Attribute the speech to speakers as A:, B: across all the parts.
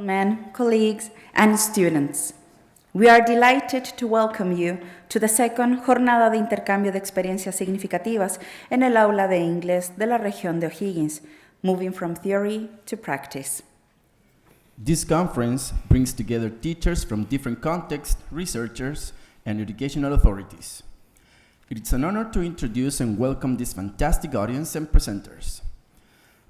A: Men, colleagues, and students. We are delighted to welcome you to the second Jornada de Intercambio de Experiencias Significativas en el aula de inglés de la región de O'Higgins, moving from theory to practice.
B: This conference brings together teachers from different contexts, researchers, and educational authorities. It's an honor to introduce and welcome this fantastic audience and presenters.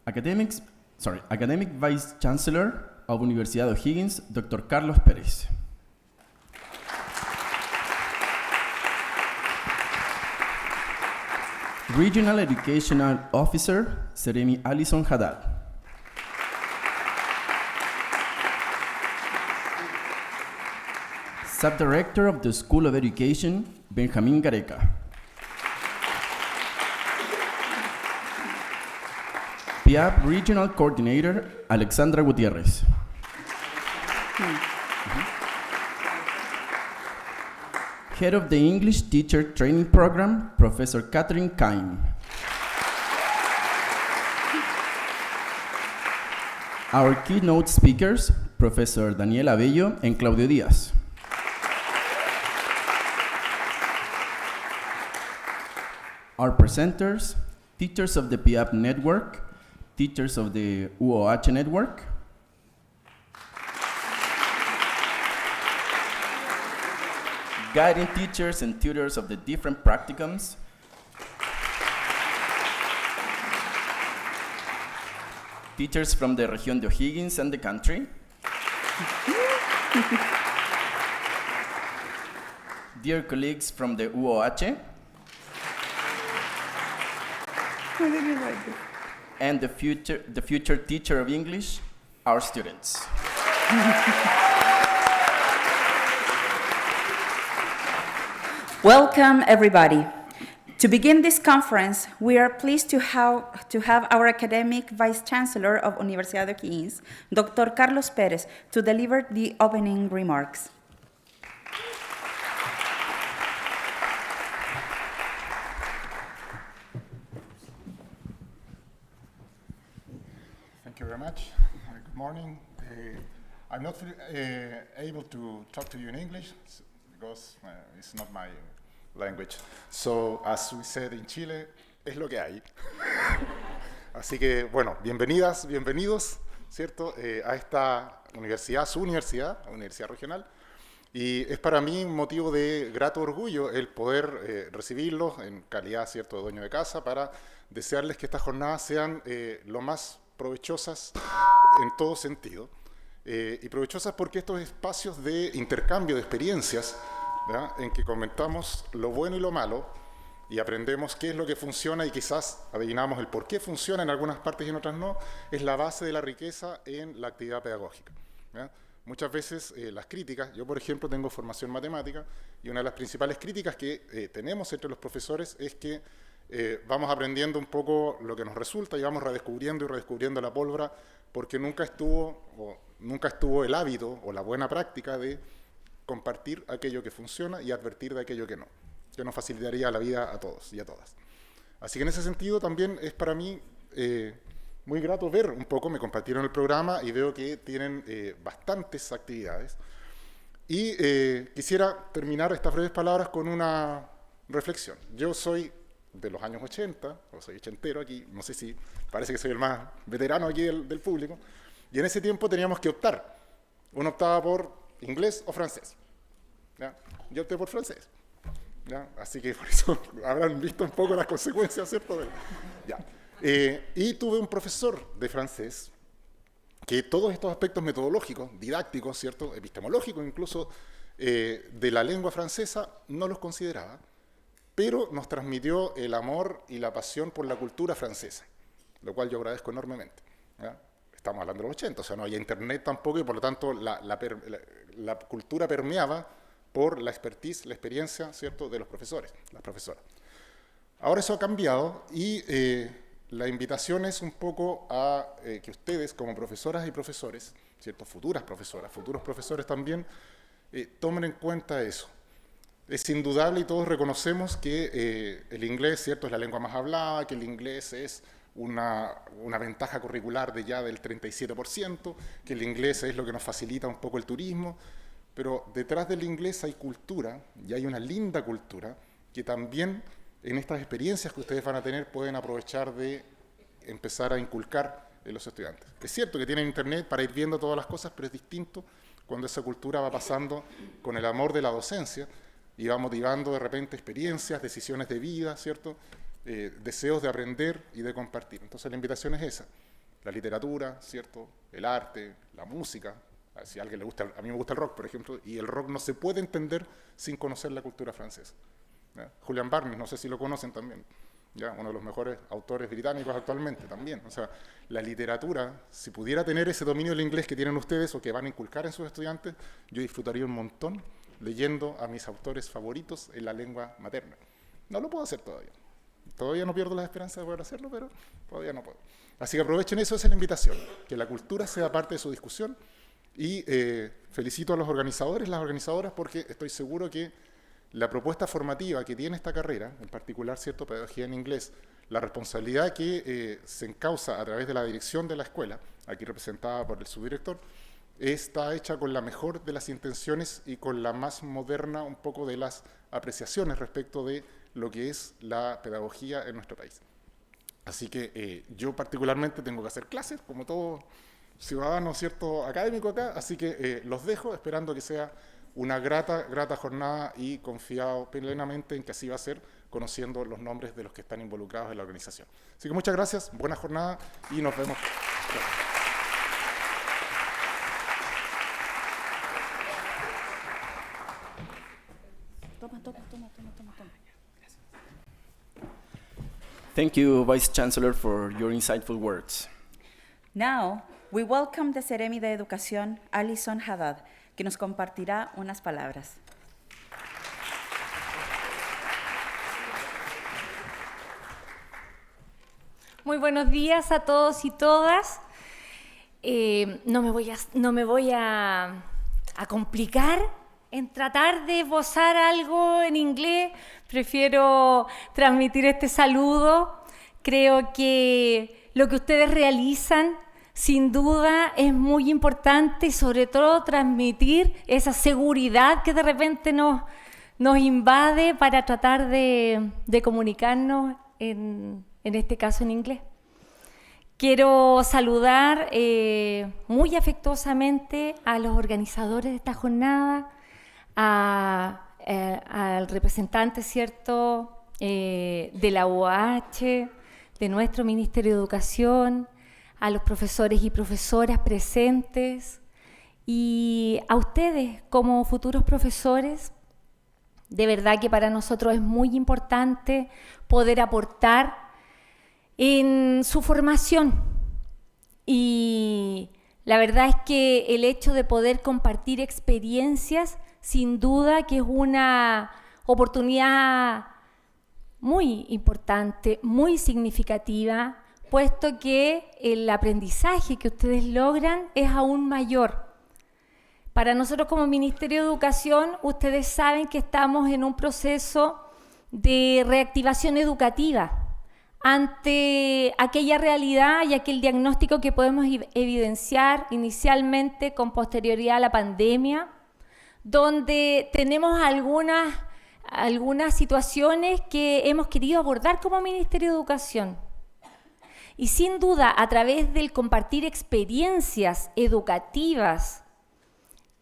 B: Academic Vice Chancellor of Universidad de O'Higgins, Dr. Carlos Pérez. Regional Educational Officer, Seremi Alison Haddad. Subdirector of the School of Education, Benjamín Gareca. PIAP Regional Coordinator, Alexandra Gutiérrez. Head of the English Teacher Training Program, Professor Catherine Kine. Our keynote speakers, Professor Daniel Abello and Claudio Díaz. Our presenters, teachers of the PIAP network, teachers of the UOH network, guiding teachers and tutors of the different practicums, teachers from the Región de O'Higgins and the country, dear colleagues from the UOH, and the future teacher of English, our students.
A: Welcome, everybody. To begin this conference, we are pleased to have our Academic Vice Chancellor of Universidad de O'Higgins, Dr. Carlos Pérez, to deliver the opening remarks.
C: Thank you very much. Good morning. I'm not able to talk to you in English because it's not my language. So, as we said in Chile, es lo que hay. Así que, bueno, bienvenidas, bienvenidos, ¿cierto? A esta universidad, su universidad, la Universidad Regional. Y es para mí un motivo de grato orgullo el poder recibirlos en calidad, ¿cierto?, de dueño de casa, para desearles que estas jornadas sean lo más provechosas en todo sentido. Y provechosas porque estos espacios de intercambio de experiencias, ¿verdad?, en que comentamos lo bueno y lo malo y aprendemos qué es lo que funciona y quizás adivinamos el por qué funciona en algunas partes y en otras no, es la base de la riqueza en la actividad pedagógica, ¿verdad? Muchas veces las críticas, yo por ejemplo tengo formación matemática y una de las principales críticas que tenemos entre los profesores es que vamos aprendiendo un poco lo que nos resulta y vamos redescubriendo y redescubriendo la pólvora porque nunca estuvo el hábito o la buena práctica de compartir aquello que funciona y advertir de aquello que no, que nos facilitaría la vida a todos y a todas. Así que en ese sentido también es para mí muy grato ver un poco, me compartieron el programa y veo que tienen bastantes actividades. Y quisiera terminar estas breves palabras con una reflexión. Yo soy de los años 80, o soy ochentero aquí, no sé si parece que soy el más veterano aquí del público, y en ese tiempo teníamos que optar. Uno optaba por inglés o francés. ¿Ya? Yo opté por francés. ¿Ya? Así que por eso habrán visto un poco las consecuencias, ¿cierto? Ya. Y tuve un profesor de francés que todos estos aspectos metodológicos, didácticos, ¿cierto?, epistemológicos incluso, de la lengua francesa, no los consideraba, pero nos transmitió el amor y la pasión por la cultura francesa, lo cual yo agradezco enormemente. ¿Ya? Estamos hablando de los 80, o sea, no había internet tampoco y por lo tanto la cultura permeaba por la expertise, la experiencia, ¿cierto?, de los profesores, las profesoras. Ahora eso ha cambiado y la invitación es un poco a que ustedes como profesoras y profesores, ¿cierto?, futuras profesoras, futuros profesores también, tomen en cuenta eso. Es indudable y todos reconocemos que el inglés, ¿cierto?, es la lengua más hablada, que el inglés es una ventaja curricular de ya del 37%, que el inglés es lo que nos facilita un poco el turismo, pero detrás del inglés hay cultura, y hay una linda cultura, que también en estas experiencias que ustedes van a tener pueden aprovechar de empezar a inculcar en los estudiantes. Es cierto que tienen internet para ir viendo todas las cosas, pero es distinto cuando esa cultura va pasando con el amor de la docencia y va motivando de repente experiencias, decisiones de vida, ¿cierto? Deseos de aprender y de compartir. Entonces la invitación es esa, la literatura, ¿cierto? El arte, la música. Si a alguien le gusta, a mí me gusta el rock, por ejemplo, y el rock no se puede entender sin conocer la cultura francesa. ¿Ya? Julian Barnes, no sé si lo conocen también, ¿ya? Uno de los mejores autores británicos actualmente también. O sea, la literatura, si pudiera tener ese dominio del inglés que tienen ustedes o que van a inculcar en sus estudiantes, yo disfrutaría un montón leyendo a mis autores favoritos en la lengua materna. No lo puedo hacer todavía. Todavía no pierdo la esperanza de poder hacerlo, pero todavía no puedo. Así que aprovechen eso, esa es la invitación, que la cultura sea parte de su discusión. Y felicito a los organizadores, las organizadoras, porque estoy seguro que la propuesta formativa que tiene esta carrera, en particular, ¿cierto?, pedagogía en inglés, la responsabilidad que se encausa a través de la dirección de la escuela, aquí representada por el subdirector, está hecha con la mejor de las intenciones y con la más moderna un poco de las apreciaciones respecto de lo que es la pedagogía en nuestro país. Así que yo particularmente tengo que hacer clases, como todo ciudadano, ¿cierto?, académico acá, así que los dejo esperando que sea una grata jornada y confiado plenamente en que así va a ser, conociendo los nombres de los que están involucrados en la organización. Así que muchas gracias, buena jornada y nos vemos.
B: Thank you, Vice Chancellor, for your insightful words.
A: Now, we welcome the Seremi de Educación, Alison Haddad, que nos compartirá unas palabras.
D: Muy buenos días a todos y todas. No me voy a complicar en tratar de esbozar algo en inglés. Prefiero transmitir este saludo. Creo que lo que ustedes realizan, sin duda, es muy importante y sobre todo transmitir esa seguridad que de repente nos invade para tratar de comunicarnos en este caso en inglés. Quiero saludar muy afectuosamente a los organizadores de esta jornada, al representante, ¿cierto?, de la UAH, de nuestro Ministerio de Educación, a los profesores y profesoras presentes y a ustedes como futuros profesores. De verdad que para nosotros es muy importante poder aportar en su formación y la verdad es que el hecho de poder compartir experiencias sin duda que es una oportunidad muy importante, muy significativa, puesto que el aprendizaje que ustedes logran es aún mayor. Para nosotros como Ministerio de Educación, ustedes saben que estamos en un proceso de reactivación educativa ante aquella realidad y aquel diagnóstico que podemos evidenciar inicialmente con posterioridad a la pandemia, donde tenemos algunas situaciones que hemos querido abordar como Ministerio de Educación. Y sin duda, a través del compartir experiencias educativas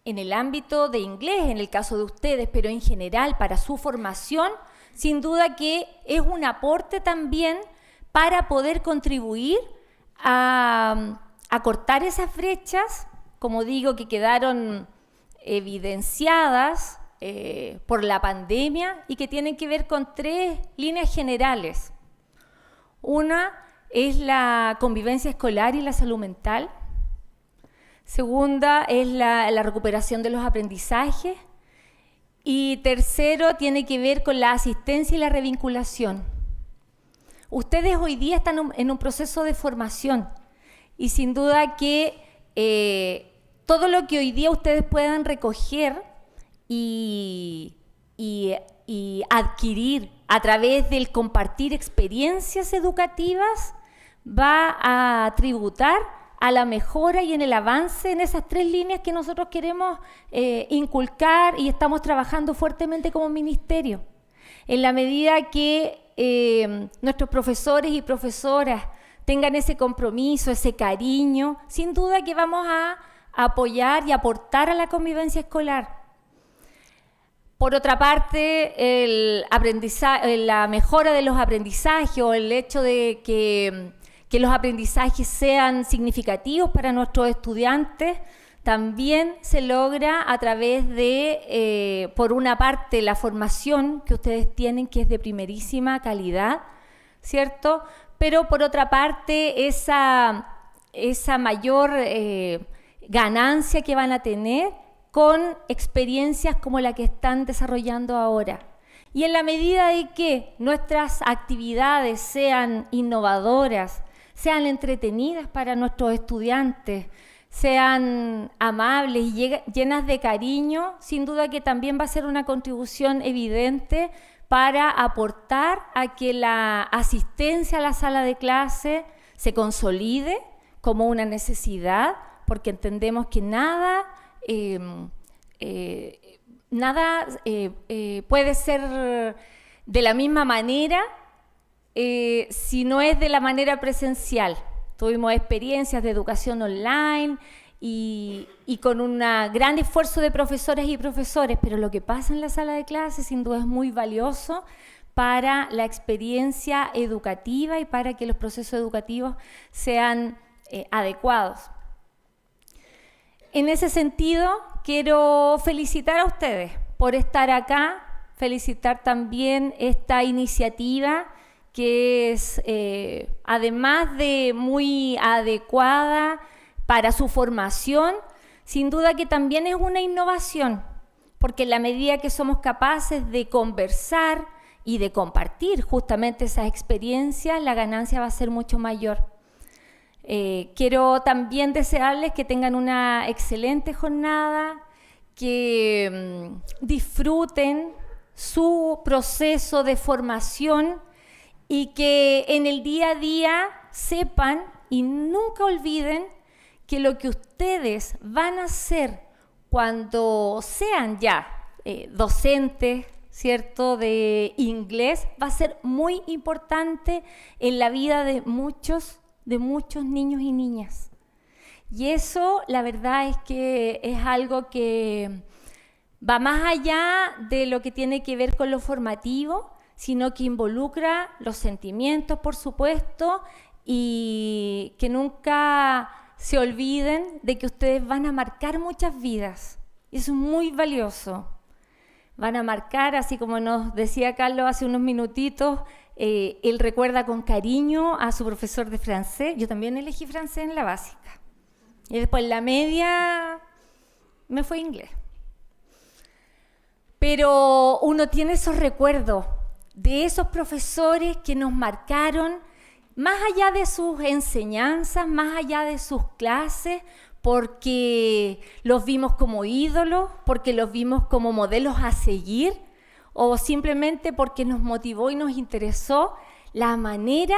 D: en el ámbito de inglés, en el caso de ustedes, pero en general para su formación, sin duda que es un aporte también para poder contribuir a cortar esas brechas, como digo, que quedaron evidenciadas por la pandemia y que tienen que ver con 3 líneas generales. Una es la convivencia escolar y la salud mental. Segunda es la recuperación de los aprendizajes. Y tercero tiene que ver con la asistencia y la revinculación. Ustedes hoy día están en un proceso de formación y sin duda que todo lo que hoy día ustedes puedan recoger y adquirir a través del compartir experiencias educativas va a tributar a la mejora y en el avance en esas 3 líneas que nosotros queremos inculcar y estamos trabajando fuertemente como ministerio. En la medida que nuestros profesores y profesoras tengan ese compromiso, ese cariño, sin duda que vamos a apoyar y aportar a la convivencia escolar. Por otra parte, la mejora de los aprendizajes o el hecho de que los aprendizajes sean significativos para nuestros estudiantes también se logra a través de, por una parte, la formación que ustedes tienen, que es de primerísima calidad, ¿cierto? Pero por otra parte, esa mayor ganancia que van a tener con experiencias como la que están desarrollando ahora. Y en la medida de que nuestras actividades sean innovadoras, sean entretenidas para nuestros estudiantes, sean amables y llenas de cariño, sin duda que también va a ser una contribución evidente para aportar a que la asistencia a la sala de clase se consolide como una necesidad, porque entendemos que nada puede ser de la misma manera si no es de la manera presencial. Tuvimos experiencias de educación online y con un gran esfuerzo de profesoras y profesores, pero lo que pasa en la sala de clase sin duda es muy valioso para la experiencia educativa y para que los procesos educativos sean adecuados. En ese sentido, quiero felicitar a ustedes por estar acá, felicitar también esta iniciativa que es, además de muy adecuada para su formación, sin duda que también es una innovación, porque en la medida que somos capaces de conversar y de compartir justamente esas experiencias, la ganancia va a ser mucho mayor. Quiero también desearles que tengan una excelente jornada, que disfruten su proceso de formación y que en el día a día sepan y nunca olviden que lo que ustedes van a hacer cuando sean ya docentes, ¿cierto?, de inglés, va a ser muy importante en la vida de muchos niños y niñas. Y eso, la verdad es que es algo que va más allá de lo que tiene que ver con lo formativo, sino que involucra los sentimientos, por supuesto, y que nunca se olviden de que ustedes van a marcar muchas vidas. Eso es muy valioso. Van a marcar, así como nos decía Carlos hace unos minutitos, él recuerda con cariño a su profesor de francés. Yo también elegí francés en la básica. Y después en la media me fue inglés. Pero uno tiene esos recuerdos de esos profesores que nos marcaron, más allá de sus enseñanzas, más allá de sus clases, porque los vimos como ídolos, porque los vimos como modelos a seguir, o simplemente porque nos motivó y nos interesó la manera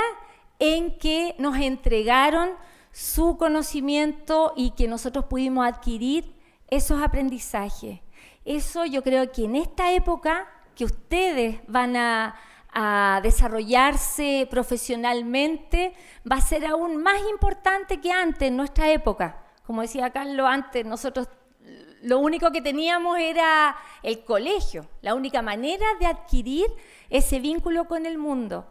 D: en que nos entregaron su conocimiento y que nosotros pudimos adquirir esos aprendizajes. Eso yo creo que en esta época que ustedes van a desarrollarse profesionalmente, va a ser aún más importante que antes en nuestra época. Como decía Carlos antes, nosotros lo único que teníamos era el colegio, la única manera de adquirir ese vínculo con el mundo.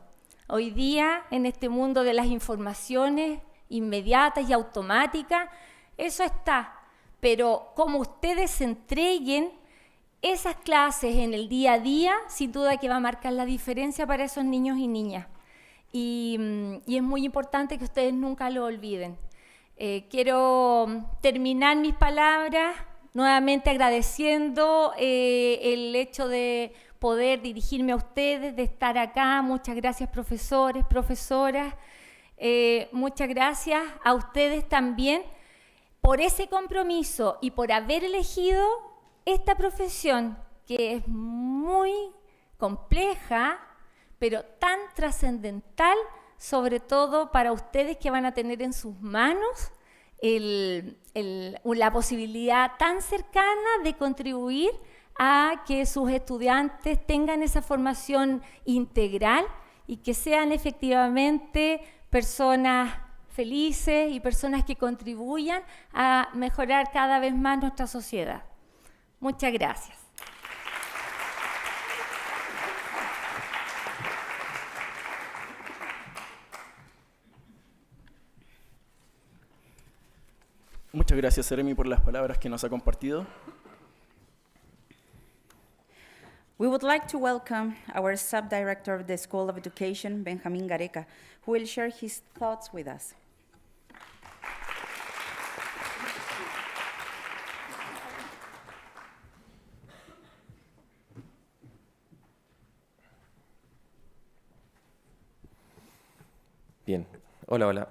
D: Hoy día, en este mundo de las informaciones inmediatas y automáticas, eso está. Pero como ustedes se entreguen esas clases en el día a día, sin duda que va a marcar la diferencia para esos niños y niñas. Y es muy importante que ustedes nunca lo olviden. Quiero terminar mis palabras nuevamente agradeciendo el hecho de poder dirigirme a ustedes, de estar acá. Muchas gracias, profesores, profesoras. Muchas gracias a ustedes también por ese compromiso y por haber elegido esta profesión que es muy compleja, pero tan trascendental, sobre todo para ustedes que van a tener en sus manos la posibilidad tan cercana de contribuir a que sus estudiantes tengan esa formación integral y que sean efectivamente personas felices y personas que contribuyan a mejorar cada vez más nuestra sociedad. Muchas gracias.
B: Muchas gracias, Jeremy, por las palabras que nos ha compartido.
A: We would like to welcome our Subdirector of the School of Education, Benjamin Gareca, who will share his thoughts with us.
E: Bien, hola.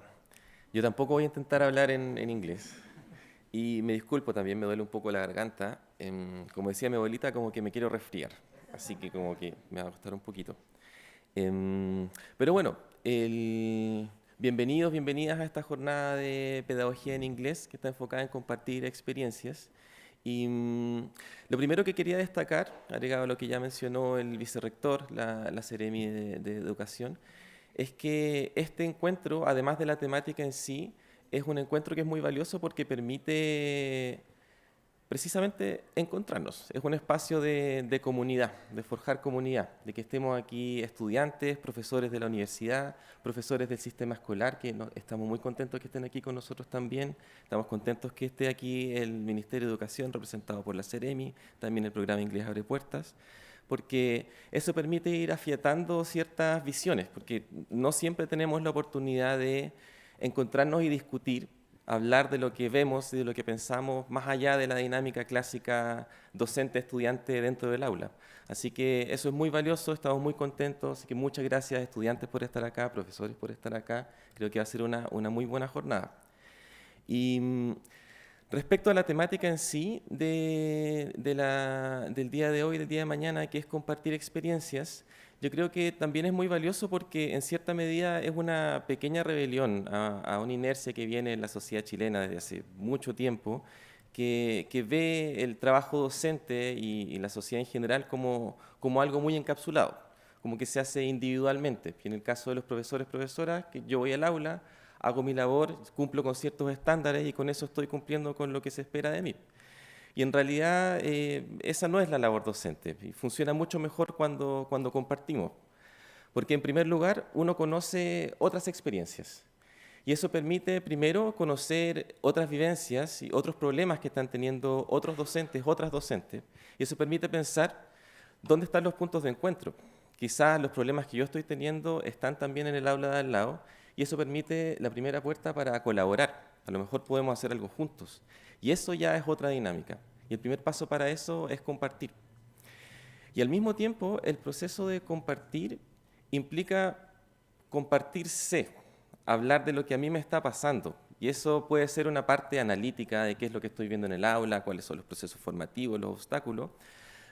E: Yo tampoco voy a intentar hablar en inglés. Y me disculpo, también me duele un poco la garganta. Como decía mi abuelita, como que me quiero resfriar. Así que como que me va a costar un poquito. Pero bueno, bienvenidos, bienvenidas a esta jornada de pedagogía en inglés que está enfocada en compartir experiencias. Y lo primero que quería destacar, agregado a lo que ya mencionó el vicerrector, la Seremi de Educación, es que este encuentro, además de la temática en sí, es un encuentro que es muy valioso porque permite precisamente encontrarnos. Es un espacio de comunidad, de forjar comunidad, de que estemos aquí estudiantes, profesores de la universidad, profesores del sistema escolar, que estamos muy contentos que estén aquí con nosotros también. Estamos contentos que esté aquí el Ministerio de Educación, representado por la Seremi, también el programa Inglés Abre Puertas, porque eso permite ir afiatando ciertas visiones, porque no siempre tenemos la oportunidad de encontrarnos y discutir, hablar de lo que vemos y de lo que pensamos más allá de la dinámica clásica docente-estudiante dentro del aula. Así que eso es muy valioso, estamos muy contentos, así que muchas gracias estudiantes por estar acá, profesores por estar acá, creo que va a ser una muy buena jornada. Y respecto a la temática en sí del día de hoy, del día de mañana, que es compartir experiencias, yo creo que también es muy valioso porque en cierta medida es una pequeña rebelión a una inercia que viene en la sociedad chilena desde hace mucho tiempo, que ve el trabajo docente y la sociedad en general como algo muy encapsulado, como que se hace individualmente. Y en el caso de los profesores, profesoras, que yo voy al aula, hago mi labor, cumplo con ciertos estándares y con eso estoy cumpliendo con lo que se espera de mí. Y en realidad esa no es la labor docente y funciona mucho mejor cuando compartimos. Porque en primer lugar uno conoce otras experiencias y eso permite primero conocer otras vivencias y otros problemas que están teniendo otros docentes, otras docentes. Y eso permite pensar dónde están los puntos de encuentro. Quizás los problemas que yo estoy teniendo están también en el aula de al lado y eso permite la primera puerta para colaborar. A lo mejor podemos hacer algo juntos. Y eso ya es otra dinámica. Y el primer paso para eso es compartir. Y al mismo tiempo, el proceso de compartir implica compartirse, hablar de lo que a mí me está pasando. Y eso puede ser una parte analítica de qué es lo que estoy viendo en el aula, cuáles son los procesos formativos, los obstáculos,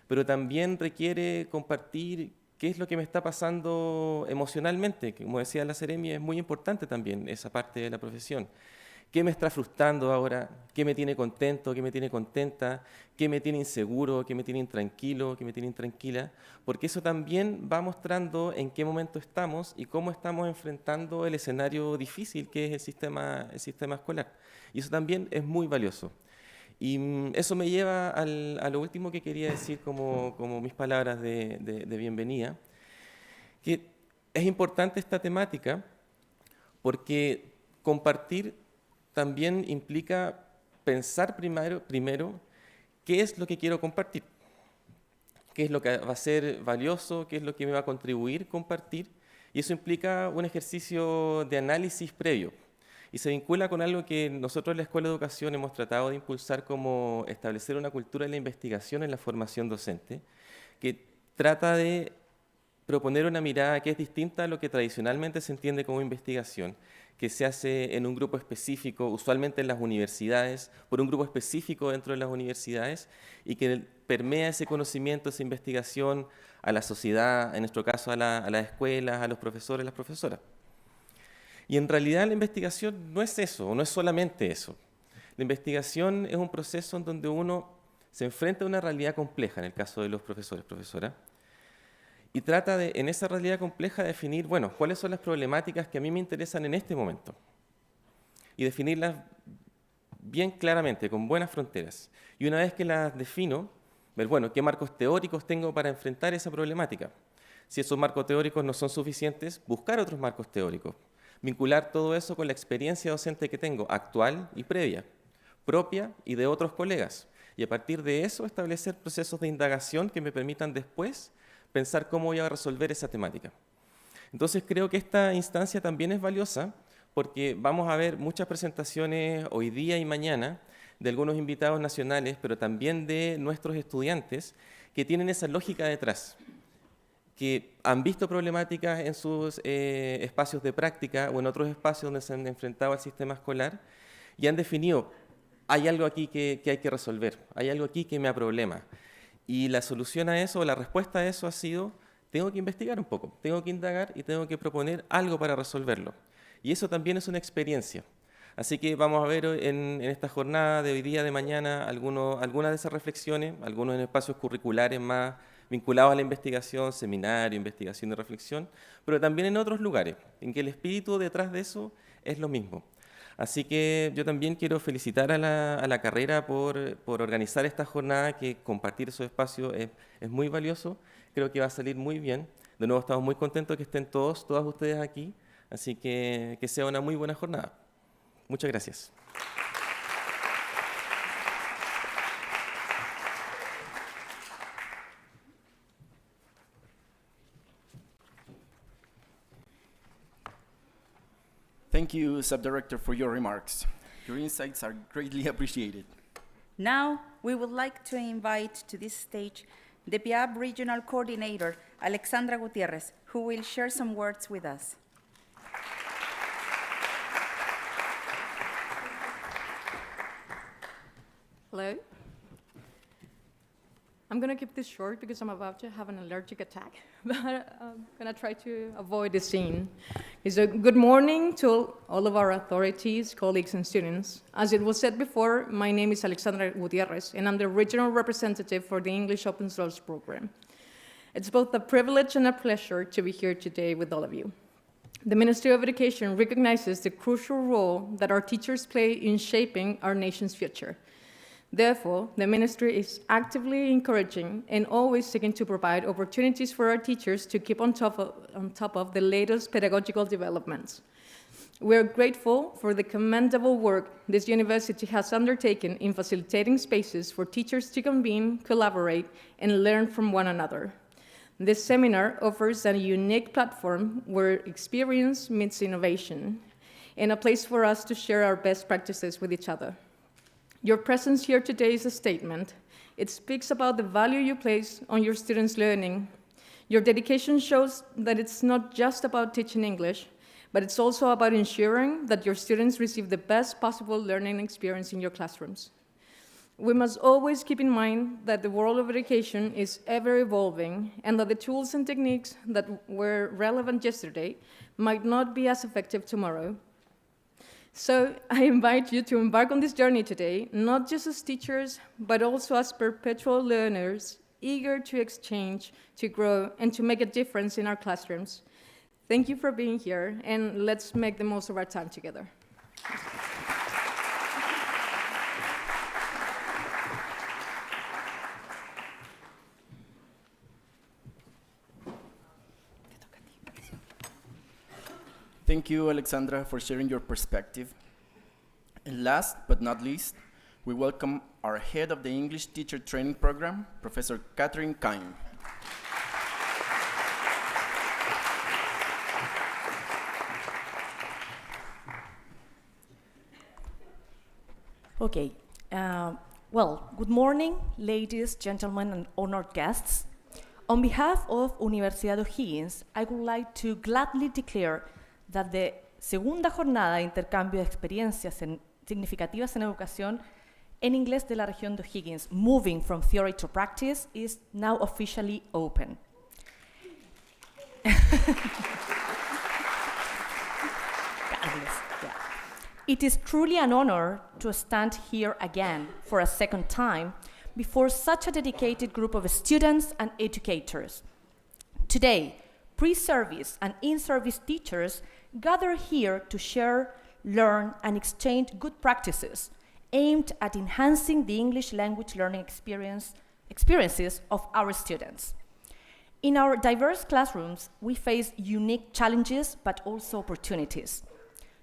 E: pero también requiere compartir qué es lo que me está pasando emocionalmente, que como decía la Seremi, es muy importante también esa parte de la profesión. ¿Qué me está frustrando ahora? ¿Qué me tiene contento? ¿Qué me tiene contenta? ¿Qué me tiene inseguro? ¿Qué me tiene intranquilo? ¿Qué me tiene intranquila? Porque eso también va mostrando en qué momento estamos y cómo estamos enfrentando el escenario difícil que es el sistema escolar. Y eso también es muy valioso. Y eso me lleva a lo último que quería decir como mis palabras de bienvenida, que es importante esta temática porque compartir también implica pensar primero qué es lo que quiero compartir, qué es lo que va a ser valioso, qué es lo que me va a contribuir compartir, y eso implica un ejercicio de análisis previo. Y se vincula con algo que nosotros en la Escuela de Educación hemos tratado de impulsar como establecer una cultura de la investigación en la formación docente, que trata de proponer una mirada que es distinta a lo que tradicionalmente se entiende como investigación, que se hace en un grupo específico, usualmente en las universidades, por un grupo específico dentro de las universidades, y que permea ese conocimiento, esa investigación a la sociedad, en nuestro caso a las escuelas, a los profesores, las profesoras. Y en realidad la investigación no es eso, o no es solamente eso. La investigación es un proceso en donde uno se enfrenta a una realidad compleja, en el caso de los profesores, profesoras, y trata de, en esa realidad compleja, definir, bueno, cuáles son las problemáticas que a mí me interesan en este momento. Y definirlas bien claramente, con buenas fronteras. Y una vez que las defino, ver, bueno, qué marcos teóricos tengo para enfrentar esa problemática. Si esos marcos teóricos no son suficientes, buscar otros marcos teóricos. Vincular todo eso con la experiencia docente que tengo, actual y previa, propia y de otros colegas. Y a partir de eso establecer procesos de indagación que me permitan después pensar cómo voy a resolver esa temática. Entonces creo que esta instancia también es valiosa porque vamos a ver muchas presentaciones hoy día y mañana de algunos invitados nacionales, pero también de nuestros estudiantes que tienen esa lógica detrás, que han visto problemáticas en sus espacios de práctica o en otros espacios donde se han enfrentado al sistema escolar y han definido, hay algo aquí que hay que resolver, hay algo aquí que me aproblema. Y la solución a eso, o la respuesta a eso ha sido, tengo que investigar un poco, tengo que indagar y tengo que proponer algo para resolverlo. Y eso también es una experiencia. Así que vamos a ver en esta jornada de hoy día, de mañana, algunas de esas reflexiones, algunos en espacios curriculares más vinculados a la investigación, seminario, investigación y reflexión, pero también en otros lugares, en que el espíritu detrás de eso es lo mismo. Así que yo también quiero felicitar a la carrera por organizar esta jornada, que compartir esos espacios es muy valioso, creo que va a salir muy bien. De nuevo estamos muy contentos de que estén todas ustedes aquí, así que sea una muy buena jornada. Muchas gracias.
B: Thank you, Subdirector, for your remarks. Your insights are greatly appreciated.
A: Now, we would like to invite to this stage the PIAB Regional Coordinator, Alexandra Gutierrez, who will share some words with us.
F: Hello. I'm going to keep this short because I'm about to have an allergic attack, but I'm going to try to avoid the scene. So good morning to all of our authorities, colleagues, and students. As it was said before, my name is Alexandra Gutierrez, and I'm the regional representative for the English Open Source Program. It's both a privilege and a pleasure to be here today with all of you. The Ministry of Education recognizes the crucial role that our teachers play in shaping our nation's future. Therefore, the Ministry is actively encouraging and always seeking to provide opportunities for our teachers to keep on top of the latest pedagogical developments. We are grateful for the commendable work this university has undertaken in facilitating spaces for teachers to convene, collaborate, and learn from one another. This seminar offers a unique platform where experience meets innovation, and a place for us to share our best practices with each other. Your presence here today is a statement. It speaks about the value you place on your students' learning. Your dedication shows that it's not just about teaching English, but it's also about ensuring that your students receive the best possible learning experience in your classrooms. We must always keep in mind that the world of education is ever evolving and that the tools and techniques that were relevant yesterday might not be as effective tomorrow. So I invite you to embark on this journey today, not just as teachers, but also as perpetual learners, eager to exchange, to grow, and to make a difference in our classrooms. Thank you for being here, and let's make the most of our time together.
B: Thank you, Alexandra, for sharing your perspective. And last but not least, we welcome our head of the English Teacher Training Program, Professor Catherine Kine.
G: Okay. Well, good morning, ladies, gentlemen, and honored guests. On behalf of Universidad O'Higgins, I would like to gladly declare that the segunda jornada de intercambio de experiencias significativas en educación en inglés de la región de O'Higgins, moving from theory to practice, is now officially open. English, yeah. It is truly an honor to stand here again for a second time before such a dedicated group of students and educators. Today, pre-service and in-service teachers gather here to share, learn, and exchange good practices aimed at enhancing the English language learning experiences of our students. In our diverse classrooms, we face unique challenges, but also opportunities.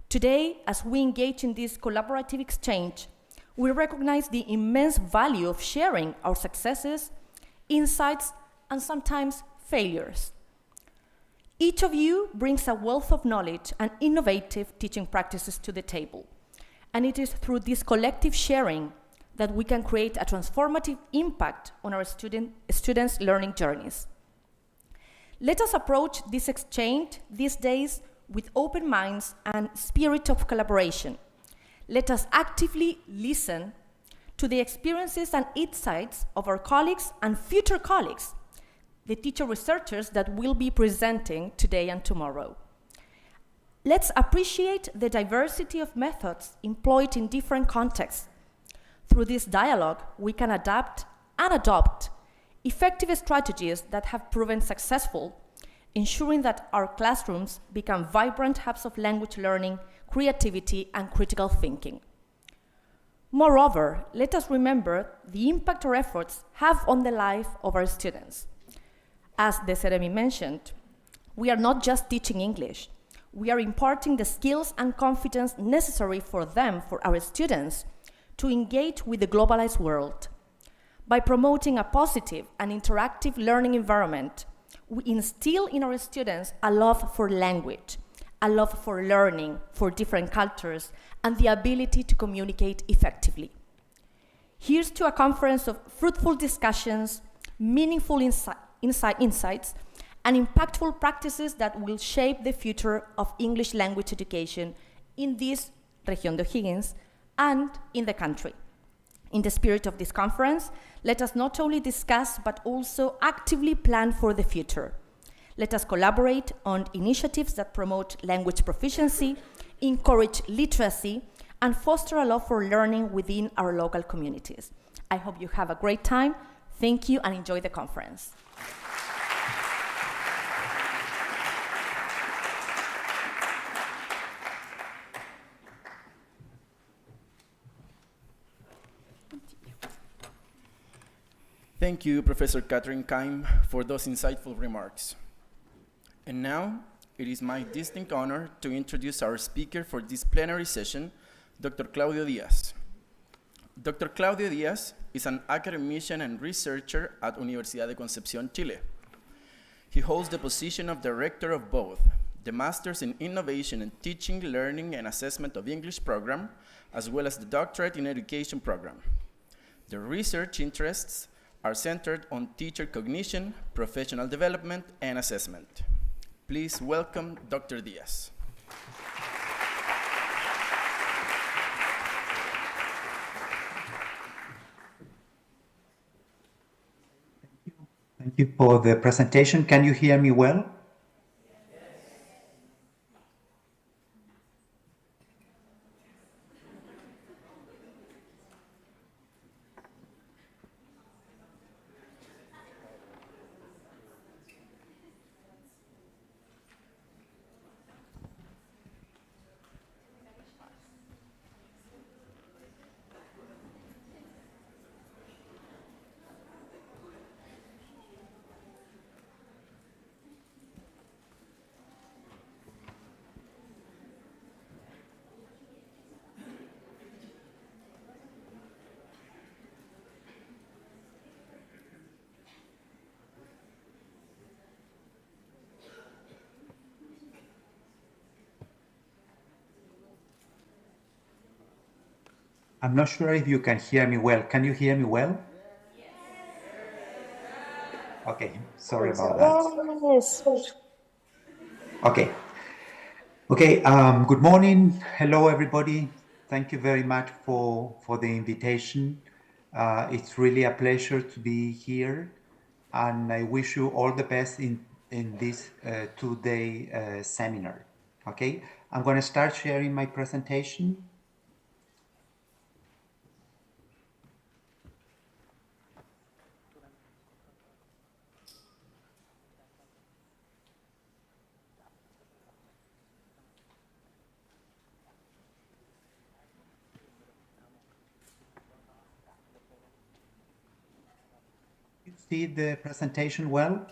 G: Today, as we engage in this collaborative exchange, we recognize the immense value of sharing our successes, insights, and sometimes failures. Each of you brings a wealth of knowledge and innovative teaching practices to the table. And it is through this collective sharing that we can create a transformative impact on our students' learning journeys. Let us approach this exchange these days with open minds and spirit of collaboration. Let us actively listen to the experiences and insights of our colleagues and future colleagues, the teacher researchers that will be presenting today and tomorrow. Let's appreciate the diversity of methods employed in different contexts. Through this dialogue, we can adapt and adopt effective strategies that have proven successful, ensuring that our classrooms become vibrant hubs of language learning, creativity, and critical thinking. Moreover, let us remember the impact our efforts have on the life of our students. As Deseremi mentioned, we are not just teaching English. We are imparting the skills and confidence necessary for them, for our students, to engage with the globalized world. By promoting a positive and interactive learning environment, we instill in our students a love for language, a love for learning, for different cultures, and the ability to communicate effectively. Here's to a conference of fruitful discussions, meaningful insights, and impactful practices that will shape the future of English language education in this Región de O'Higgins and in the country. In the spirit of this conference, let us not only discuss but also actively plan for the future. Let us collaborate on initiatives that promote language proficiency, encourage literacy, and foster a love for learning within our local communities. I hope you have a great time. Thank you and enjoy the conference.
B: Thank you, Professor Catherine Keim, for those insightful remarks. And now, it is my distinct honor to introduce our speaker for this plenary session, Dr. Claudio Diaz. Dr. Claudio Diaz is an academician and researcher at Universidad de Concepción, Chile. He holds the position of director of both the Masters in Innovation and Teaching, Learning, and Assessment of English program, as well as the Doctorate in Education program. The research interests are centered on teacher cognition, professional development, and assessment. Please welcome Dr. Diaz.
H: Thank you for the presentation. Can you hear me well? I'm not sure if you can hear me well. Can you hear me well? Yes. Okay, sorry about that.
I: Yes.
H: Okay. Okay, good morning. Hello, everybody. Thank you very much for the invitation. It's really a pleasure to be here, and I wish you all the best in this two-day seminar. Okay, I'm going to start sharing my presentation. You see the presentation well?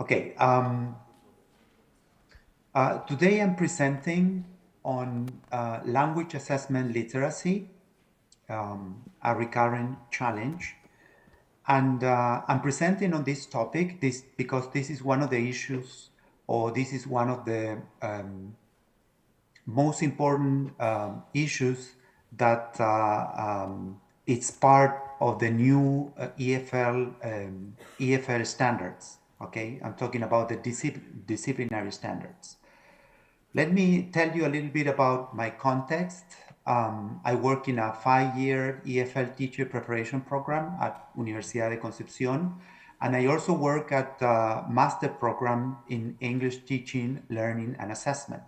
H: Okay. Today I'm presenting on language assessment literacy, a recurrent challenge. And I'm presenting on this topic because this is one of the issues, or this is one of the most important issues that it's part of the new EFL standards. Okay, I'm talking about the disciplinary standards. Let me tell you a little bit about my context. I work in a 5-year EFL teacher preparation program at Universidad de Concepción, and I also work at a master program in English teaching, learning, and assessment.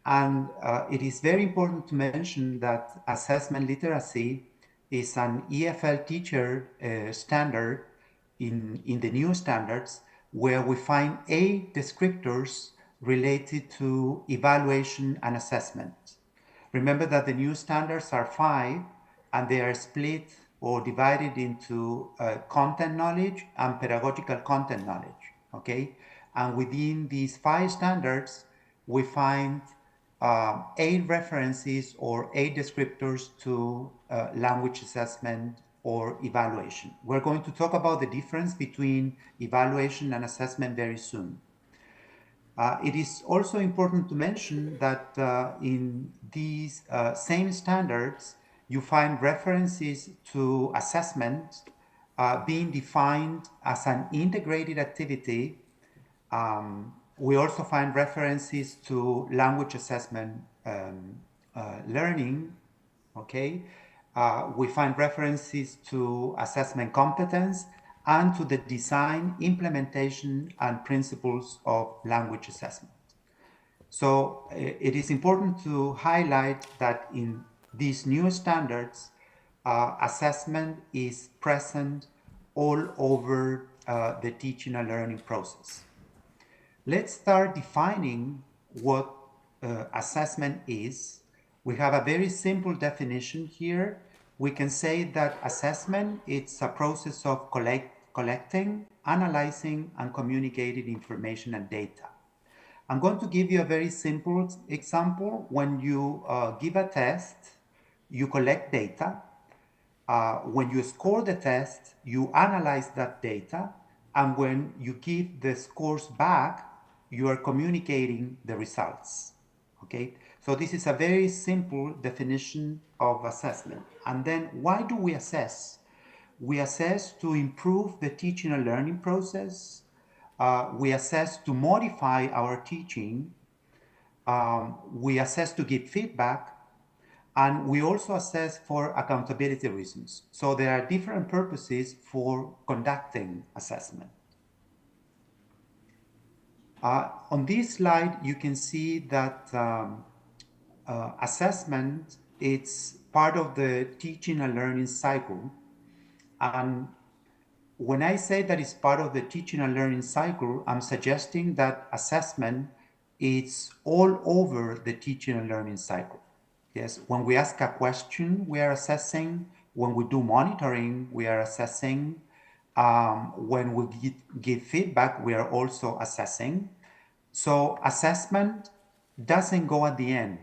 H: And it is very important to mention that assessment literacy is an EFL teacher standard in the new standards, where we find 8 descriptors related to evaluation and assessment. Remember that the new standards are 5, and they are split or divided into content knowledge and pedagogical content knowledge, okay? And within these 5 standards, we find 8 references or 8 descriptors to language assessment or evaluation. We're going to talk about the difference between evaluation and assessment very soon. It is also important to mention that in these same standards, you find references to assessment being defined as an integrated activity. We also find references to language assessment learning, okay? We find references to assessment competence and to the design, implementation, and principles of language assessment. So it is important to highlight that in these new standards, assessment is present all over the teaching and learning process. Let's start defining what assessment is. We have a very simple definition here. We can say that assessment is a process of collecting, analyzing, and communicating information and data. I'm going to give you a very simple example. When you give a test, you collect data. When you score the test, you analyze that data. And when you give the scores back, you are communicating the results, okay? So this is a very simple definition of assessment. And then why do we assess? We assess to improve the teaching and learning process. We assess to modify our teaching. We assess to give feedback. And we also assess for accountability reasons. So there are different purposes for conducting assessment. On this slide, you can see that assessment is part of the teaching and learning cycle. And when I say that it's part of the teaching and learning cycle, I'm suggesting that assessment is all over the teaching and learning cycle. Yes, when we ask a question, we are assessing. When we do monitoring, we are assessing. When we give feedback, we are also assessing. So assessment doesn't go at the end,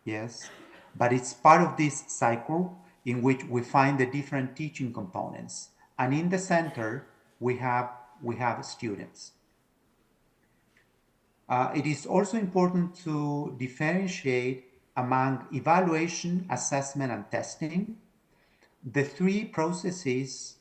H: yes, but it's part of this cycle in which we find the different teaching components. And in the center, we have students. It is also important to differentiate among evaluation, assessment, and testing. The 3 processes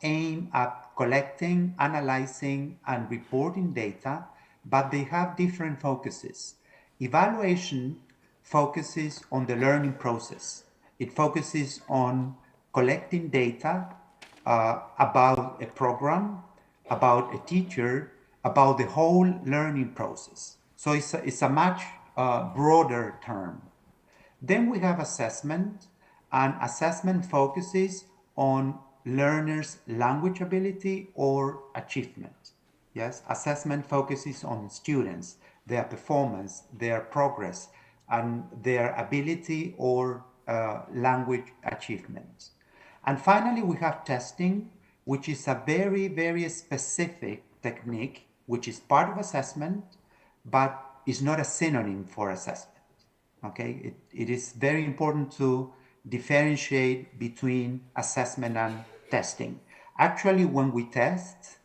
H: aim at collecting, analyzing, and reporting data, but they have different focuses. Evaluation focuses on the learning process. It focuses on collecting data about a program, about a teacher, about the whole learning process. So it's a much broader term. Then we have assessment, and assessment focuses on learners' language ability or achievement. Yes, assessment focuses on students, their performance, their progress, and their ability or language achievement. And finally, we have testing, which is a very, very specific technique, which is part of assessment, but is not a synonym for assessment. Okay, it is very important to differentiate between assessment and testing. Actually, when we test,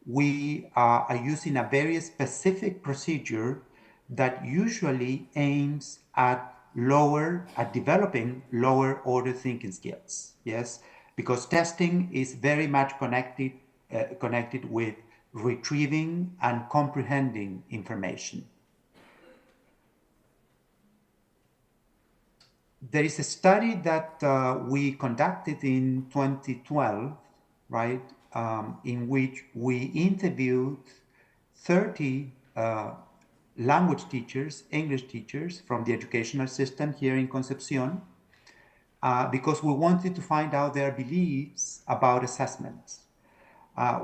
H: we are using a very specific procedure that usually aims at developing lower order thinking skills. Yes, because testing is very much connected with retrieving and comprehending information. There is a study that we conducted in 2012, right, in which we interviewed 30 language teachers, English teachers from the educational system here in Concepcion, because we wanted to find out their beliefs about assessments.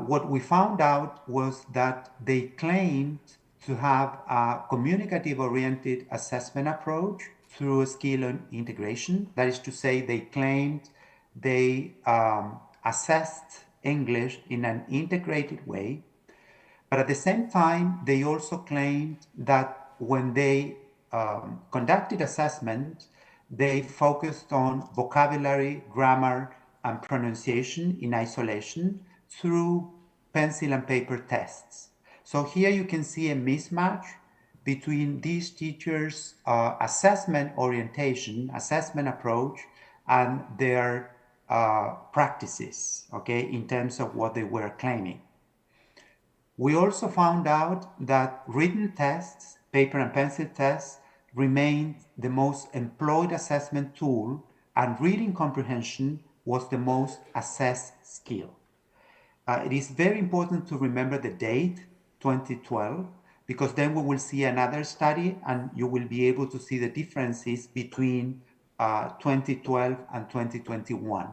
H: What we found out was that they claimed to have a communicative-oriented assessment approach through skill integration. That is to say, they claimed they assessed English in an integrated way, but at the same time, they also claimed that when they conducted assessment, they focused on vocabulary, grammar, and pronunciation in isolation through pencil and paper tests. So here you can see a mismatch between these teachers' assessment orientation, assessment approach, and their practices, okay, in terms of what they were claiming. We also found out that written tests, paper and pencil tests, remained the most employed assessment tool, and reading comprehension was the most assessed skill. It is very important to remember the date, 2012, because then we will see another study and you will be able to see the differences between 2012 and 2021.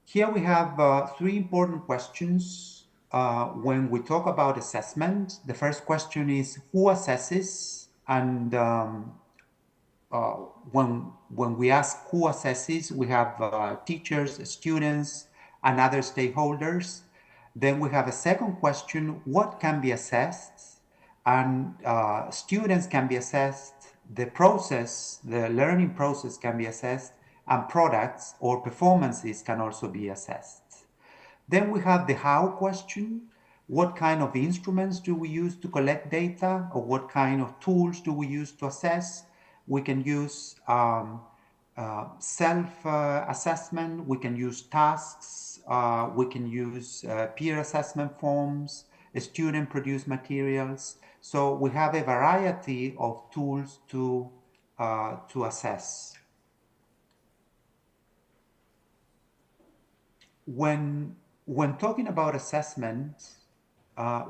H: Here we have three important questions when we talk about assessment. The first question is who assesses, and when we ask who assesses, we have teachers, students, and other stakeholders. Then we have a second question, what can be assessed? And students can be assessed, the process, the learning process can be assessed, and products or performances can also be assessed. Then we have the how question, what kind of instruments do we use to collect data, or what kind of tools do we use to assess? We can use self-assessment, we can use tasks, we can use peer assessment forms, student-produced materials. So we have a variety of tools to assess. When talking about assessment,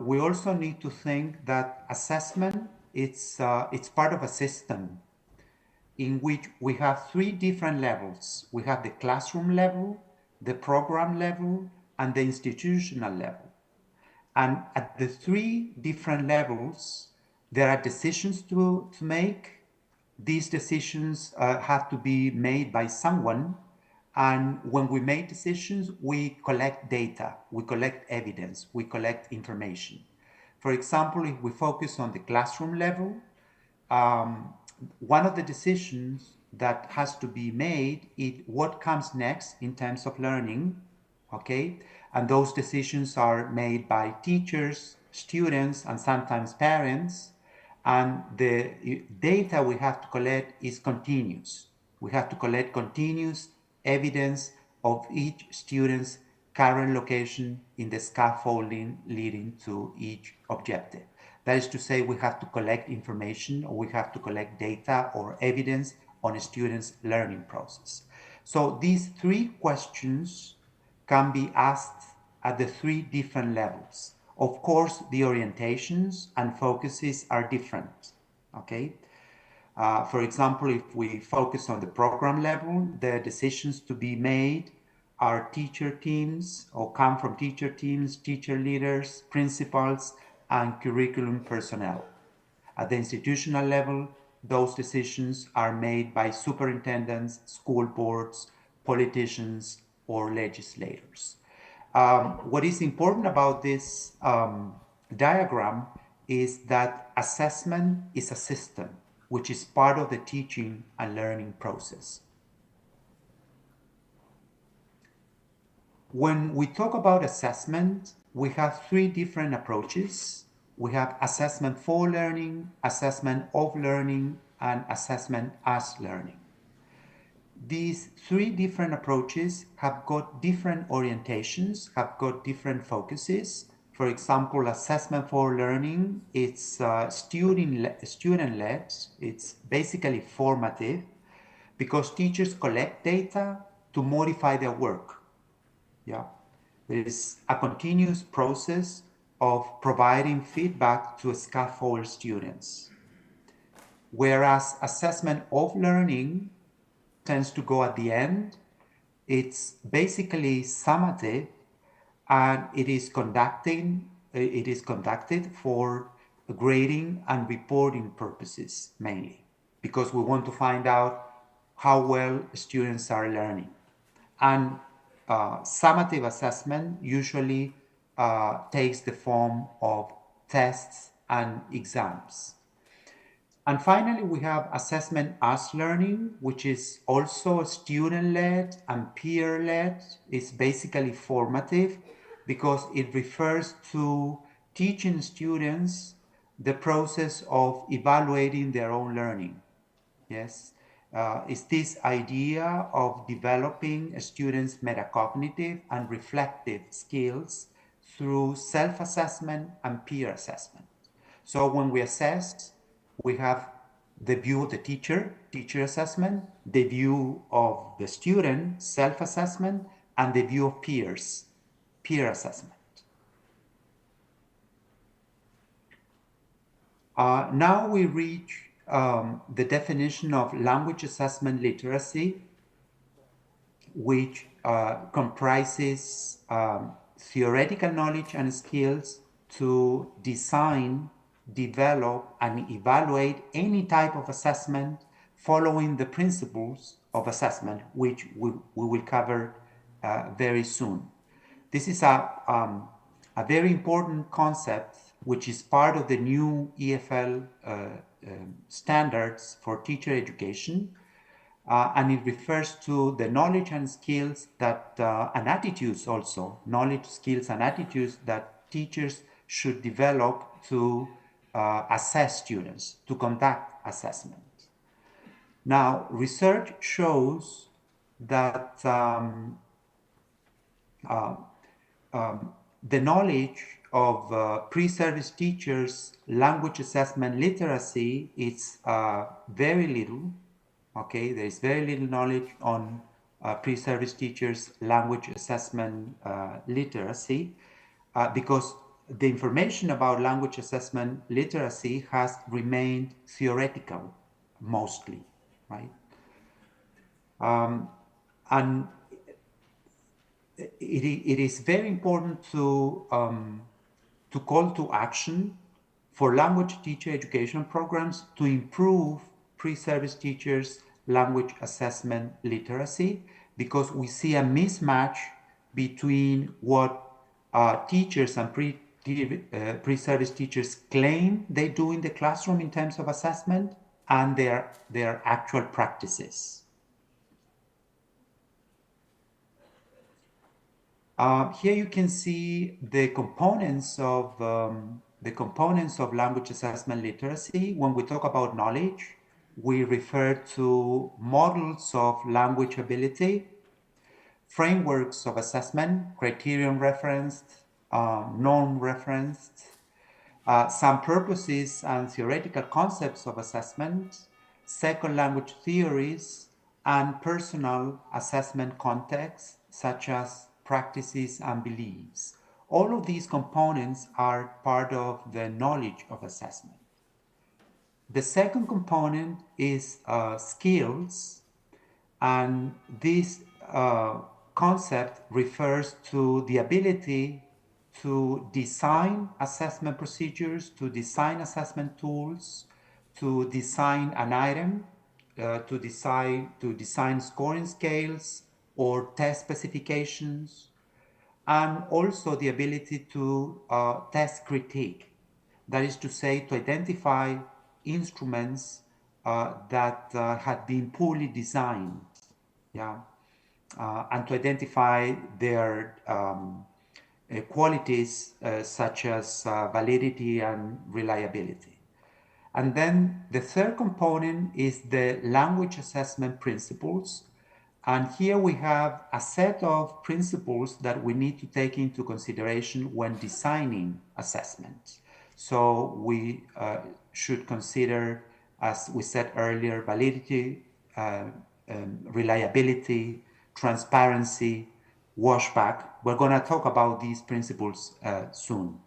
H: we also need to think that assessment it's part of a system in which we have three different levels. We have the classroom level, the program level, and the institutional level. And at the three different levels, there are decisions to make. These decisions have to be made by someone. And when we make decisions, we collect data, we collect evidence, we collect information. For example, if we focus on the classroom level, one of the decisions that has to be made is what comes next in terms of learning, okay? And those decisions are made by teachers, students, and sometimes parents. And the data we have to collect is continuous. We have to collect continuous evidence of each student's current location in the scaffolding leading to each objective. That is to say, we have to collect information, or we have to collect data or evidence on a student's learning process. So these three questions can be asked at the three different levels. Of course, the orientations and focuses are different, okay? For example, if we focus on the program level, the decisions to be made are teacher teams or come from teacher teams, teacher leaders, principals, and curriculum personnel. At the institutional level, those decisions are made by superintendents, school boards, politicians, or legislators. What is important about this diagram is that assessment is a system, which is part of the teaching and learning process. When we talk about assessment, we have three different approaches. We have assessment for learning, assessment of learning, and assessment as learning. These three different approaches have got different orientations, have got different focuses. For example, assessment for learning, it's student-led, it's basically formative, because teachers collect data to modify their work. Yeah, there is a continuous process of providing feedback to scaffold students. Whereas assessment of learning tends to go at the end. It's basically summative, and it is conducted for grading and reporting purposes mainly, because we want to find out how well students are learning. And summative assessment usually takes the form of tests and exams. And finally, we have assessment as learning, which is also student-led and peer-led. It's basically formative because it refers to teaching students the process of evaluating their own learning. Yes, it's this idea of developing a student's metacognitive and reflective skills through self-assessment and peer assessment. So when we assess, we have the view of the teacher assessment, the view of the student, self-assessment, and the view of peers, peer assessment. Now we reach the definition of language assessment literacy, which comprises theoretical knowledge and skills to design, develop, and evaluate any type of assessment following the principles of assessment, which we will cover very soon. This is a very important concept, which is part of the new EFL standards for teacher education, and it refers to the knowledge and skills that, and attitudes also, knowledge, skills, and attitudes that teachers should develop to assess students, to conduct assessment. Now, research shows that the knowledge of pre-service teachers' language assessment literacy is very little. Okay, there is very little knowledge on pre-service teachers' language assessment literacy because the information about language assessment literacy has remained theoretical mostly, right? And it is very important to call to action for language teacher education programs to improve pre-service teachers' language assessment literacy, because we see a mismatch between what teachers and pre-service teachers claim they do in the classroom in terms of assessment and their actual practices. Here you can see the components of language assessment literacy. When we talk about knowledge, we refer to models of language ability, frameworks of assessment, criterion referenced, norm referenced, some purposes and theoretical concepts of assessment, second language theories, and personal assessment contexts, such as practices and beliefs. All of these components are part of the knowledge of assessment. The second component is skills, and this concept refers to the ability to design assessment procedures, to design assessment tools, to design an item, to design scoring scales or test specifications, and also the ability to test critique. That is to say, to identify instruments that had been poorly designed, yeah, and to identify their qualities such as validity and reliability. And then the third component is the language assessment principles. And here we have a set of principles that we need to take into consideration when designing assessments. So we should consider, as we said earlier, validity, reliability, transparency, washback. We're going to talk about these principles soon.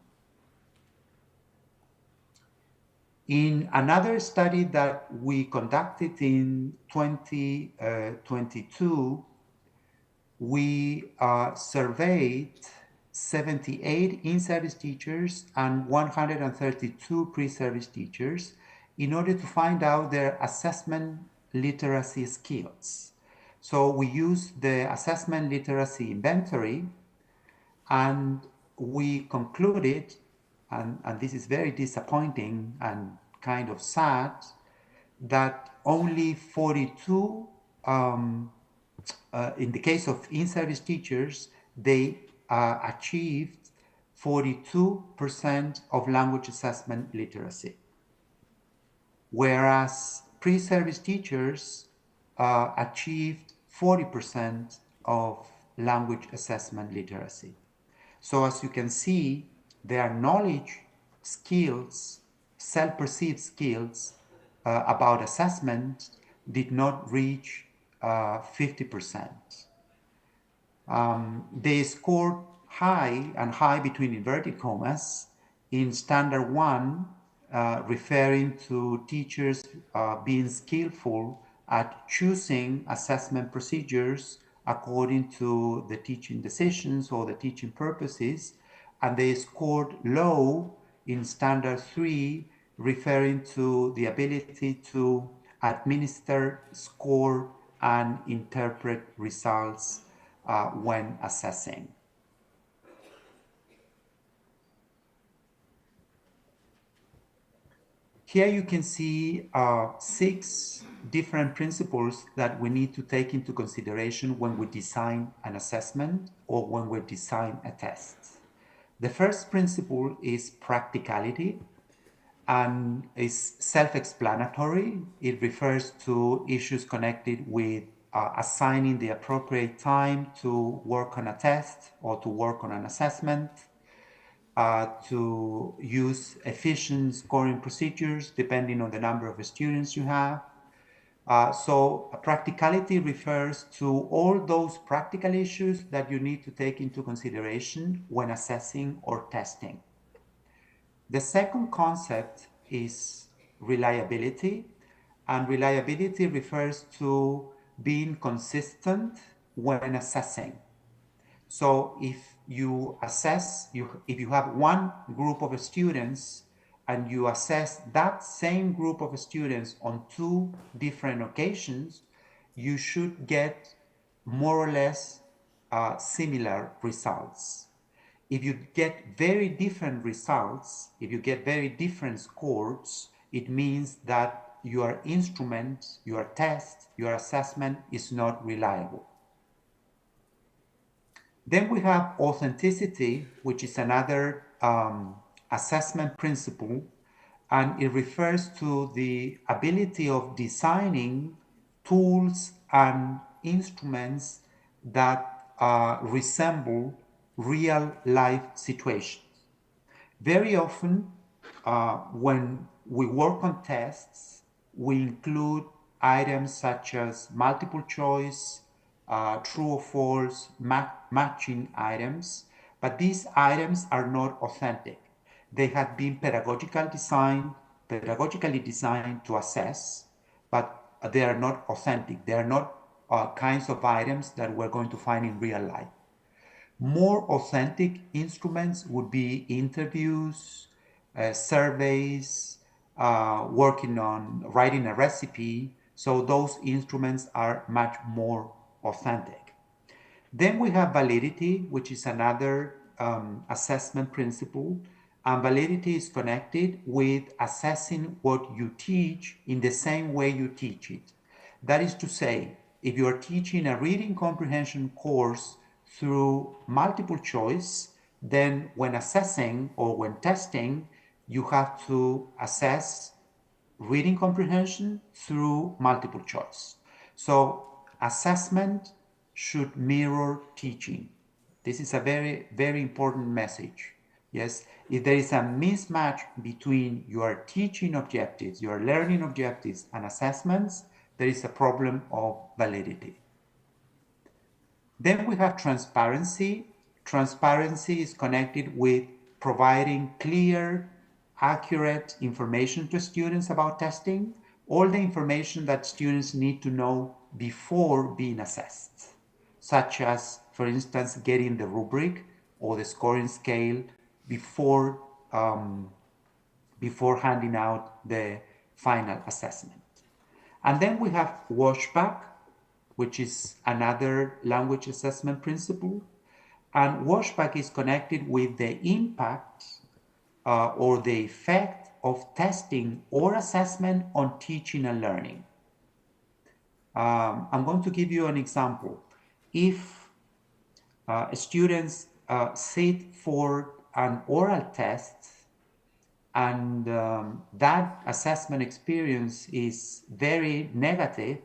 H: In another study that we conducted in 2022, we surveyed 78 in-service teachers and 132 pre-service teachers in order to find out their assessment literacy skills. So we used the assessment literacy inventory, and we concluded, and this is very disappointing and kind of sad, that only 42, in the case of in-service teachers, they achieved 42% of language assessment literacy, whereas pre-service teachers achieved 40% of language assessment literacy. So as you can see, their knowledge, skills, self-perceived skills about assessment did not reach 50%. They scored high, and high between inverted commas, in standard 1, referring to teachers being skillful at choosing assessment procedures according to the teaching decisions or the teaching purposes, and they scored low in standard 3, referring to the ability to administer, score, and interpret results when assessing. Here you can see 6 different principles that we need to take into consideration when we design an assessment or when we design a test. The first principle is practicality, and is self-explanatory. It refers to issues connected with assigning the appropriate time to work on a test or to work on an assessment, to use efficient scoring procedures depending on the number of students you have. So practicality refers to all those practical issues that you need to take into consideration when assessing or testing. The second concept is reliability, and reliability refers to being consistent when assessing. So if you assess, if you have one group of students and you assess that same group of students on 2 different occasions, you should get more or less similar results. If you get very different results, if you get very different scores, it means that your instrument, your test, your assessment is not reliable. Then we have authenticity, which is another assessment principle, and it refers to the ability of designing tools and instruments that resemble real life situations. Very often when we work on tests, we include items such as multiple choice, true or false, matching items, but these items are not authentic. They have been pedagogically designed to assess, but they are not authentic. They are not kinds of items that we're going to find in real life. More authentic instruments would be interviews, surveys, working on writing a recipe. So those instruments are much more authentic. Then we have validity, which is another assessment principle. And validity is connected with assessing what you teach in the same way you teach it. That is to say, if you are teaching a reading comprehension course through multiple choice, then when assessing or when testing, you have to assess reading comprehension through multiple choice. So assessment should mirror teaching. This is a very, very important message. Yes, if there is a mismatch between your teaching objectives, your learning objectives, and assessments, there is a problem of validity. Then we have transparency. Transparency is connected with providing clear, accurate information to students about testing, all the information that students need to know before being assessed, such as, for instance, getting the rubric or the scoring scale before handing out the final assessment. And then we have washback, which is another language assessment principle. And washback is connected with the impact or the effect of testing or assessment on teaching and learning. I'm going to give you an example. If students sit for an oral test and that assessment experience is very negative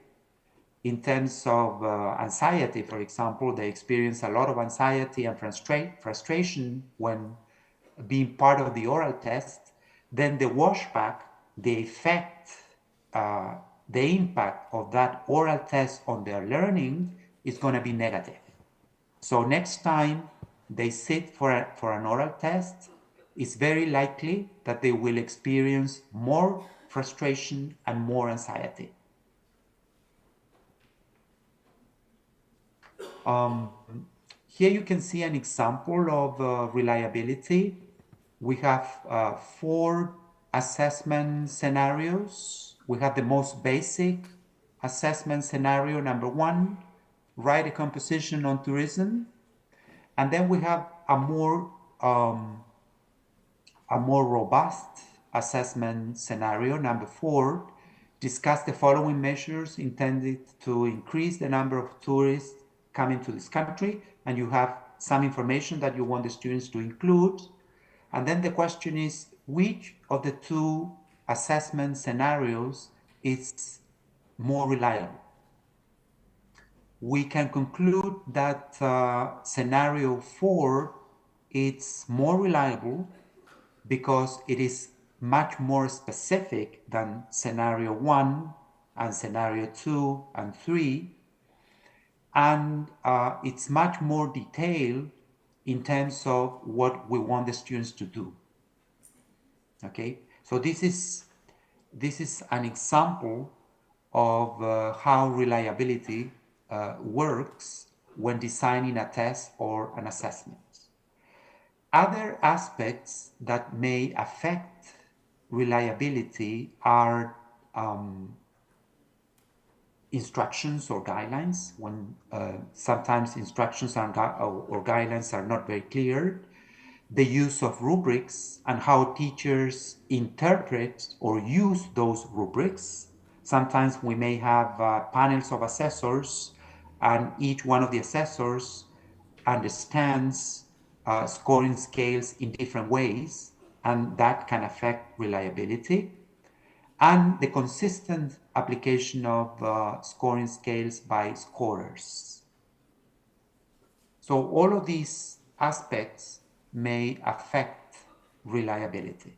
H: in terms of anxiety, for example, they experience a lot of anxiety and frustration when being part of the oral test, then the washback, the effect, the impact of that oral test on their learning is going to be negative. So next time they sit for an oral test, it's very likely that they will experience more frustration and more anxiety. Here you can see an example of reliability. We have 4 assessment scenarios. We have the most basic assessment scenario, number 1, write a composition on tourism. And then we have a more robust assessment scenario, number 4, discuss the following measures intended to increase the number of tourists coming to this country, and you have some information that you want the students to include. And then the question is, which of the 2 assessment scenarios is more reliable? We can conclude that scenario 4 is more reliable because it is much more specific than scenario 1 and scenario 2 and 3. And it's much more detailed in terms of what we want the students to do. Okay, so this is an example of how reliability works when designing a test or an assessment. Other aspects that may affect reliability are instructions or guidelines, when sometimes instructions or guidelines are not very clear, the use of rubrics and how teachers interpret or use those rubrics. Sometimes we may have panels of assessors, and each one of the assessors understands scoring scales in different ways, and that can affect reliability. And the consistent application of scoring scales by scorers. So all of these aspects may affect reliability.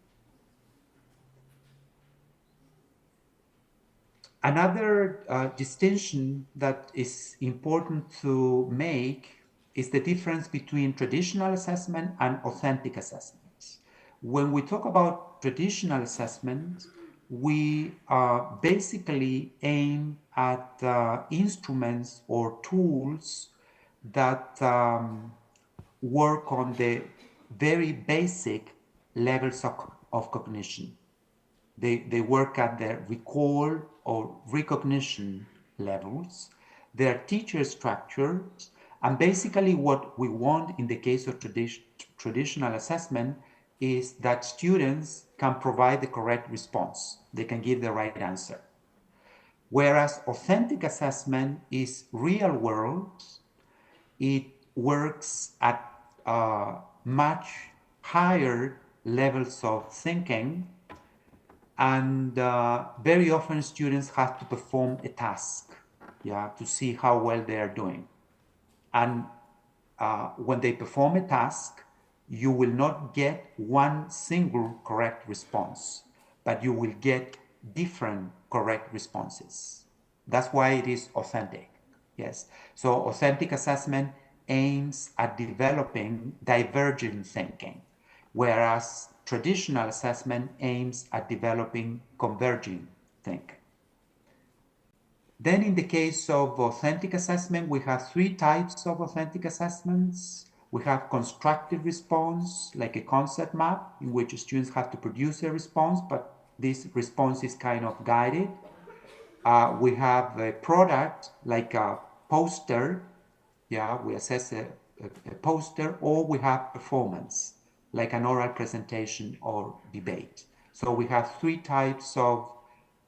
H: Another distinction that is important to make is the difference between traditional assessment and authentic assessments. When we talk about traditional assessment, we basically aim at instruments or tools that work on the very basic levels of cognition. They work at the recall or recognition levels. They are teacher structures, and basically what we want in the case of traditional assessment is that students can provide the correct response. They can give the right answer. Whereas authentic assessment is real world, it works at much higher levels of thinking, and very often students have to perform a task, to see how well they are doing. And when they perform a task, you will not get one single correct response, but you will get different correct responses. That's why it is authentic. Yes. So authentic assessment aims at developing divergent thinking, whereas traditional assessment aims at developing converging thinking. Then in the case of authentic assessment, we have three types of authentic assessments. We have constructive response, like a concept map, in which students have to produce a response, but this response is kind of guided. We have a product, like a poster. We assess a poster, or we have performance, like an oral presentation or debate. So we have three types of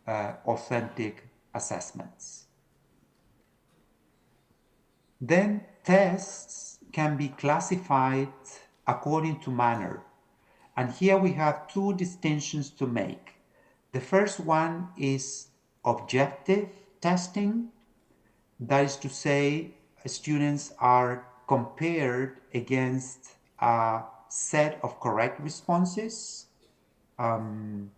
H: authentic assessments. Then tests can be classified according to manner. And here we have two distinctions to make. The first one is objective testing. That is to say, students are compared against a set of correct responses. In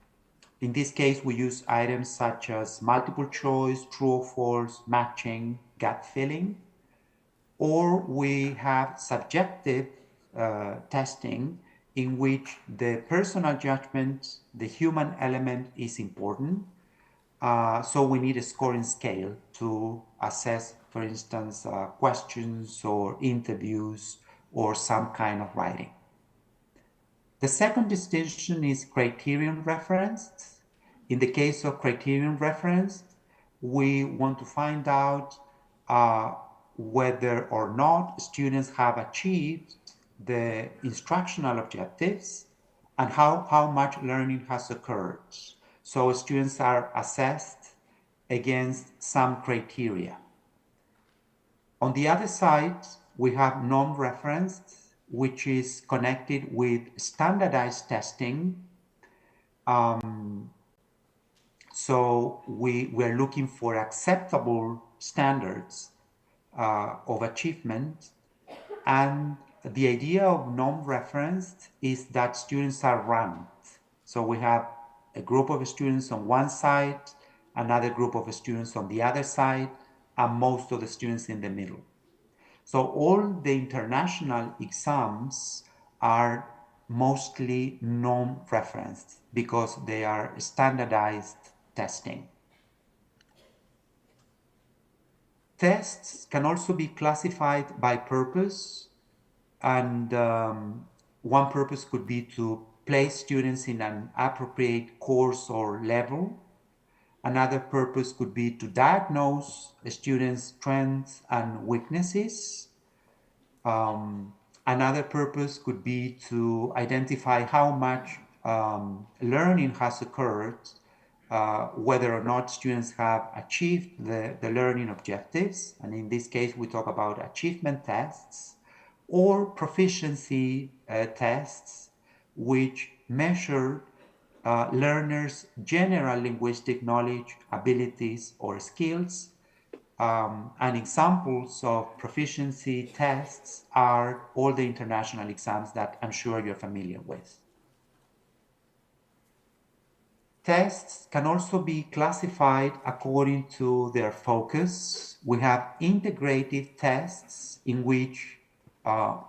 H: this case, we use items such as multiple choice, true or false, matching, gut feeling. Or we have subjective testing, in which the personal judgment, the human element is important. So we need a scoring scale to assess, for instance, questions or interviews or some kind of writing. The second distinction is criterion referenced. In the case of criterion referenced, we want to find out whether or not students have achieved the instructional objectives and how much learning has occurred. So students are assessed against some criteria. On the other side, we have non-referenced, which is connected with standardized testing. So we're looking for acceptable standards of achievement. And the idea of non-referenced is that students are ranked. So we have a group of students on one side, another group of students on the other side, and most of the students in the middle. So all the international exams are mostly non-referenced because they are standardized testing. Tests can also be classified by purpose, and one purpose could be to place students in an appropriate course or level. Another purpose could be to diagnose a student's strengths and weaknesses. Another purpose could be to identify how much learning has occurred, whether or not students have achieved the learning objectives. And in this case, we talk about achievement tests or proficiency tests, which measure learners' general linguistic knowledge, abilities, or skills. And examples of proficiency tests are all the international exams that I'm sure you're familiar with. Tests can also be classified according to their focus. We have integrative tests in which more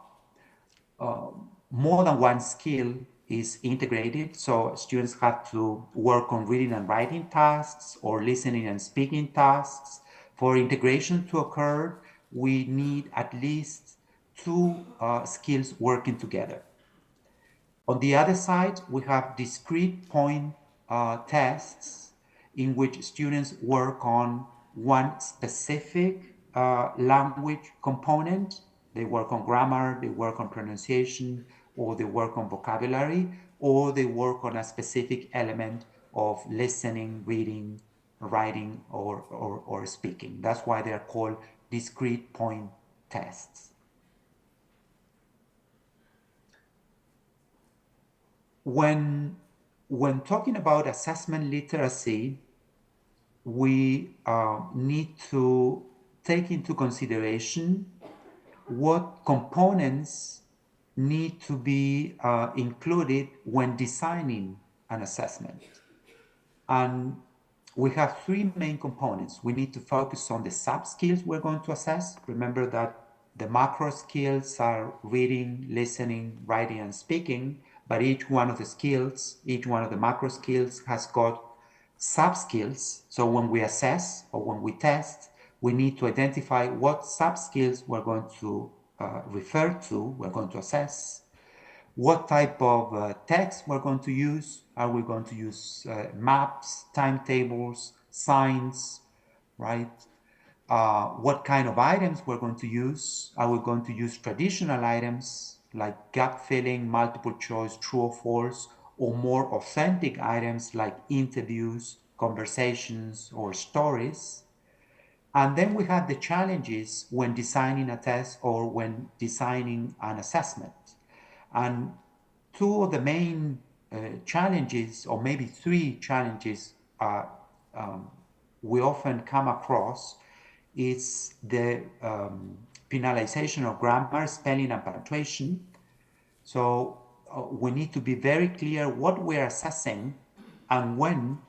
H: than one skill is integrated. So students have to work on reading and writing tasks or listening and speaking tasks. For integration to occur, we need at least two skills working together. On the other side, we have discrete point tests in which students work on one specific language component. They work on grammar, they work on pronunciation, or they work on vocabulary, or they work on a specific element of listening, reading, writing, or speaking. That's why they are called discrete point tests. When talking about assessment literacy, we need to take into consideration what components need to be included when designing an assessment. And we have three main components. We need to focus on the sub-skills we're going to assess. Remember that the macro skills are reading, listening, writing, and speaking, but each one of the skills, each one of the macro skills has got sub-skills. So when we assess or when we test, we need to identify what sub-skills we're going to refer to, we're going to assess, what type of text we're going to use. Are we going to use maps, timetables, signs, right? What kind of items we're going to use. Are we going to use traditional items like gap filling, multiple choice, true or false, or more authentic items like interviews, conversations, or stories? And then we have the challenges when designing a test or when designing an assessment. And two of the main challenges, or maybe three challenges we often come across, is the penalization of grammar, spelling, and punctuation. So we need to be very clear what we're assessing and when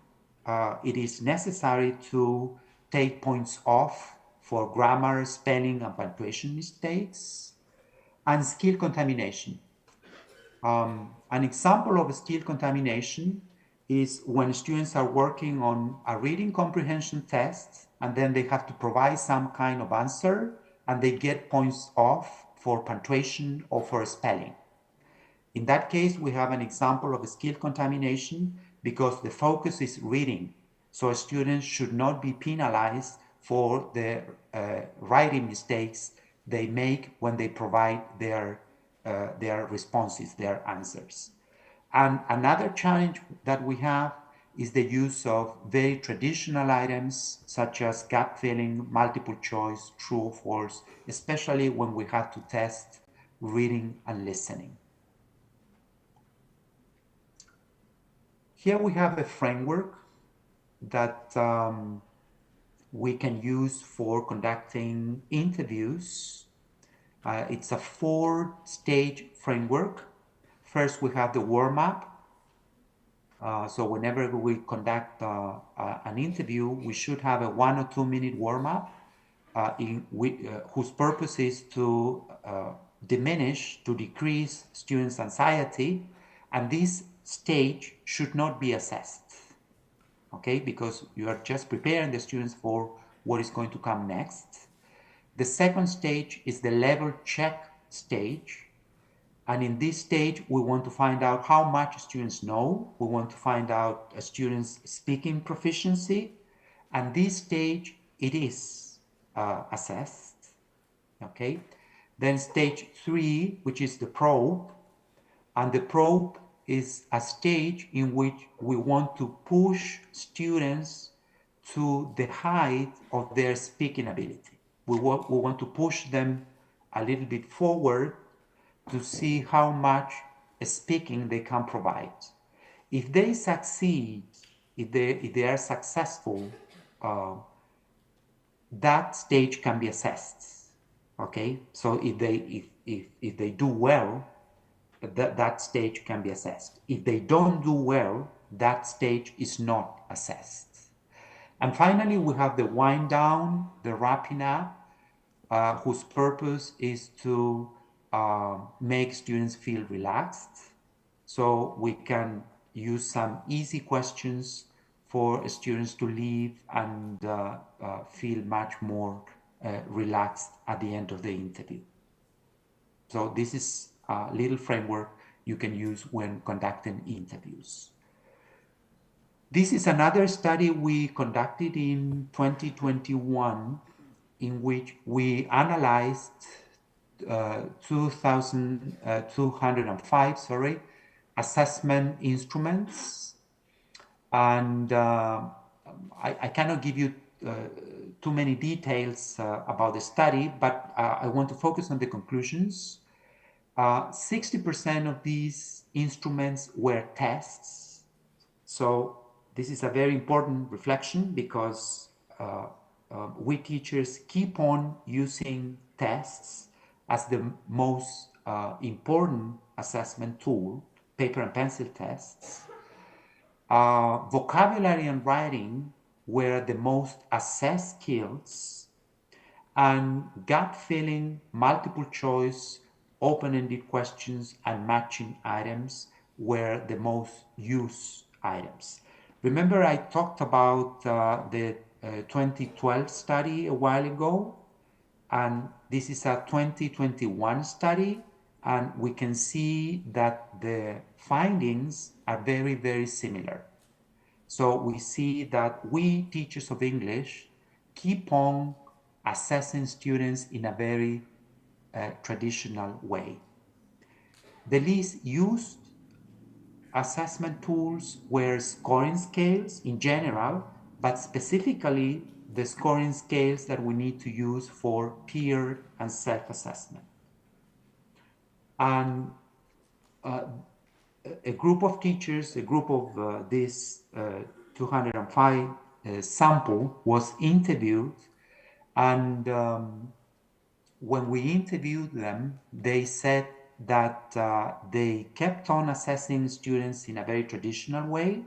H: it is necessary to take points off for grammar, spelling, and punctuation mistakes. And skill contamination. An example of a skill contamination is when students are working on a reading comprehension test and then they have to provide some kind of answer and they get points off for punctuation or for spelling. In that case, we have an example of a skill contamination because the focus is reading. So students should not be penalized for the writing mistakes they make when they provide their responses, their answers. And another challenge that we have is the use of very traditional items such as gap filling, multiple choice, true or false, especially when we have to test reading and listening. Here we have a framework that we can use for conducting interviews. It's a 4-stage framework. First, we have the warm-up. So whenever we conduct an interview, we should have a 1 or 2 minute warm-up whose purpose is to decrease students' anxiety. And this stage should not be assessed, okay? Because you are just preparing the students for what is going to come next. The second stage is the level check stage. And in this stage, we want to find out how much students know. We want to find out a student's speaking proficiency. And this stage, it is assessed, okay? Then stage 3, which is the probe. And the probe is a stage in which we want to push students to the height of their speaking ability. We want to push them a little bit forward to see how much speaking they can provide. If they succeed, if they are successful, that stage can be assessed. Okay, so if they do well, that stage can be assessed. If they don't do well, that stage is not assessed. And finally, we have the wind down, the wrapping up, whose purpose is to make students feel relaxed. So we can use some easy questions for students to leave and feel much more relaxed at the end of the interview. So this is a little framework you can use when conducting interviews. This is another study we conducted in 2021 in which we analyzed 2,205 assessment instruments, and I cannot give you too many details about the study, but I want to focus on the conclusions. 60% of these instruments were tests. So this is a very important reflection because we teachers keep on using tests as the most important assessment tool, paper and pencil tests. Vocabulary and writing were the most assessed skills, and gut feeling, multiple choice, open-ended questions, and matching items were the most used items. Remember I talked about the 2012 study a while ago, and this is a 2021 study, and we can see that the findings are very, very similar. So we see that we, teachers of English, keep on assessing students in a very traditional way. The least used assessment tools were scoring scales in general, but specifically the scoring scales that we need to use for peer and self-assessment. And a group of teachers, a group of this 205 sample was interviewed, and when we interviewed them, they said that they kept on assessing students in a very traditional way,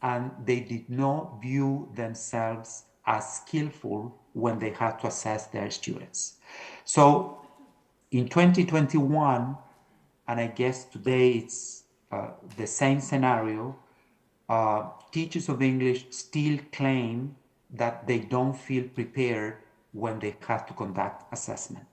H: and they did not view themselves as skillful when they had to assess their students. So in 2021, and I guess today it's the same scenario, teachers of English still claim that they don't feel prepared when they have to conduct assessment.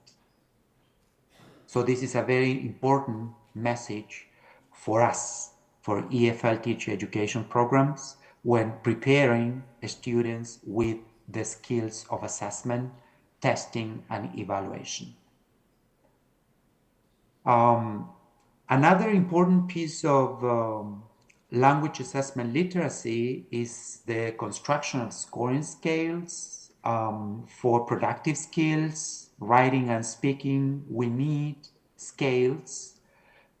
H: So this is a very important message for us, for EFL teacher education programs, when preparing students with the skills of assessment, testing, and evaluation. Another important piece of language assessment literacy is the construction of scoring scales. For productive skills, writing and speaking, we need scales.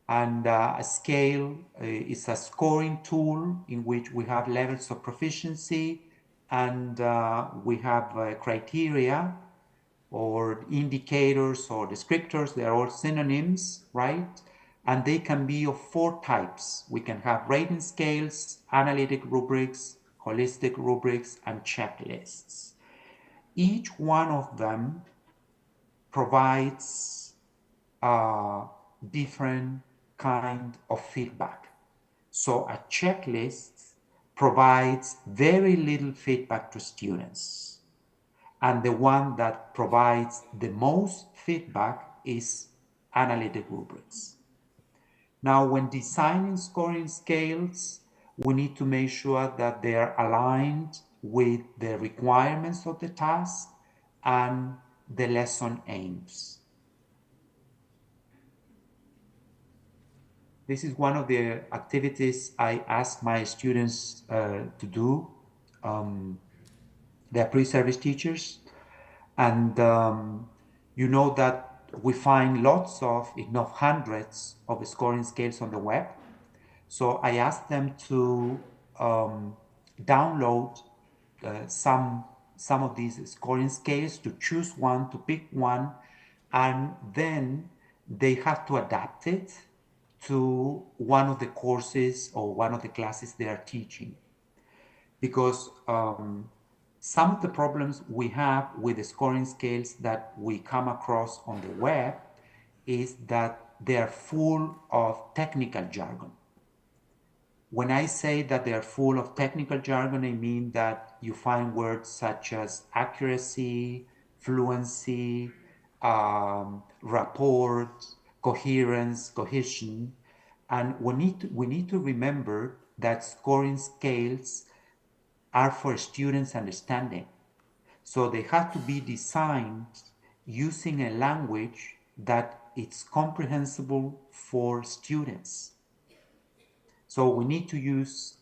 H: And a scale is a scoring tool in which we have levels of proficiency, and we have criteria or indicators or descriptors. They are all synonyms, right? And they can be of 4 types. We can have rating scales, analytic rubrics, holistic rubrics, and checklists. Each one of them provides a different kind of feedback. So a checklist provides very little feedback to students. And the one that provides the most feedback is analytic rubrics. Now, when designing scoring scales, we need to make sure that they are aligned with the requirements of the task and the lesson aims. This is one of the activities I ask my students to do. They're pre-service teachers, and you know that we find lots of, if not hundreds, of scoring scales on the web. So I asked them to download some of these scoring scales, to choose one, to pick one, and then they have to adapt it to one of the courses or one of the classes they are teaching. Because some of the problems we have with the scoring scales that we come across on the web is that they are full of technical jargon. When I say that they are full of technical jargon, I mean that you find words such as accuracy, fluency, rapport, coherence, cohesion, and we need to remember that scoring scales are for students' understanding. So they have to be designed using a language that it's comprehensible for students. So we need to use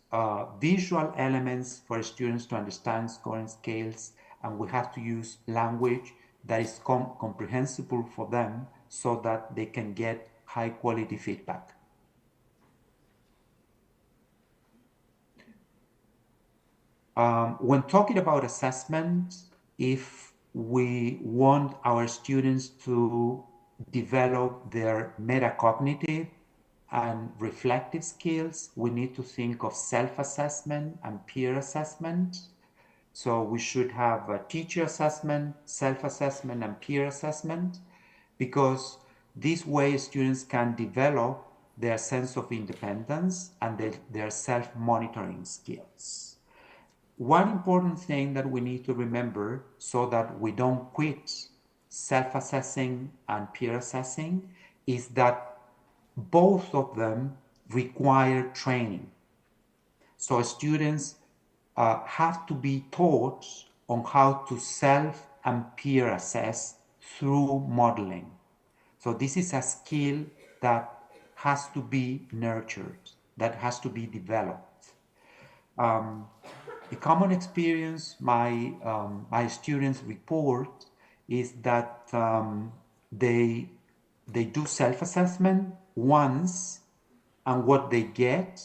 H: visual elements for students to understand scoring scales, and we have to use language that is comprehensible for them so that they can get high quality feedback. When talking about assessment, if we want our students to develop their metacognitive and reflective skills, we need to think of self-assessment and peer assessment. So we should have a teacher assessment, self-assessment, and peer assessment, because this way students can develop their sense of independence and their self-monitoring skills. One important thing that we need to remember so that we don't quit self-assessing and peer assessing is that both of them require training. So students have to be taught on how to self and peer assess through modeling. So this is a skill that has to be nurtured, that has to be developed. A common experience my students report is that they do self-assessment once, and what they get,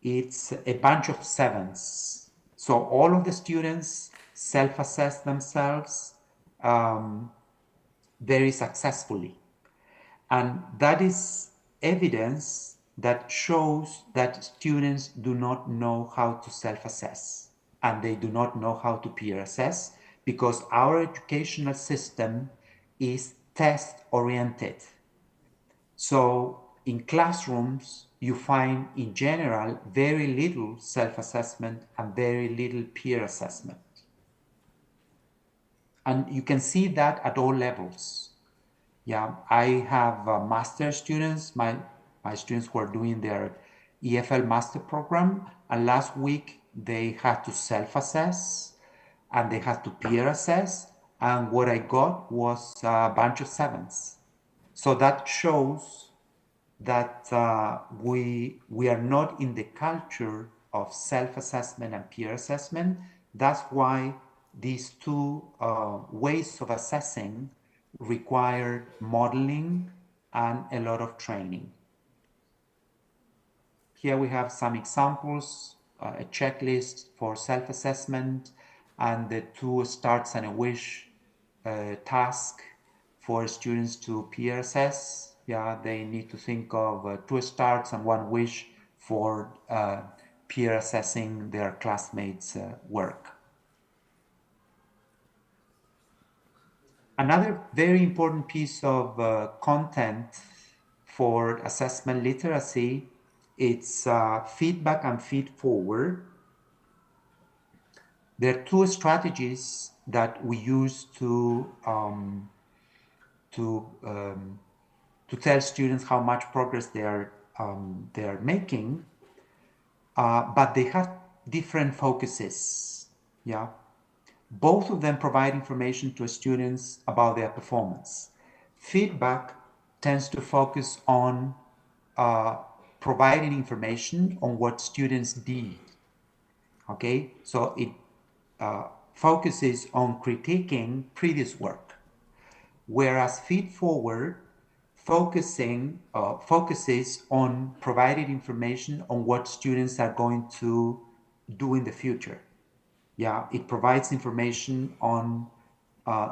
H: it's a bunch of sevens. So all of the students self-assess themselves very successfully. And that is evidence that shows that students do not know how to self-assess, and they do not know how to peer assess, because our educational system is test-oriented. So in classrooms, you find in general very little self-assessment and very little peer assessment. And you can see that at all levels. Yeah, I have master students, my students who are doing their EFL master program, and last week they had to self-assess and they had to peer assess, and what I got was a bunch of sevens. So that shows that we are not in the culture of self-assessment and peer assessment. That's why these two ways of assessing require modeling and a lot of training. Here we have some examples, a checklist for self-assessment, and the 2 starts and a wish task for students to peer assess. Yeah, they need to think of 2 starts and 1 wish for peer assessing their classmates' work. Another very important piece of content for assessment literacy, it's feedback and feed forward. There are 2 strategies that we use to tell students how much progress they are making, but they have different focuses. Yeah, both of them provide information to students about their performance. Feedback tends to focus on providing information on what students did. Okay, so it focuses on critiquing previous work, whereas feed forward focuses on providing information on what students are going to do in the future. Yeah, it provides information on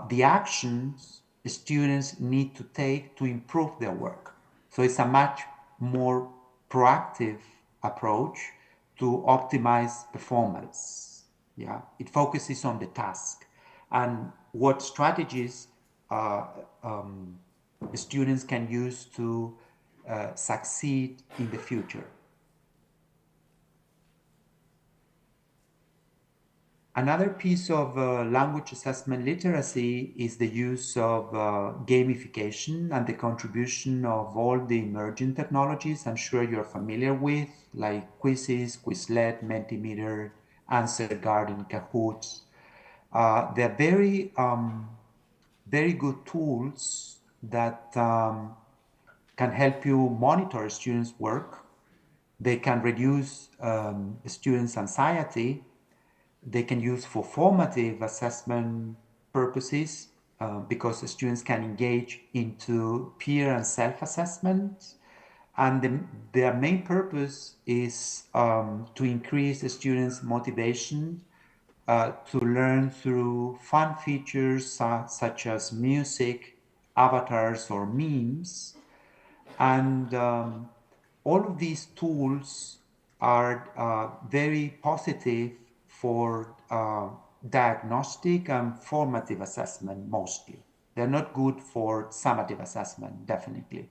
H: the actions students need to take to improve their work. So it's a much more proactive approach to optimize performance. Yeah, it focuses on the task and what strategies students can use to succeed in the future. Another piece of language assessment literacy is the use of gamification and the contribution of all the emerging technologies I'm sure you're familiar with, like quizzes, Quizlet, Mentimeter, Answer Garden, Kahoot. They're very, very good tools that can help you monitor students' work. They can reduce students' anxiety. They can use for formative assessment purposes because the students can engage into peer and self-assessment. And their main purpose is to increase the students' motivation to learn through fun features such as music, avatars, or memes. And all of these tools are very positive for diagnostic and formative assessment mostly. They're not good for summative assessment, definitely.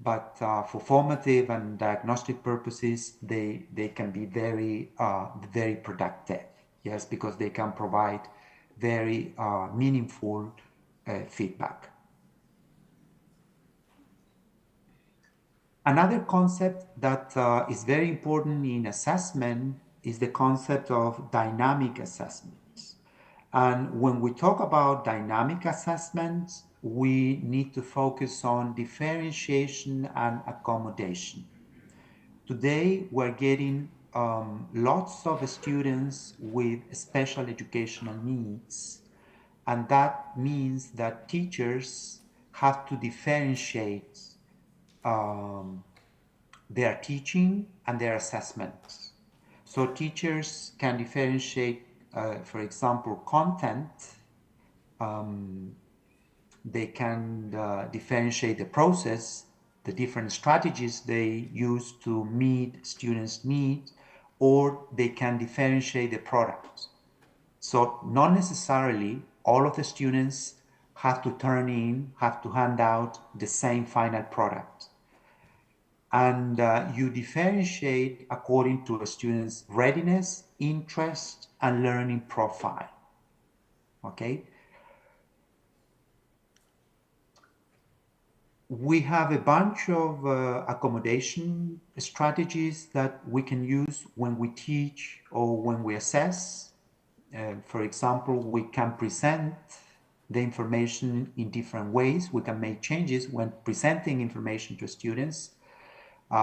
H: But for formative and diagnostic purposes, they can be very, very productive. Yes, because they can provide very meaningful feedback. Another concept that is very important in assessment is the concept of dynamic assessments. And when we talk about dynamic assessments, we need to focus on differentiation and accommodation. Today, we're getting lots of students with special educational needs, and that means that teachers have to differentiate their teaching and their assessments. So teachers can differentiate, for example, content. They can differentiate the process, the different strategies they use to meet students' needs, or they can differentiate the product. So not necessarily all of the students have to hand out the same final product. And you differentiate according to a student's readiness, interest, and learning profile. Okay? We have a bunch of accommodation strategies that we can use when we teach or when we assess. For example, we can present the information in different ways. We can make changes when presenting information to students.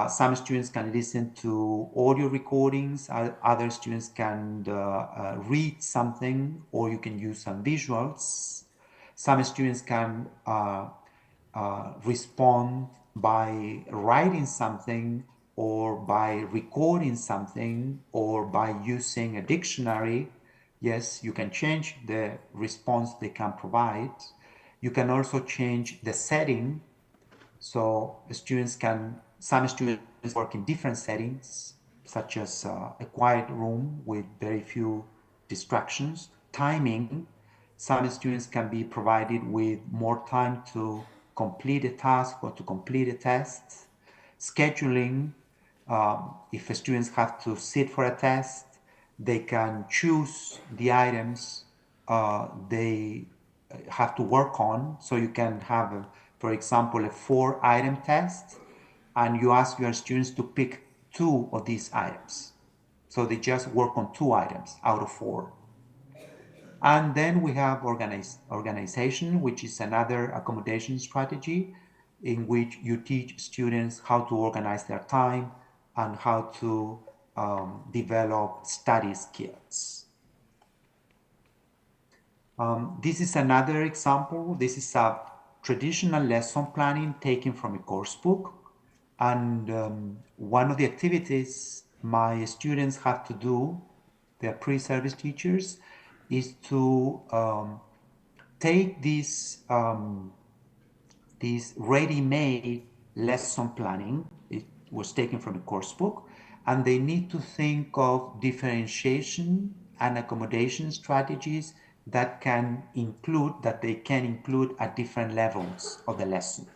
H: Some students can listen to audio recordings, other students can read something, or you can use some visuals. Some students can respond by writing something, or by recording something, or by using a dictionary. Yes, you can change the response they can provide. You can also change the setting. So some students work in different settings, such as a quiet room with very few distractions. Timing, some students can be provided with more time to complete a task or to complete a test. Scheduling, if students have to sit for a test, they can choose the items they have to work on. So you can have, for example, a 4-item test, and you ask your students to pick 2 of these items. So they just work on 2 items out of 4. And then we have organization, which is another accommodation strategy in which you teach students how to organize their time and how to develop study skills. This is another example. This is a traditional lesson planning taken from a course book. And one of the activities my students have to do, their pre-service teachers, is to take this ready-made lesson planning. was taken from the course book, and they need to think of differentiation and accommodation strategies that they can include at different levels of the lesson.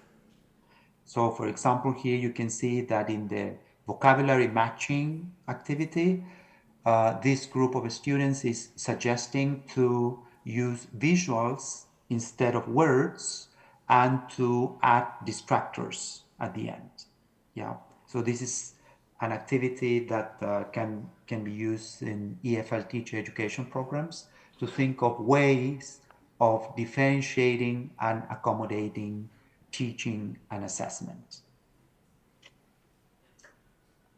H: So for example, here you can see that in the vocabulary matching activity, this group of students is suggesting to use visuals instead of words and to add distractors at the end. Yeah, so this is an activity that can be used in EFL teacher education programs to think of ways of differentiating and accommodating teaching and assessment.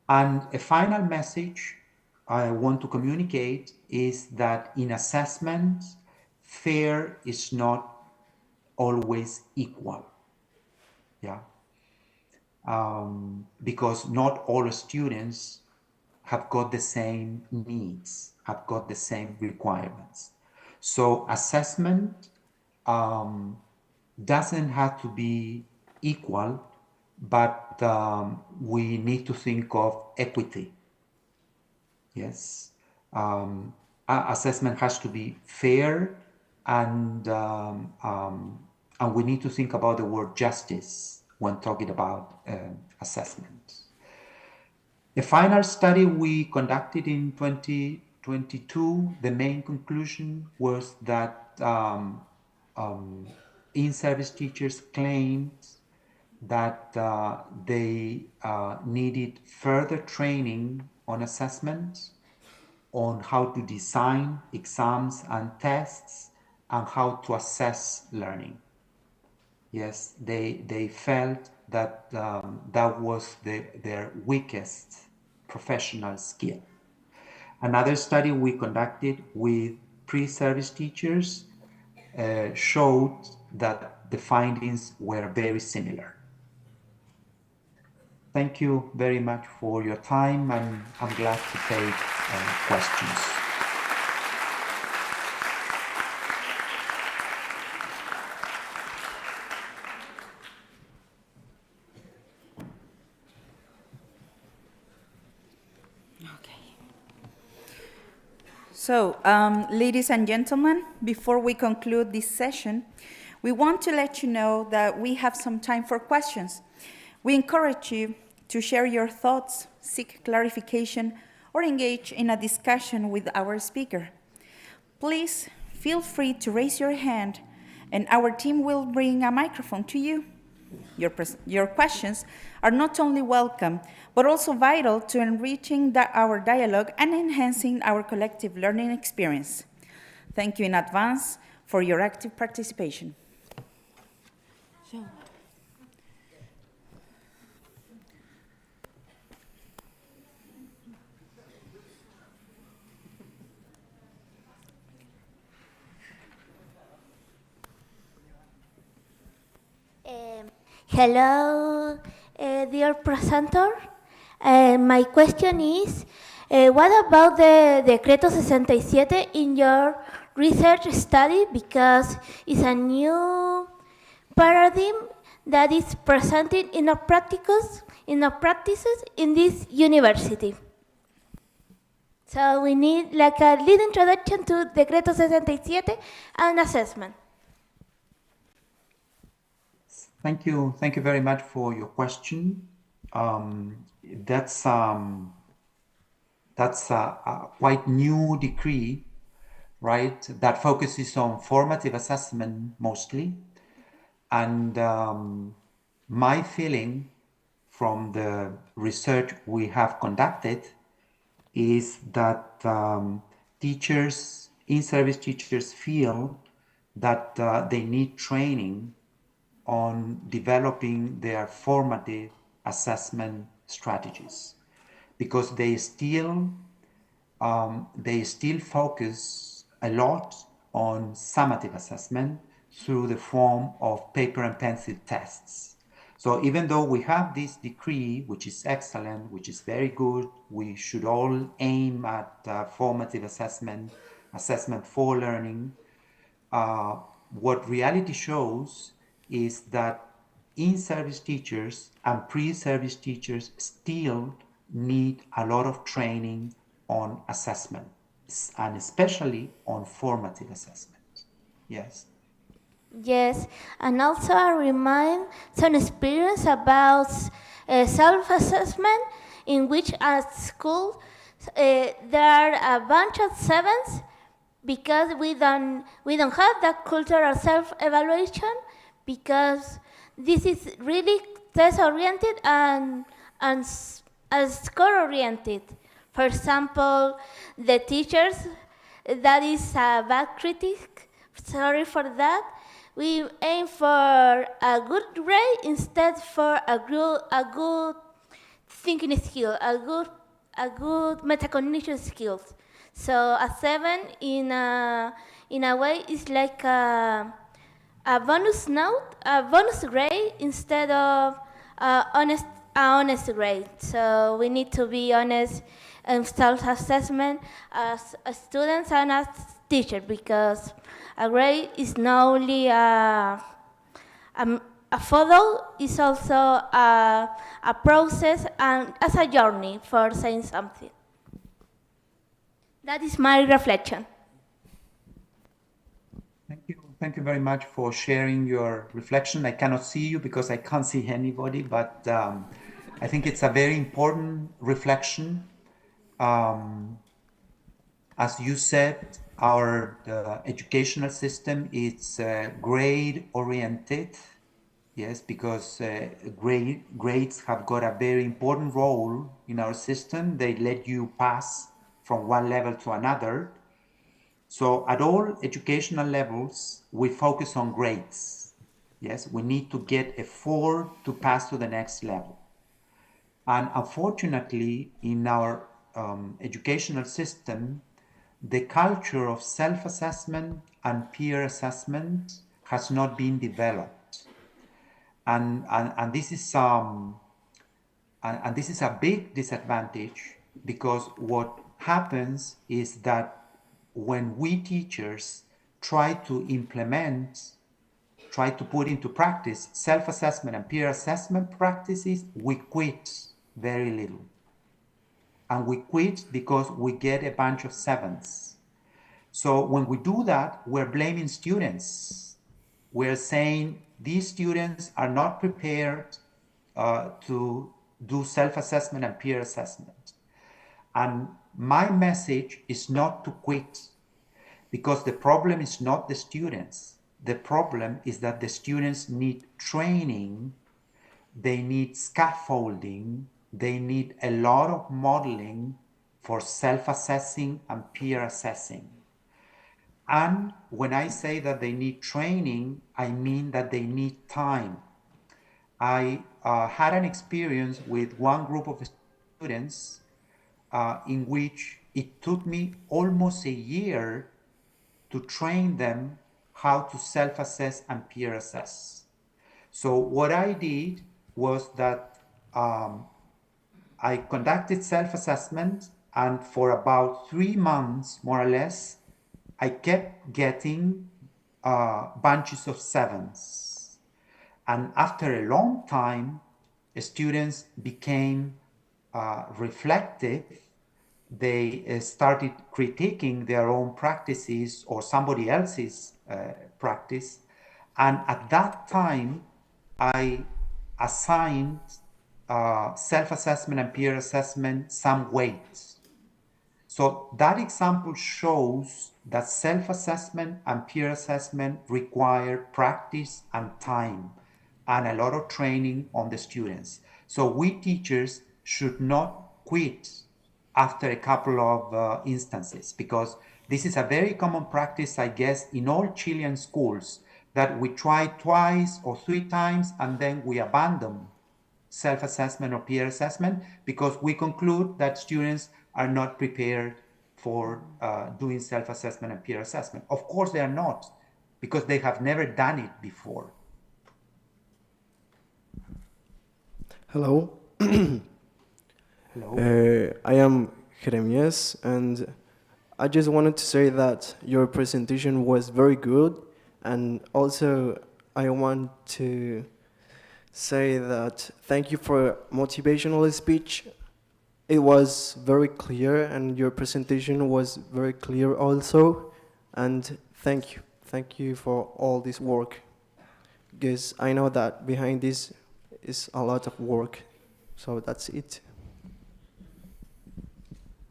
H: And a final message I want to communicate is that in assessment, fair is not always equal. Yeah. Because not all students have got the same needs, have got the same requirements. So assessment doesn't have to be equal, but we need to think of equity. Yes, assessment has to be fair, and we need to think about the word justice when talking about assessment. The final study we conducted in 2022, the main conclusion was that in-service teachers claimed that they needed further training on assessment, on how to design exams and tests, and how to assess learning. Yes, they felt that that was their weakest professional skill. Another study we conducted with pre-service teachers showed that the findings were very similar. Thank you very much for your time, and I'm glad to take questions.
A: So, ladies and gentlemen, before we conclude this session, we want to let you know that we have some time for questions. We encourage you to share your thoughts, seek clarification, or engage in a discussion with our speaker. Please feel free to raise your hand, and our team will bring a microphone to you. Your questions are not only welcome, but also vital to enriching our dialogue and enhancing our collective learning experience. Thank you in advance for your active participation.
I: Hello, dear presenter. My question is, what about the Decreto 67 in your research study? Because it's a new paradigm that is presented in our practices in this university. So we need like a little introduction to Decreto 67 and assessment.
H: Thank you very much for your question. That's a quite new decree, right? That focuses on formative assessment mostly, and my feeling from the research we have conducted is that in-service teachers feel that they need training on developing their formative assessment strategies, because they still focus a lot on summative assessment through the form of paper and pencil tests. So even though we have this decree, which is excellent, which is very good, we should all aim at formative assessment for learning, what reality shows is that in-service teachers and pre-service teachers still need a lot of training on assessment, and especially on formative assessment. Yes.
I: Yes, and also I remind some experience about self-assessment in which at school there are a bunch of sevens because we don't have that cultural self-evaluation because this is really test-oriented and score-oriented. For example, the teachers, that is a bad critic, sorry for that. We aim for a good grade instead for a good thinking skill, a good metacognition skills. So a 7 in a way is like a bonus note, a bonus grade instead of a honest grade. So we need to be honest in self-assessment as students and as teachers because a grade is not only a photo, it's also a process and as a journey for saying something. That is my reflection.
H: Thank you. Thank you very much for sharing your reflection. I cannot see you because I can't see anybody, but I think it's a very important reflection. As you said, our educational system is grade-oriented, yes, because grades have got a very important role in our system. They let you pass from one level to another. So at all educational levels, we focus on grades. Yes, we need to get a 4 to pass to the next level. And unfortunately, in our educational system, the culture of self-assessment and peer assessment has not been developed. And this is a big disadvantage because what happens is that when we teachers try to put into practice self-assessment and peer assessment practices, we quit very little. And we quit because we get a bunch of 7s. So when we do that, we're blaming students. We're saying these students are not prepared to do self-assessment and peer assessment. And my message is not to quit, because the problem is not the students. The problem is that the students need training, they need scaffolding, they need a lot of modeling for self-assessing and peer assessing. And when I say that they need training, I mean that they need time. I had an experience with one group of students in which it took me almost a year to train them how to self-assess and peer assess. So what I did was that I conducted self-assessment, and for about 3 months, more or less, I kept getting bunches of 7s. And after a long time, students became reflective. They started critiquing their own practices or somebody else's practice. And at that time, I assigned self-assessment and peer assessment some weight. So that example shows that self-assessment and peer assessment require practice and time and a lot of training on the students. So we teachers should not quit after a couple of instances, because this is a very common practice, I guess, in all Chilean schools, that we try twice or 3 times and then we abandon self-assessment or peer assessment because we conclude that students are not prepared for doing self-assessment and peer assessment. Of course they are not, because they have never done it before.
J: Hello.
H: Hello.
J: I am Jeremias, and I just wanted to say that your presentation was very good, and also I want to say that thank you for motivational speech. It was very clear, and your presentation was very clear also. And thank you for all this work, because I know that behind this is a lot of work. So that's it.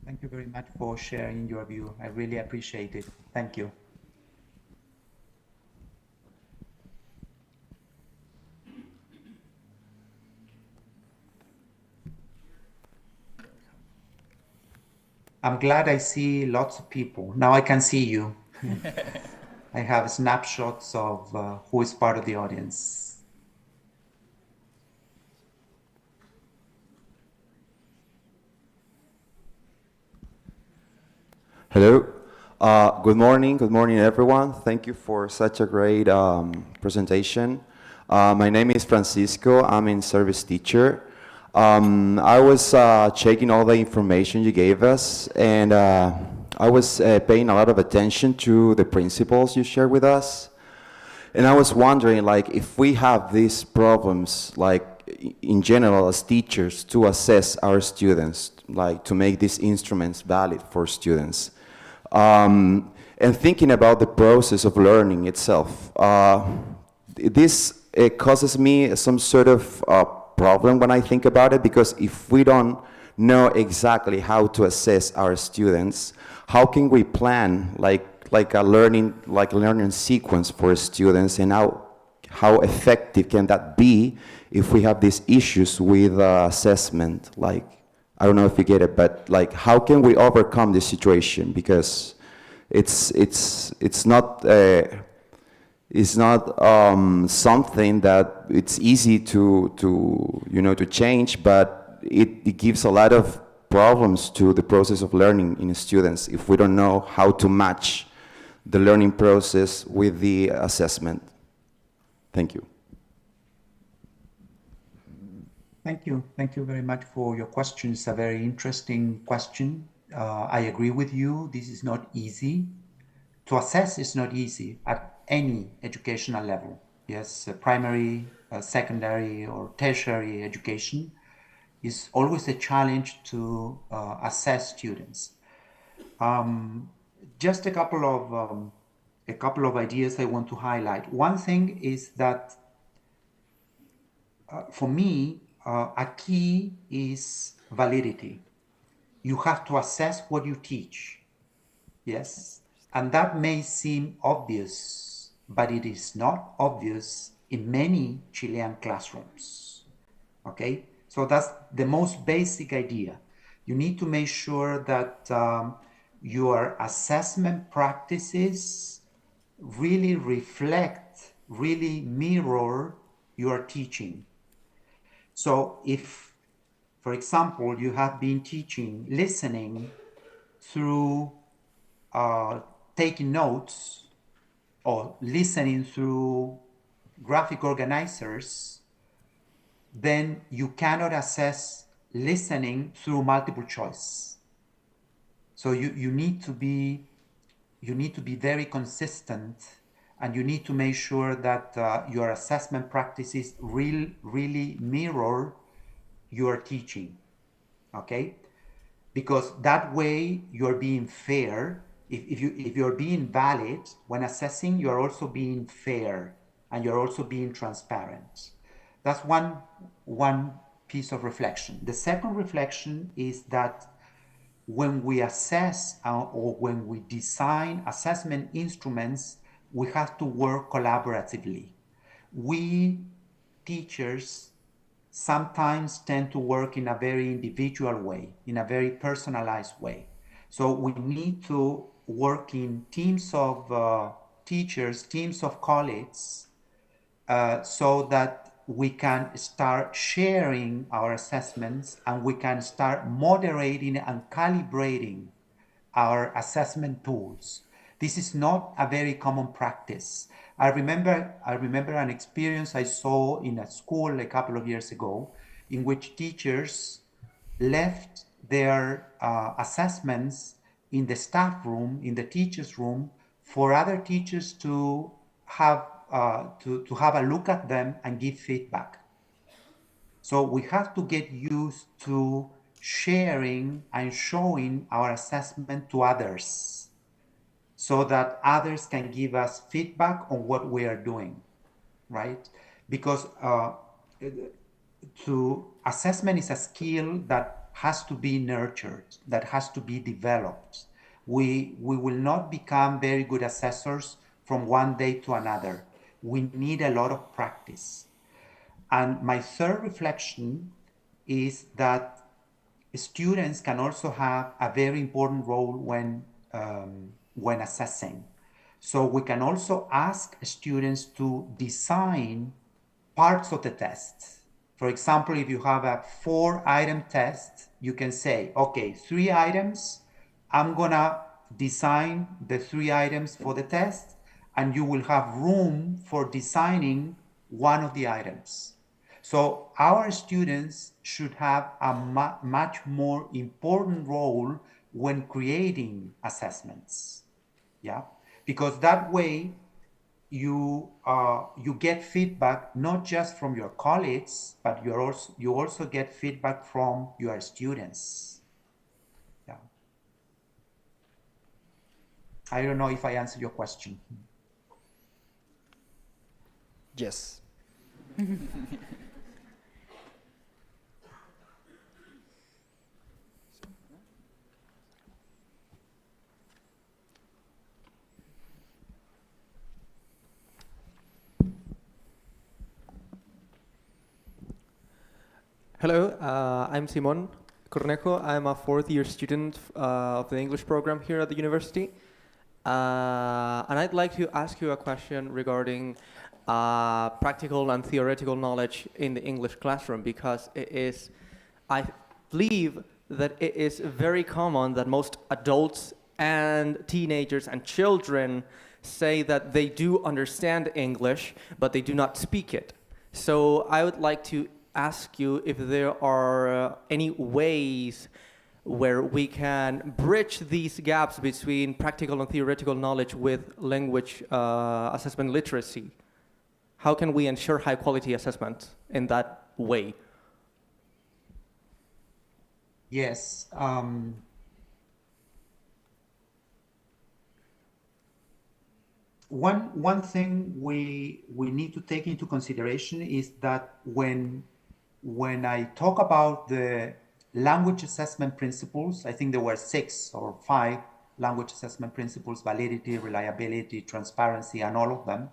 H: Thank you very much for sharing your view. I really appreciate it. Thank you. I'm glad I see lots of people. Now I can see you. I have snapshots of who is part of the audience.
K: Hello. Good morning, everyone. Thank you for such a great presentation. My name is Francisco. I'm a service teacher. I was checking all the information you gave us, and I was paying a lot of attention to the principles you shared with us. And I was wondering, like, if we have these problems, like, in general as teachers, to assess our students, like, to make these instruments valid for students. And thinking about the process of learning itself, this causes me some sort of problem when I think about it, because if we don't know exactly how to assess our students, how can we plan like a learning sequence for students, and how effective can that be if we have these issues with assessment? Like, I don't know if you get it, but like, how can we overcome this situation? Because it's not something that it's easy to change, but it gives a lot of problems to the process of learning in students if we don't know how to match the learning process with the assessment. Thank you.
H: Thank you. Thank you very much for your question. It's a very interesting question. I agree with you. This is not easy. To assess is not easy at any educational level. Yes, primary, secondary, or tertiary education is always a challenge to assess students. Just a couple of ideas I want to highlight. One thing is that for me, a key is validity. You have to assess what you teach. Yes, and that may seem obvious, but it is not obvious in many Chilean classrooms. Okay, so that's the most basic idea. You need to make sure that your assessment practices really reflect, really mirror your teaching. So if, for example, you have been teaching listening through taking notes or listening through graphic organizers, then you cannot assess listening through multiple choice. So you need to be very consistent, and you need to make sure that your assessment practices really mirror your teaching, okay? Because that way you're being fair. If you're being valid when assessing, you're also being fair, and you're also being transparent. That's one piece of reflection. The second reflection is that when we assess or when we design assessment instruments, we have to work collaboratively. We teachers sometimes tend to work in a very individual way, in a very personalized way. So we need to work in teams of teachers, teams of colleagues, so that we can start sharing our assessments, and we can start moderating and calibrating our assessment tools. This is not a very common practice. I remember an experience I saw in a school a couple of years ago, in which teachers left their assessments in the staff room, in the teachers' room, for other teachers to have a look at them and give feedback. So we have to get used to sharing and showing our assessment to others so that others can give us feedback on what we are doing, right? Because assessment is a skill that has to be nurtured, that has to be developed. We will not become very good assessors from one day to another. We need a lot of practice. And my third reflection is that students can also have a very important role when assessing. So we can also ask students to design parts of the test. For example, if you have a 4-item test, you can say, okay, 3 items, I'm gonna design the 3 items for the test, and you will have room for designing one of the items. So our students should have a much more important role when creating assessments, yeah? Because that way you get feedback not just from your colleagues, but you also get feedback from your students. Yeah. I don't know if I answered your question.
J: Yes.
L: Hello, I'm Simon Cornejo. I'm a 4th-year student of the English program here at the university. And I'd like to ask you a question regarding practical and theoretical knowledge in the English classroom, because I believe that it is very common that most adults and teenagers and children say that they do understand English, but they do not speak it. So I would like to ask you if there are any ways where we can bridge these gaps between practical and theoretical knowledge with language assessment literacy. How can we ensure high quality assessment in that way?
H: Yes. One thing we need to take into consideration is that when I talk about the language assessment principles, I think there were 6 or 5 language assessment principles: validity, reliability, transparency, and all of them.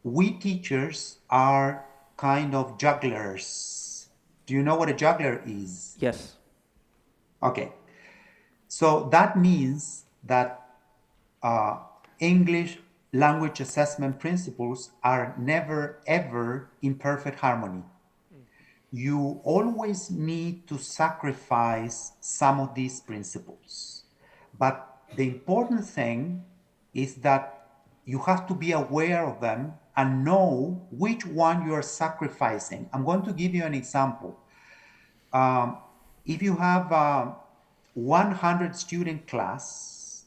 H: We teachers are kind of jugglers. Do you know what a juggler is?
L: Yes.
H: Okay. So that means that English language assessment principles are never ever in perfect harmony. You always need to sacrifice some of these principles. But the important thing is that you have to be aware of them and know which one you are sacrificing. I'm going to give you an example. If you have a 100 student class,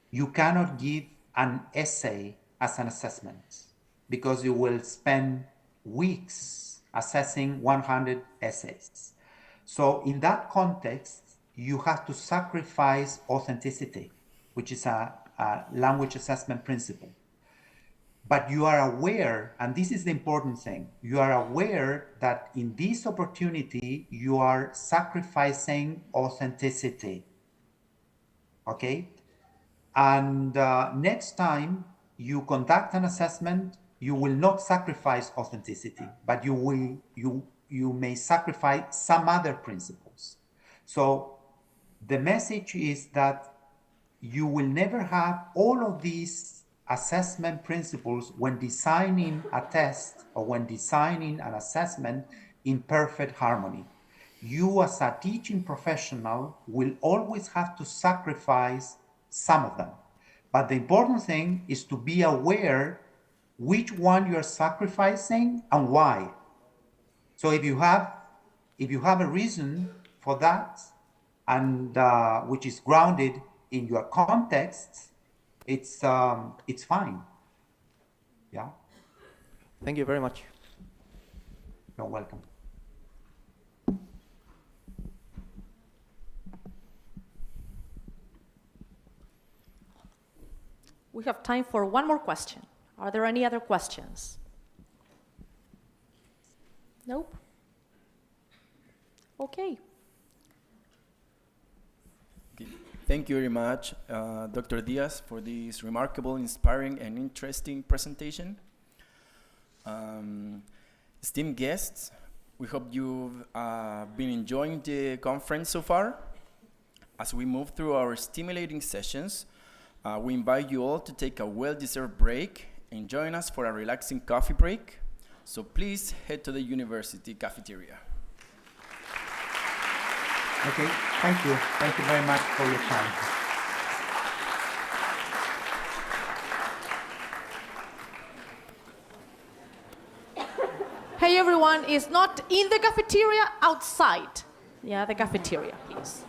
H: you cannot give an essay as an assessment because you will spend weeks assessing 100 essays. So in that context, you have to sacrifice authenticity, which is a language assessment principle. But you are aware, and this is the important thing, you are aware that in this opportunity, you are sacrificing authenticity, okay? And next time you conduct an assessment, you will not sacrifice authenticity, but you may sacrifice some other principles. So the message is that you will never have all of these assessment principles when designing a test or when designing an assessment in perfect harmony. You as a teaching professional will always have to sacrifice some of them. But the important thing is to be aware which one you're sacrificing and why. So if you have a reason for that, and which is grounded in your context, it's fine. Yeah.
L: Thank you very much.
H: You're welcome.
G: we have time for one more question. Are there any other questions? Nope. Okay.
B: Okay. Thank you very much, Dr. Diaz, for this remarkable, inspiring, and interesting presentation. Esteemed guests, we hope you've been enjoying the conference so far. As we move through our stimulating sessions, we invite you all to take a well-deserved break and join us for a relaxing coffee break. So please head to the university cafeteria.
H: Okay, thank you. Thank you very much for your time.
G: Hey everyone, is not in the cafeteria, outside. Yeah, the cafeteria, please.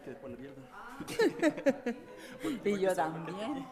B: Que después lo pierda.
A: Y yo también.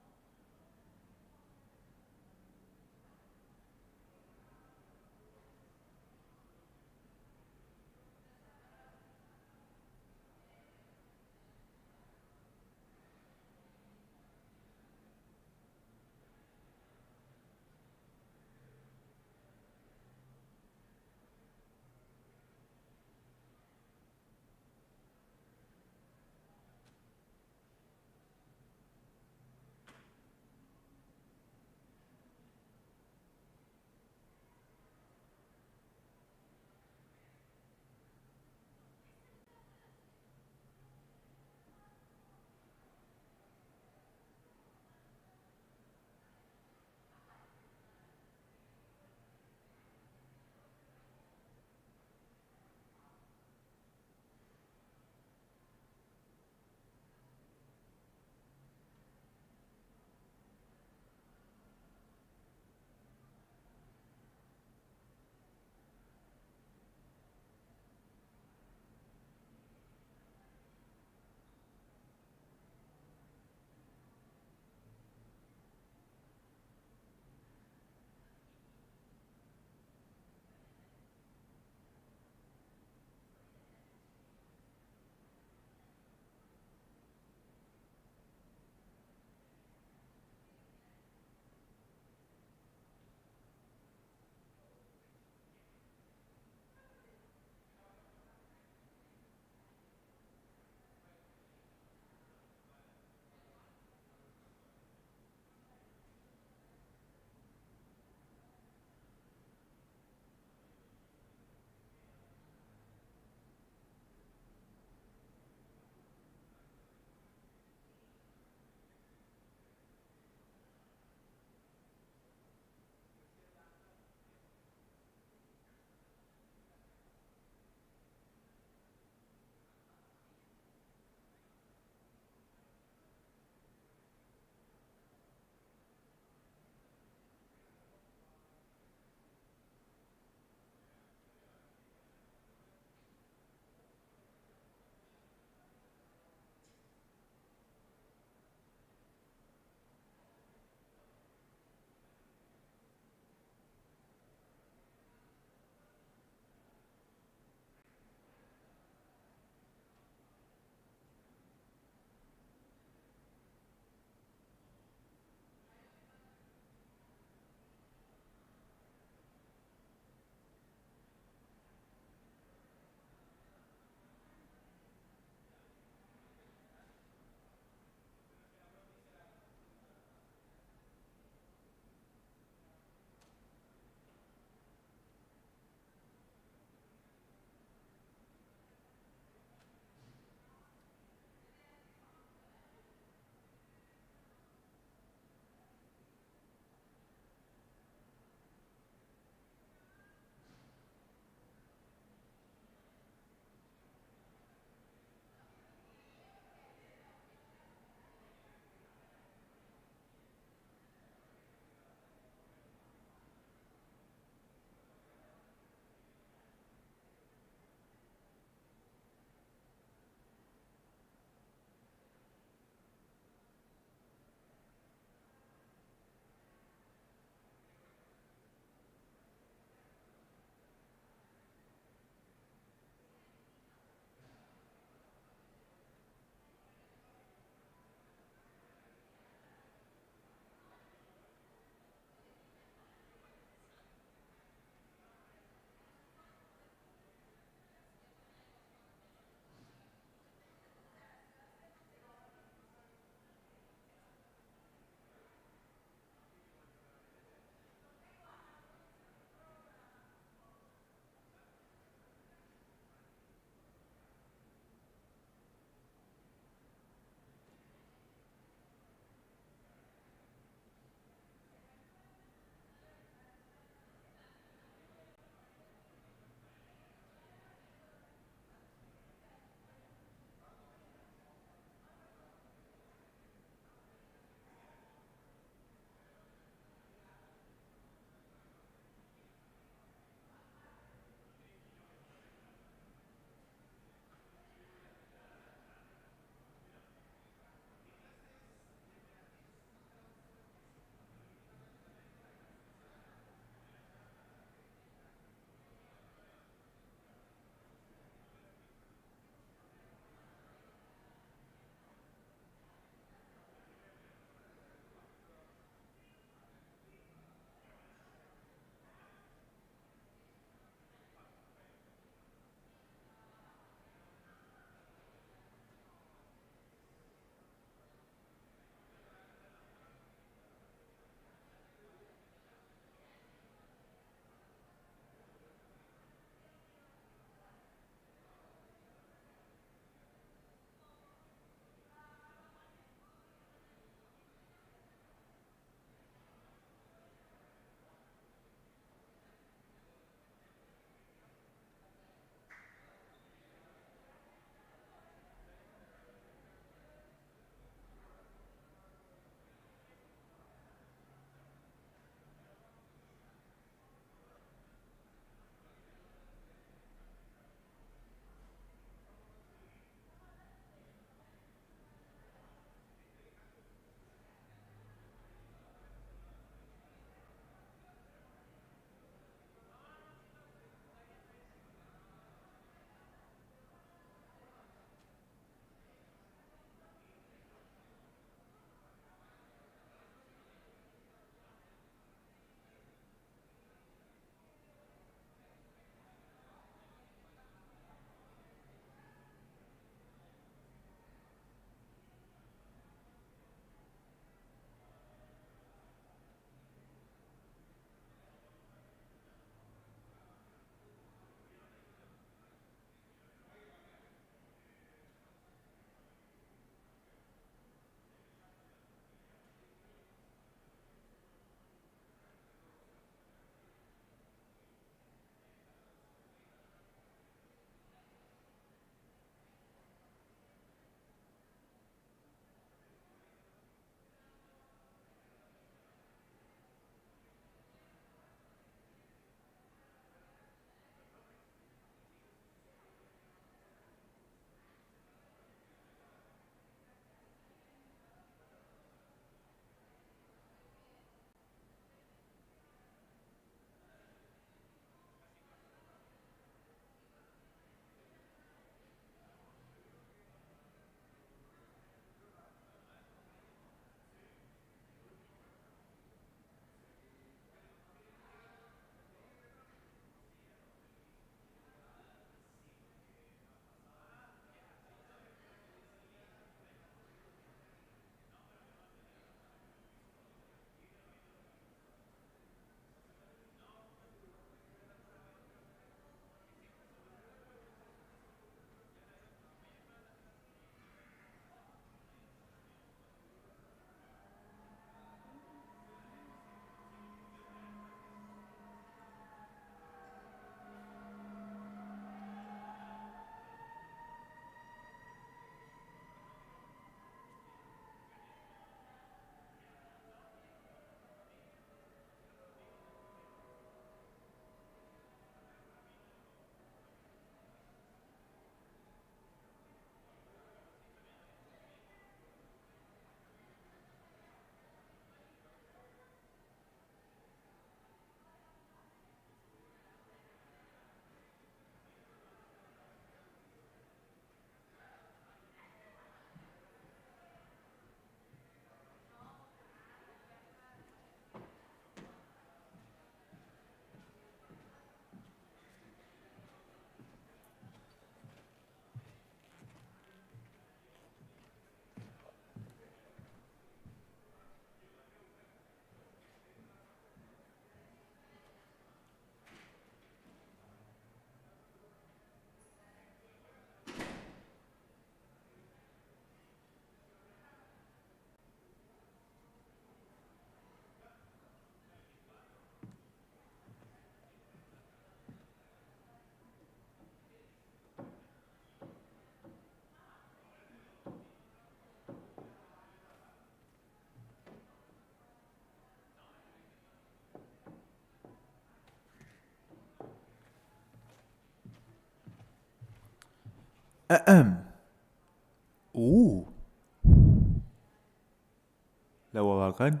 M: Lawakan.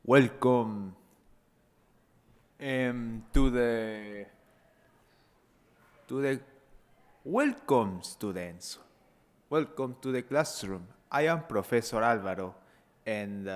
M: Welcome to the welcome students. Welcome to the classroom. I am Professor Álvaro, and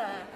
G: Marta.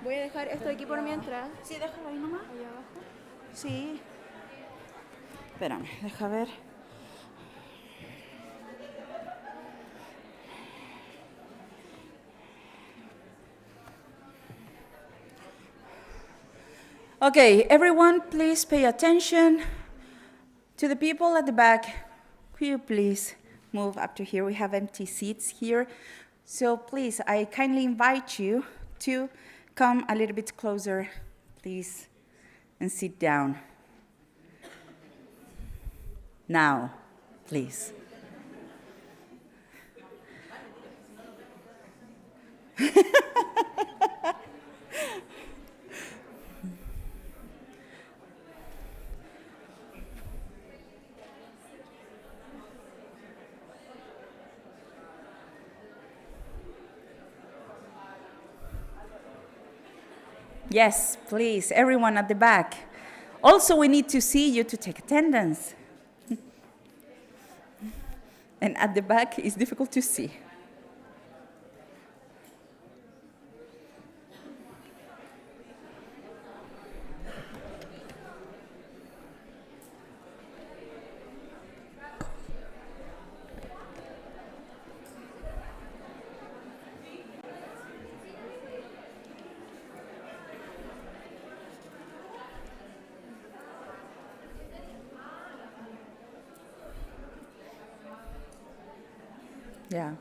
A: Voy a dejar esto aquí por mientras. Sí, déjalo ahí nomás.
F: Ahí abajo.
A: Sí. Espérame, deja ver. Okay, everyone, please pay attention to the people at the back. Could you please move up to here? We have empty seats here. So please, I kindly invite you to come a little bit closer, please, and sit down. Now, please. Yes, please, everyone at the back. Also, we need to see you to take attendance. And at the back, it's difficult to see. Yeah.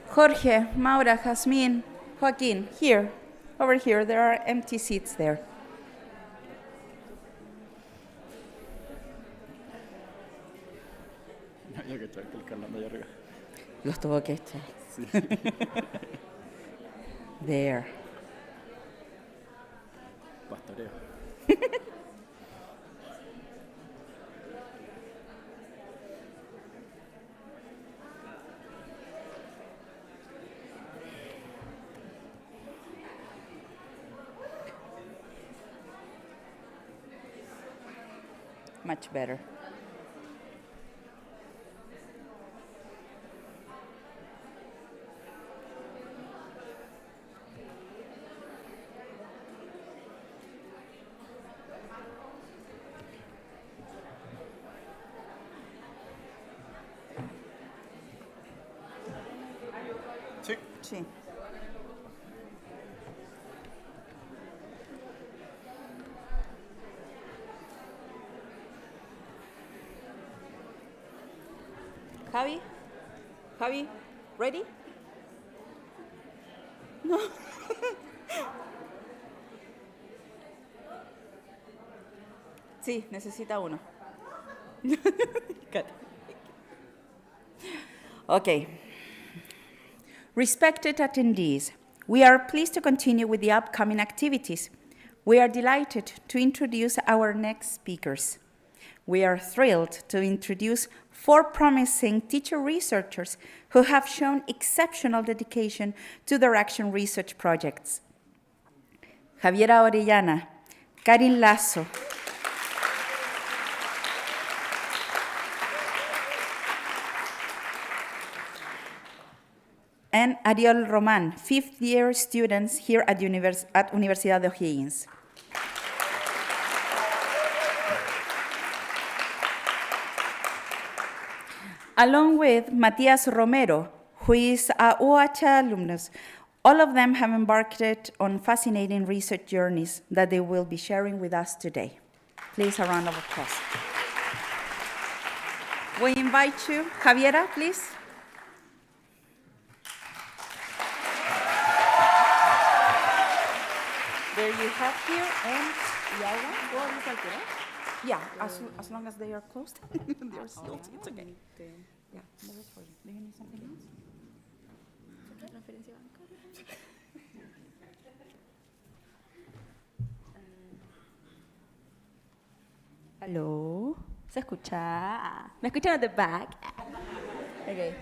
A: Jorge, Maura, Jasmine, Joaquin, here, over here, there are empty seats there. Los tuvo que echar.
B: Sí.
A: There.
B: Pastoreo.
A: Much better.
B: Sí.
A: Sí. Javi? Javi, ready? No. Sí, necesita uno. Okay. Respected attendees, we are pleased to continue with the upcoming activities. We are delighted to introduce our next speakers. We are thrilled to introduce 4 promising teacher researchers who have shown exceptional dedication to their action research projects. Javiera Orellana, Karin Lasso, and Ariel Roman, 5th-year students here at Universidad de O'Higgins. Along with Matias Romero, who is a UH alumnus. All of them have embarked on fascinating research journeys that they will be sharing with us today. Please, a round of applause. We invite you, Javiera, please. There you have here, and yeah, as long as they are closed, they're sealed, it's okay. Yeah, that is for you. Do you need something else?
N: Hello, ¿se escucha? ¿Me escuchan at the back? Okay.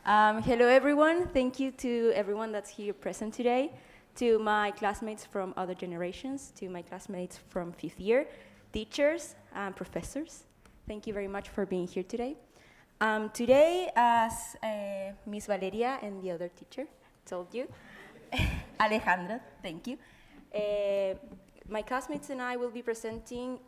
N: Hello, everyone. Thank you to everyone that's here present today, to my classmates from other generations, to my classmates from 5th year, teachers and professors. Thank you very much for being here today. Today, as Miss Valeria and the other teacher told you, Alejandra, thank you. My classmates and I will be presenting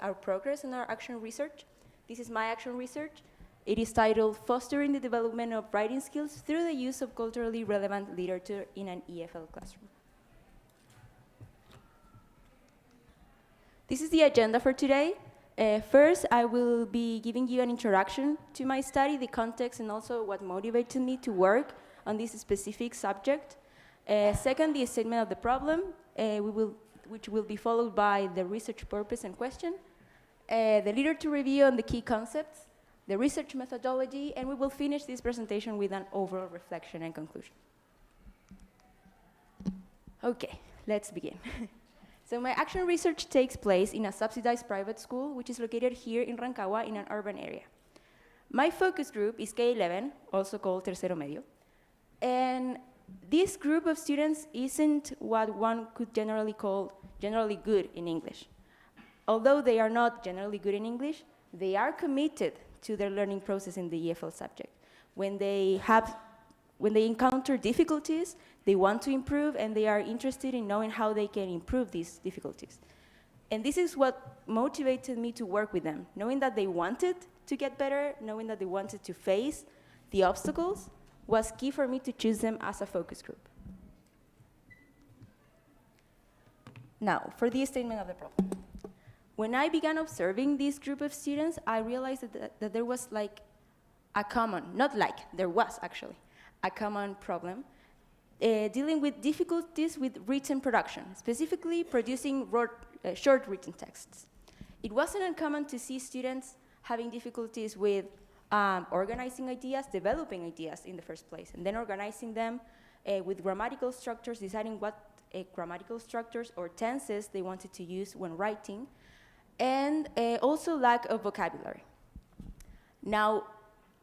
N: our progress in our action research. This is my action research. It is titled Fostering the Development of Writing Skills Through the Use of Culturally Relevant Literature in an EFL Classroom. This is the agenda for today. First, I will be giving you an introduction to my study, the context, and also what motivated me to work on this specific subject. Second, the statement of the problem, which will be followed by the research purpose and question, the literature review on the key concepts, the research methodology, and we will finish this presentation with an overall reflection and conclusion. Okay, let's begin. So my action research takes place in a subsidized private school, which is located here in Rancagua in an urban area. My focus group is K11, also called Tercero Medio. And this group of students isn't what one could generally call generally good in English. Although they are not generally good in English, they are committed to their learning process in the EFL subject. When they encounter difficulties, they want to improve, and they are interested in knowing how they can improve these difficulties. And this is what motivated me to work with them, knowing that they wanted to get better, knowing that they wanted to face the obstacles, was key for me to choose them as a focus group. Now, for the statement of the problem. When I began observing this group of students, I realized that there was there was actually a common problem dealing with difficulties with written production, specifically producing short written texts. It wasn't uncommon to see students having difficulties with organizing ideas, developing ideas in the first place, and then organizing them with grammatical structures, deciding what grammatical structures or tenses they wanted to use when writing, and also lack of vocabulary. Now,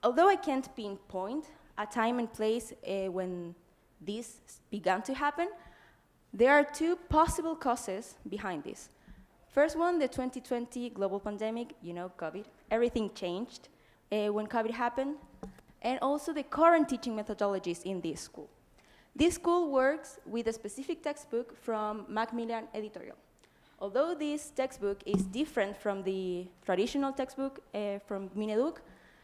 N: although I can't pinpoint a time and place when this began to happen, there are 2 possible causes behind this. First one, the 2020 global pandemic, COVID. Everything changed when COVID happened, and also the current teaching methodologies in this school. This school works with a specific textbook from Macmillan Editorial. Although this textbook is different from the traditional textbook from Mineduc,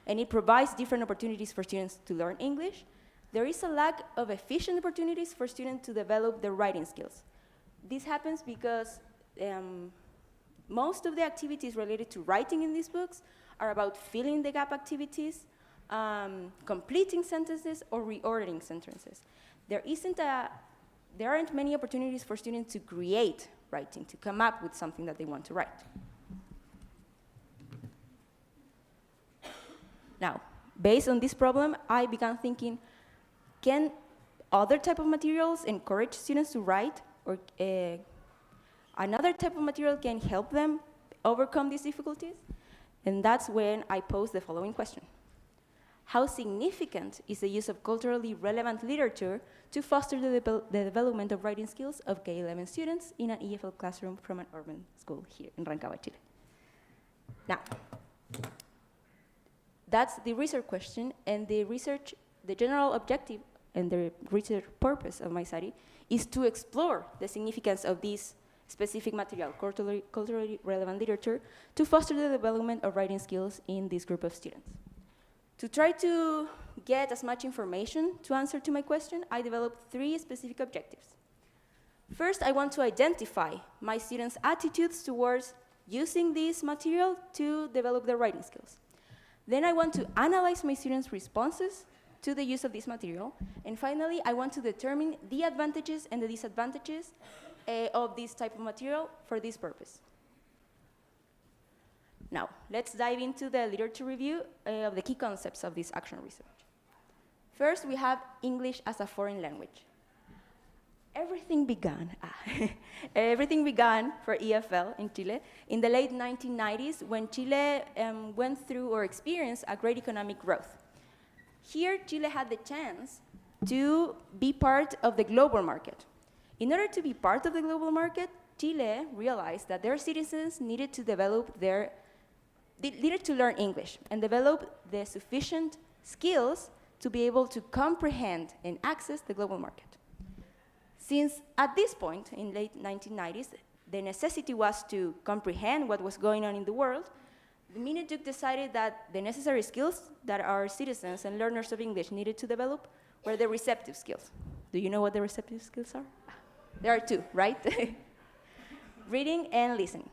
N: and it provides different opportunities for students to learn English, there is a lack of efficient opportunities for students to develop their writing skills. This happens because most of the activities related to writing in these books are about filling the gap activities, completing sentences, or reordering sentences. There aren't many opportunities for students to create writing, to come up with something that they want to write. Now, based on this problem, I began thinking, can other type of materials encourage students to write, or another type of material can help them overcome these difficulties? And that's when I posed the following question. How significant is the use of culturally relevant literature to foster the development of writing skills of K-11 students in an EFL classroom from an urban school here in Rancagua, Chile? Now, that's the research question, and the general objective and the research purpose of my study is to explore the significance of this specific material, culturally relevant literature, to foster the development of writing skills in this group of students. To try to get as much information to answer to my question, I developed 3 specific objectives. First, I want to identify my students' attitudes towards using this material to develop their writing skills. Then I want to analyze my students' responses to the use of this material. And finally, I want to determine the advantages and the disadvantages of this type of material for this purpose. Now, let's dive into the literature review of the key concepts of this action research. First, we have English as a foreign language. Everything began for EFL in Chile in the late 1990s, when Chile went through or experienced a great economic growth. Here, Chile had the chance to be part of the global market. In order to be part of the global market, Chile realized that their citizens needed to learn English and develop the sufficient skills to be able to comprehend and access the global market. Since at this point, in late 1990s, the necessity was to comprehend what was going on in the world, the Miniduc decided that the necessary skills that our citizens and learners of English needed to develop were the receptive skills. Do you know what the receptive skills are? There are 2, right? Reading and listening.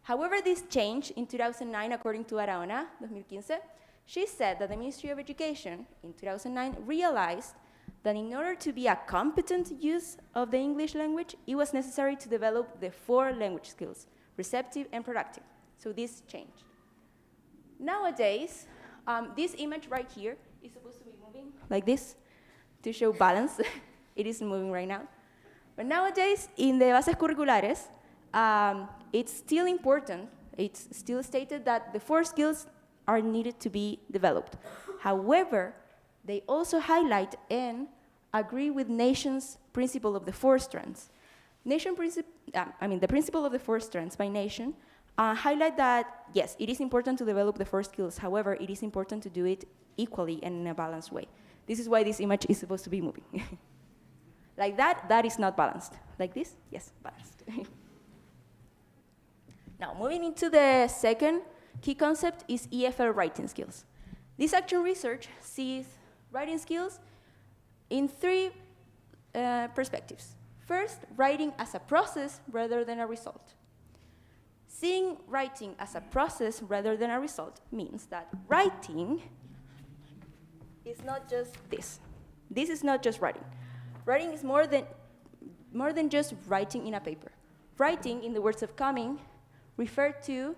N: However, this changed in 2009, according to Araona, 2015. She said that the Ministry of Education in 2009 realized that in order to be a competent use of the English language, it was necessary to develop the 4 language skills, receptive and productive. So this changed. Nowadays, this image right here is supposed to be moving like this to show balance. It isn't moving right now. But nowadays, in the bases curriculares, it's still important. It's still stated that the 4 skills are needed to be developed. However, they also highlight and agree with Nation's principle of the 4 strands. The principle of the 4 strands by Nation highlight that, yes, it is important to develop the 4 skills. However, it is important to do it equally and in a balanced way. This is why this image is supposed to be moving. Like that is not balanced. Like this, yes, balanced. Now, moving into the second key concept is EFL writing skills. This action research sees writing skills in 3 perspectives. First, writing as a process rather than a result. Seeing writing as a process rather than a result means that writing is not just this. This is not just writing. Writing is more than just writing in a paper. Writing, in the words of Cumming, refer to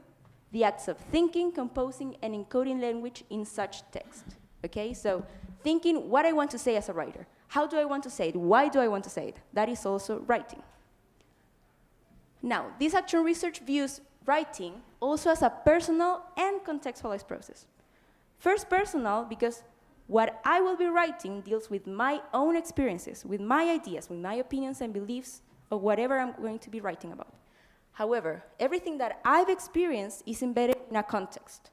N: the acts of thinking, composing, and encoding language in such text. Okay, so thinking what I want to say as a writer. How do I want to say it? Why do I want to say it? That is also writing. Now, this action research views writing also as a personal and contextualized process. First, personal, because what I will be writing deals with my own experiences, with my ideas, with my opinions and beliefs of whatever I'm going to be writing about. However, everything that I've experienced is embedded in a context.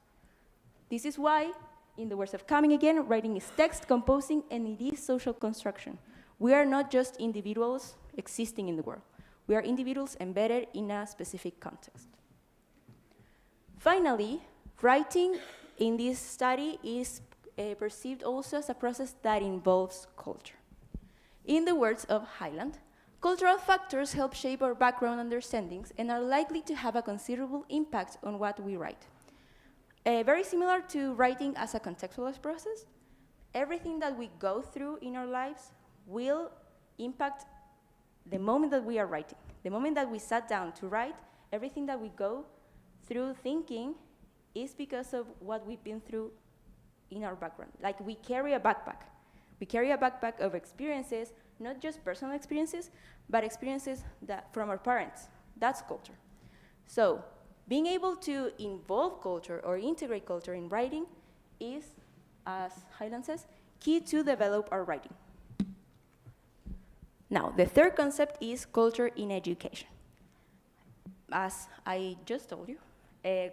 N: This is why, in the words of Cumming again, writing is text, composing, and it is social construction. We are not just individuals existing in the world. We are individuals embedded in a specific context. Finally, writing in this study is perceived also as a process that involves culture. In the words of Highland, cultural factors help shape our background understandings and are likely to have a considerable impact on what we write. Very similar to writing as a contextualized process, everything that we go through in our lives will impact the moment that we are writing. The moment that we sat down to write, everything that we go through thinking is because of what we've been through in our background. Like we carry a backpack. We carry a backpack of experiences, not just personal experiences, but experiences that from our parents. That's culture. So being able to involve culture or integrate culture in writing is, as Highland says, key to develop our writing. Now, the third concept is culture in education. As I just told you,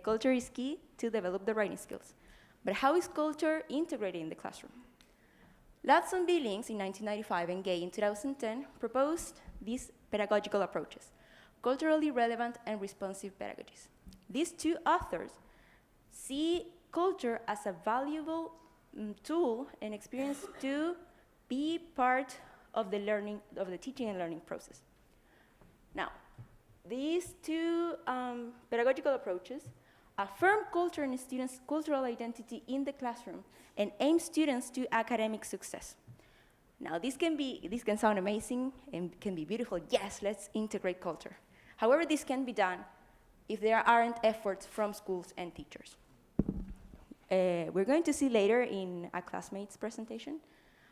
N: culture is key to develop the writing skills. But how is culture integrated in the classroom? Lutz and Billings in 1995 and Gay in 2010 proposed these pedagogical approaches, culturally relevant and responsive pedagogies. These two authors see culture as a valuable tool and experience to be part of the learning, of the teaching and learning process. Now, these two pedagogical approaches affirm culture and students' cultural identity in the classroom and aim students to academic success. Now, this can sound amazing and can be beautiful. Yes, let's integrate culture. However, this can be done if there aren't efforts from schools and teachers. We're going to see later in a classmate's presentation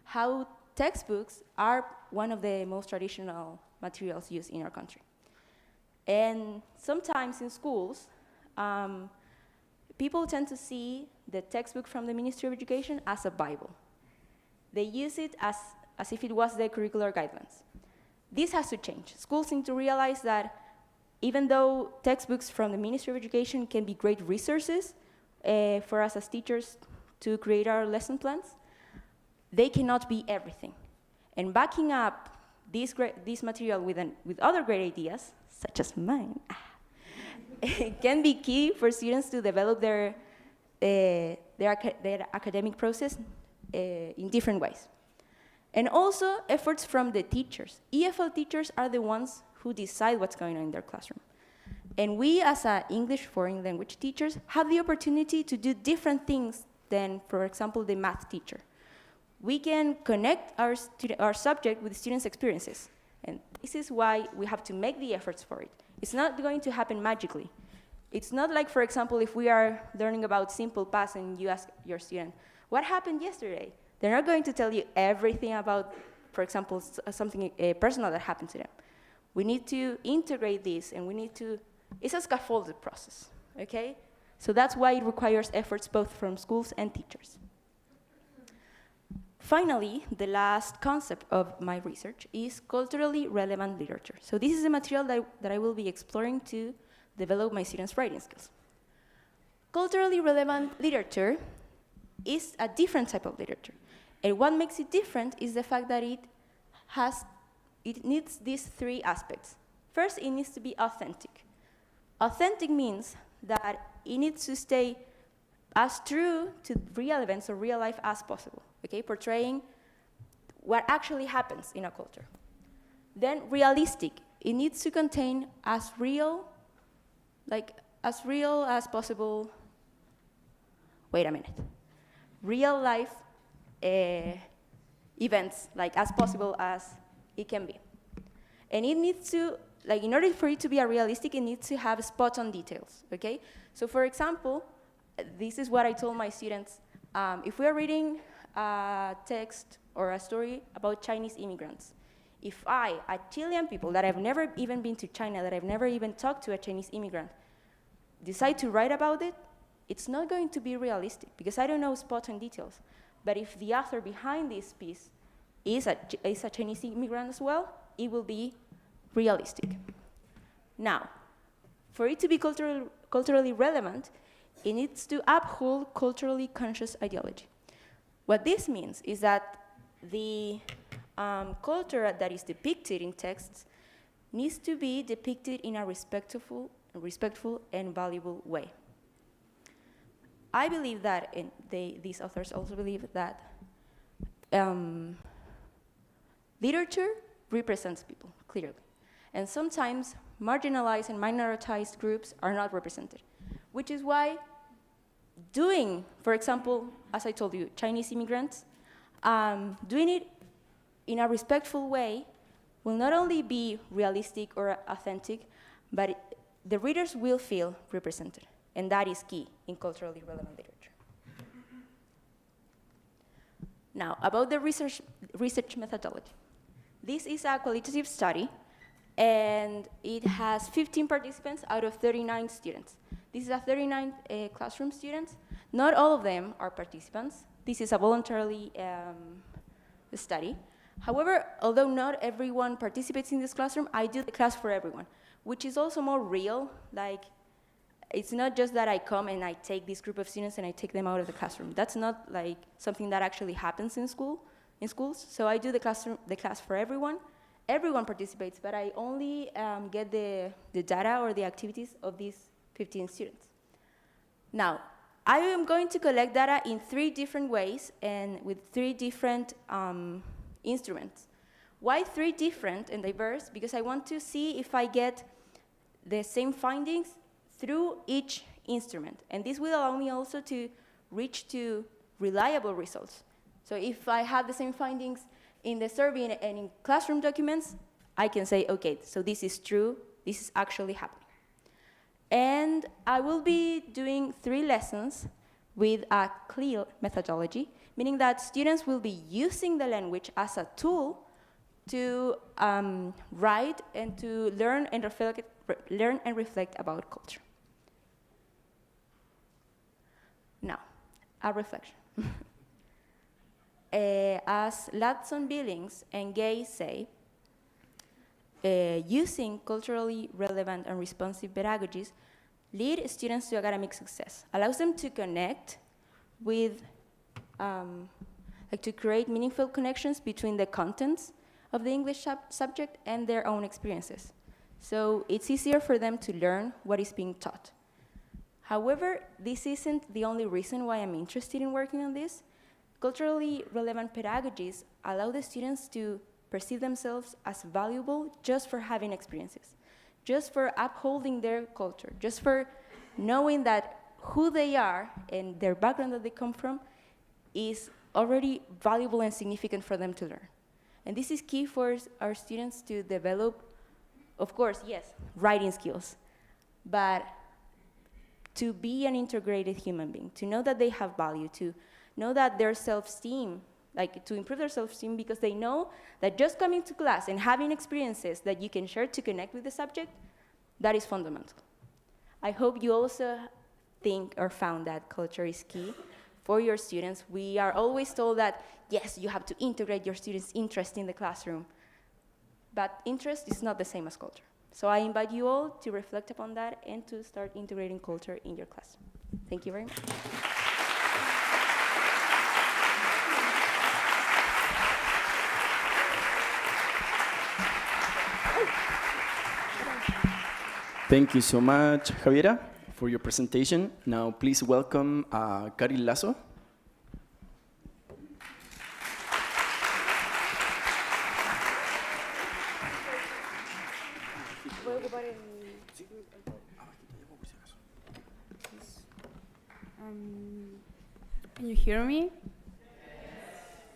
N: how textbooks are one of the most traditional materials used in our country. And sometimes in schools, people tend to see the textbook from the Ministry of Education as a Bible. They use it as if it was the curricular guidelines. This has to change. Schools need to realize that even though textbooks from the Ministry of Education can be great resources for us as teachers to create our lesson plans, they cannot be everything. And backing up this material with other great ideas, such as mine, can be key for students to develop their academic process in different ways. And also efforts from the teachers. EFL teachers are the ones who decide what's going on in their classroom. And we as English foreign language teachers have the opportunity to do different things than, for example, the math teacher. We can connect our subject with students' experiences. And this is why we have to make the efforts for it. It's not going to happen magically. It's not like, for example, if we are learning about simple past and you ask your student, what happened yesterday? They're not going to tell you everything about, for example, something personal that happened to them. We need to integrate this, and it's a scaffolded process, okay? So that's why it requires efforts both from schools and teachers. Finally, the last concept of my research is culturally relevant literature. So this is a material that I will be exploring to develop my students' writing skills. Culturally relevant literature is a different type of literature. And what makes it different is the fact that it needs these three aspects. First, it needs to be authentic. Authentic means that it needs to stay as true to real events or real life as possible, okay? Portraying what actually happens in a culture. Then realistic, it needs to contain as real as possible, wait a minute, real life events, like as possible as it can be. And it needs to, like in order for it to be a realistic, it needs to have spot on details, okay? So for example, this is what I told my students. If we are reading a text or a story about Chinese immigrants, if a Chilean people that have never even been to China, that I've never even talked to a Chinese immigrant, decide to write about it, it's not going to be realistic because I don't know spot on details. But if the author behind this piece is a Chinese immigrant as well, it will be realistic. Now, for it to be culturally relevant, it needs to uphold culturally conscious ideology. What this means is that the culture that is depicted in texts needs to be depicted in a respectful and valuable way. I believe that, and these authors also believe that literature represents people, clearly. And sometimes marginalized and minoritized groups are not represented, which is why doing, for example, as I told you, Chinese immigrants, doing it in a respectful way will not only be realistic or authentic, but the readers will feel represented, and that is key in culturally relevant literature. Now, about the research methodology. This is a qualitative study, and it has 15 participants out of 39 students. This is a 39 classroom students. Not all of them are participants. This is a voluntarily study. However, although not everyone participates in this classroom, I do the class for everyone, which is also more real. Like, it's not just that I come and I take this group of students and I take them out of the classroom. That's not like something that actually happens in schools. So I do the class for everyone. Everyone participates, but I only get the data or the activities of these 15 students. Now, I am going to collect data in 3 different ways and with 3 different instruments. Why 3 different and diverse? Because I want to see if I get the same findings through each instrument. And this will allow me also to reach to reliable results. So if I have the same findings in the survey and in classroom documents, I can say, okay, so this is true, this is actually happening. And I will be doing 3 lessons with a clear methodology, meaning that students will be using the language as a tool to write and to learn and reflect about culture. Now, a reflection. As Ladson, Billings, and Gay say, using culturally relevant and responsive pedagogies lead students to academic success, allows them to connect with, to create meaningful connections between the contents of the English subject and their own experiences. So it's easier for them to learn what is being taught. However, this isn't the only reason why I'm interested in working on this. Culturally relevant pedagogies allow the students to perceive themselves as valuable just for having experiences, just for upholding their culture, just for knowing that who they are and their background that they come from is already valuable and significant for them to learn. And this is key for our students to develop, of course, yes, writing skills, but to be an integrated human being, to know that they have value, to know that their self-esteem, to improve their self-esteem, because they know that just coming to class and having experiences that you can share to connect with the subject, that is fundamental. I hope you also think or found that culture is key for your students. We are always told that, yes, you have to integrate your students' interest in the classroom, but interest is not the same as culture. So I invite you all to reflect upon that and to start integrating culture in your classroom. Thank you very much.
B: Thank you so much, Javiera, for your presentation. Now, please welcome Karin Lasso.
O: Can you hear me?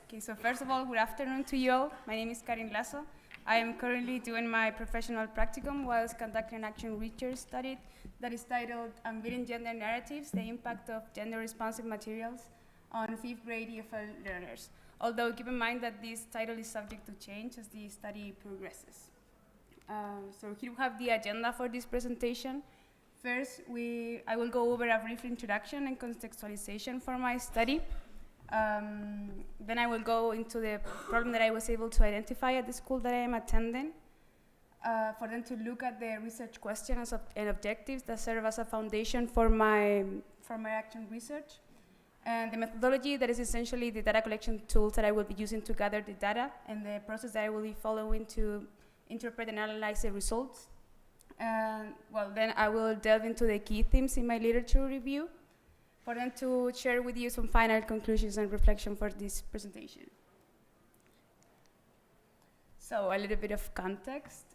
O: Okay, so first of all, good afternoon to you all. My name is Karin Lasso. I am currently doing my professional practicum whilst conducting an action research study that is titled Unveiling Gender Narratives, the Impact of Gender-Responsive Materials on 5th grade EFL learners. Although keep in mind that this title is subject to change as the study progresses. So here we have the agenda for this presentation. First, I will go over a brief introduction and contextualization for my study. Then I will go into the problem that I was able to identify at the school that I am attending, for them to look at the research questions and objectives that serve as a foundation for my action research, and the methodology that is essentially the data collection tools that I will be using to gather the data, and the process that I will be following to interpret and analyze the results. Then I will delve into the key themes in my literature review for them to share with you some final conclusions and reflection for this presentation. So a little bit of context.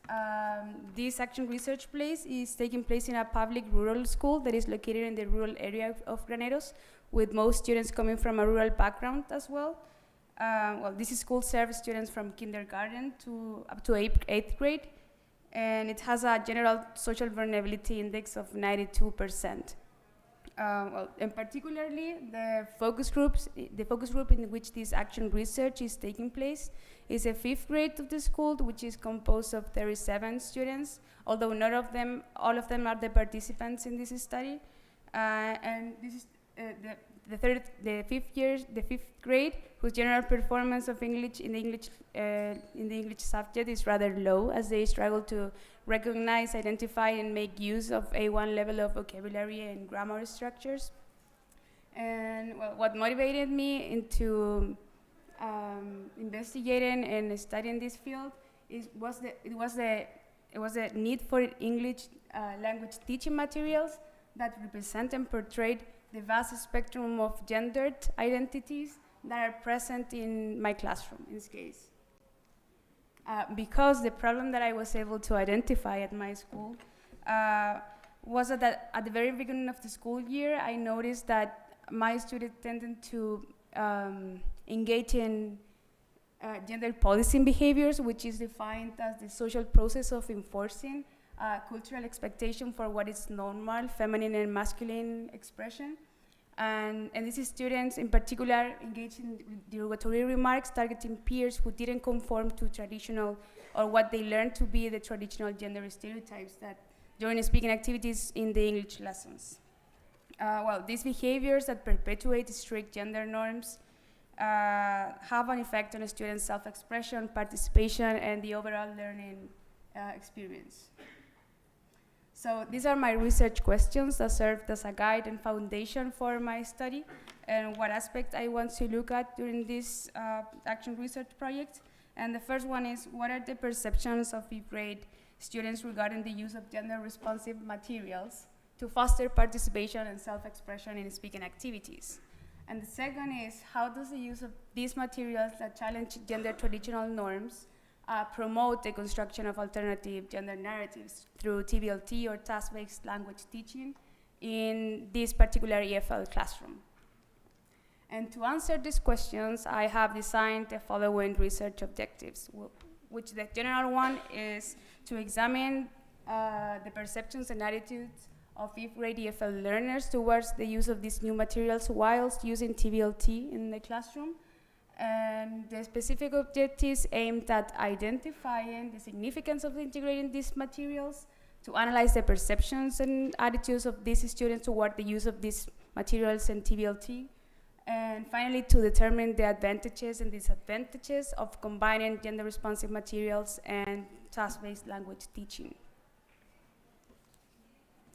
O: This action research place is taking place in a public rural school that is located in the rural area of Graneros, with most students coming from a rural background as well. This school serves students from kindergarten up to eighth grade, and it has a general social vulnerability index of 92%. And particularly the focus group in which this action research is taking place is a 5th grade of the school, which is composed of 37 students, although not all of them are the participants in this study. And this is the fifth grade, whose general performance of English in the English subject is rather low, as they struggle to recognize, identify, and make use of A1 level of vocabulary and grammar structures. And what motivated me into investigating and studying this field was the need for English language teaching materials that represent and portray the vast spectrum of gendered identities that are present in my classroom in this case. Because the problem that I was able to identify at my school was that at the very beginning of the school year, I noticed that my students tended to engage in gender policing behaviors, which is defined as the social process of enforcing cultural expectation for what is normal, feminine and masculine expression. And these students in particular engage in derogatory remarks targeting peers who didn't conform to traditional or what they learned to be the traditional gender stereotypes that during speaking activities in the English lessons. These behaviors that perpetuate strict gender norms have an effect on a student's self-expression, participation, and the overall learning experience. So these are my research questions that served as a guide and foundation for my study and what aspect I want to look at during this action research project. And the first one is, what are the perceptions of 5th grade students regarding the use of gender-responsive materials to foster participation and self-expression in speaking activities? And the second is, how does the use of these materials that challenge gender traditional norms promote the construction of alternative gender narratives through TVLT or task-based language teaching in this particular EFL classroom? And to answer these questions, I have designed the following research objectives, which the general one is to examine the perceptions and attitudes of 5th grade EFL learners towards the use of these new materials whilst using TVLT in the classroom. And the specific objectives aimed at identifying the significance of integrating these materials, to analyze the perceptions and attitudes of these students toward the use of these materials and TVLT, and finally to determine the advantages and disadvantages of combining gender-responsive materials and task-based language teaching.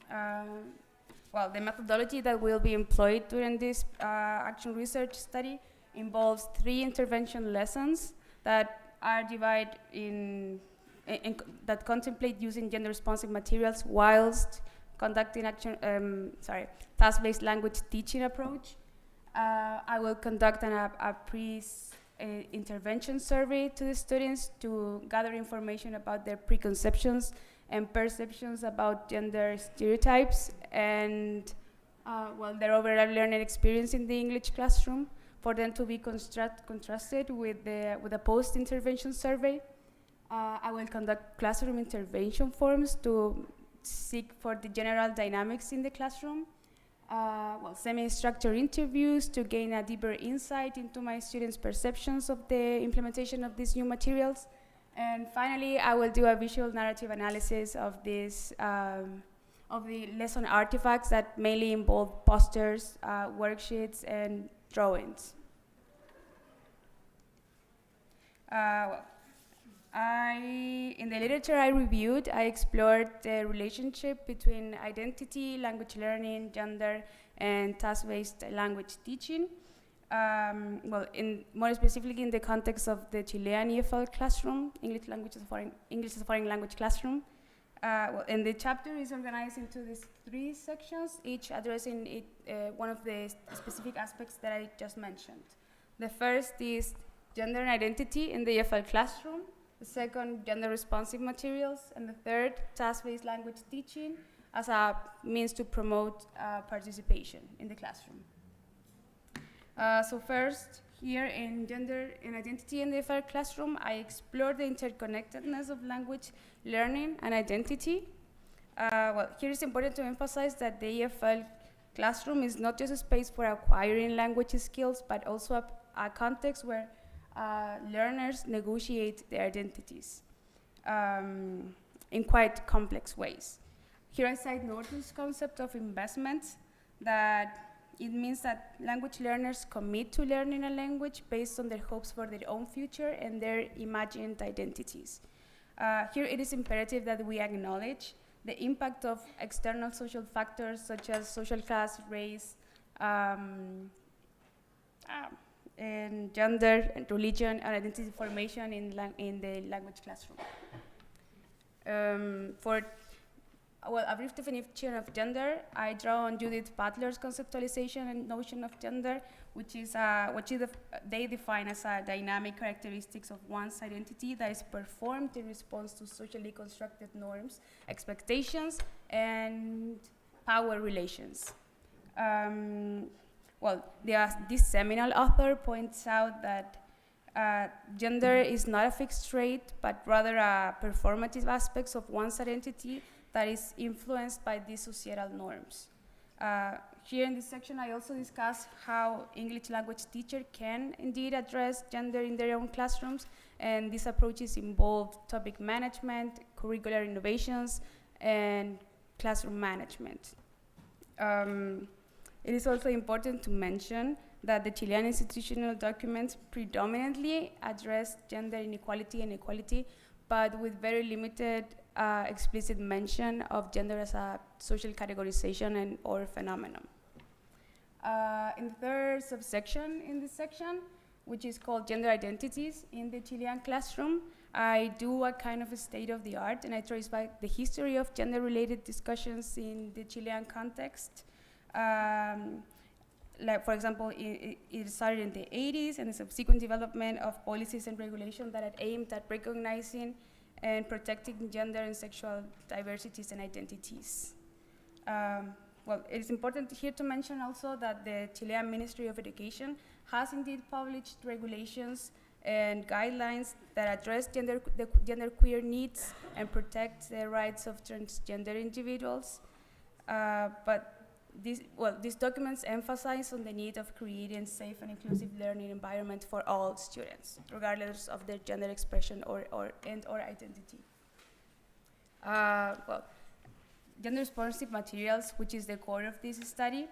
O: The methodology that will be employed during this action research study involves 3 intervention lessons that are divided that contemplate using gender-responsive materials whilst conducting task-based language teaching approach. I will conduct a pre-intervention survey to the students to gather information about their preconceptions and perceptions about gender stereotypes and their overall learning experience in the English classroom, for them to be contrasted with a post-intervention survey. I will conduct classroom intervention forums to seek for the general dynamics in the classroom. Semi-structured interviews to gain a deeper insight into my students' perceptions of the implementation of these new materials. And finally, I will do a visual narrative analysis of this, of the lesson artifacts that mainly involve posters, worksheets, and drawings. In the literature I reviewed, I explored the relationship between identity, language learning, gender, and task-based language teaching. More specifically in the context of the Chilean EFL classroom, English as a foreign language classroom. And the chapter is organized into these 3 sections, each addressing one of the specific aspects that I just mentioned. The first is gender and identity in the EFL classroom. The second, gender-responsive materials. And the third, task-based language teaching as a means to promote participation in the classroom. So first, here in Gender and Identity in the EFL classroom, I explore the interconnectedness of language learning and identity. Well, here it's important to emphasize that the EFL classroom is not just a space for acquiring language skills, but also a context where learners negotiate their identities in quite complex ways. Here I cite Norton's concept of investment, that it means that language learners commit to learning a language based on their hopes for their own future and their imagined identities. Here it is imperative that we acknowledge the impact of external social factors such as social class, race, and gender, and religion, and identity formation in the language classroom. For a brief definition of gender, I draw on Judith Butler's conceptualization and notion of gender, which they define as a dynamic characteristics of one's identity that is performed in response to socially constructed norms, expectations, and power relations. This seminal author points out that gender is not a fixed trait, but rather a performative aspects of one's identity that is influenced by these societal norms. Here in this section, I also discuss how English language teachers can indeed address gender in their own classrooms, and these approaches involve topic management, curricular innovations, and classroom management. It is also important to mention that the Chilean institutional documents predominantly address gender inequality and equality, but with very limited explicit mention of gender as a social categorization or phenomenon. In the third subsection in this section, which is called Gender Identities in the Chilean Classroom, I do a kind of a state of the art, and I trace back the history of gender-related discussions in the Chilean context. Like, for example, it started in the 80s, and the subsequent development of policies and regulations that had aimed at recognizing and protecting gender and sexual diversities and identities. It is important here to mention also that the Chilean Ministry of Education has indeed published regulations and guidelines that address genderqueer needs and protect the rights of transgender individuals. These documents emphasize on the need of creating safe and inclusive learning environment for all students, regardless of their gender expression or identity. Gender-responsive materials, which is the core of this study.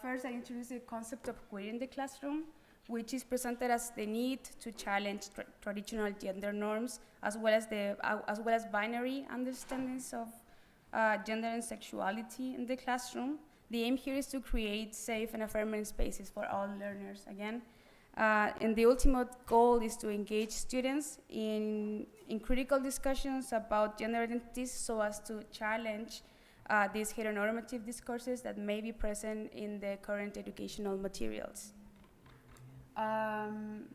O: First, I introduced the concept of queer in the classroom, which is presented as the need to challenge traditional gender norms, as well as binary understandings of gender and sexuality in the classroom. The aim here is to create safe and affirming spaces for all learners, again. And the ultimate goal is to engage students in critical discussions about gender identities so as to challenge these heteronormative discourses that may be present in the current educational materials. And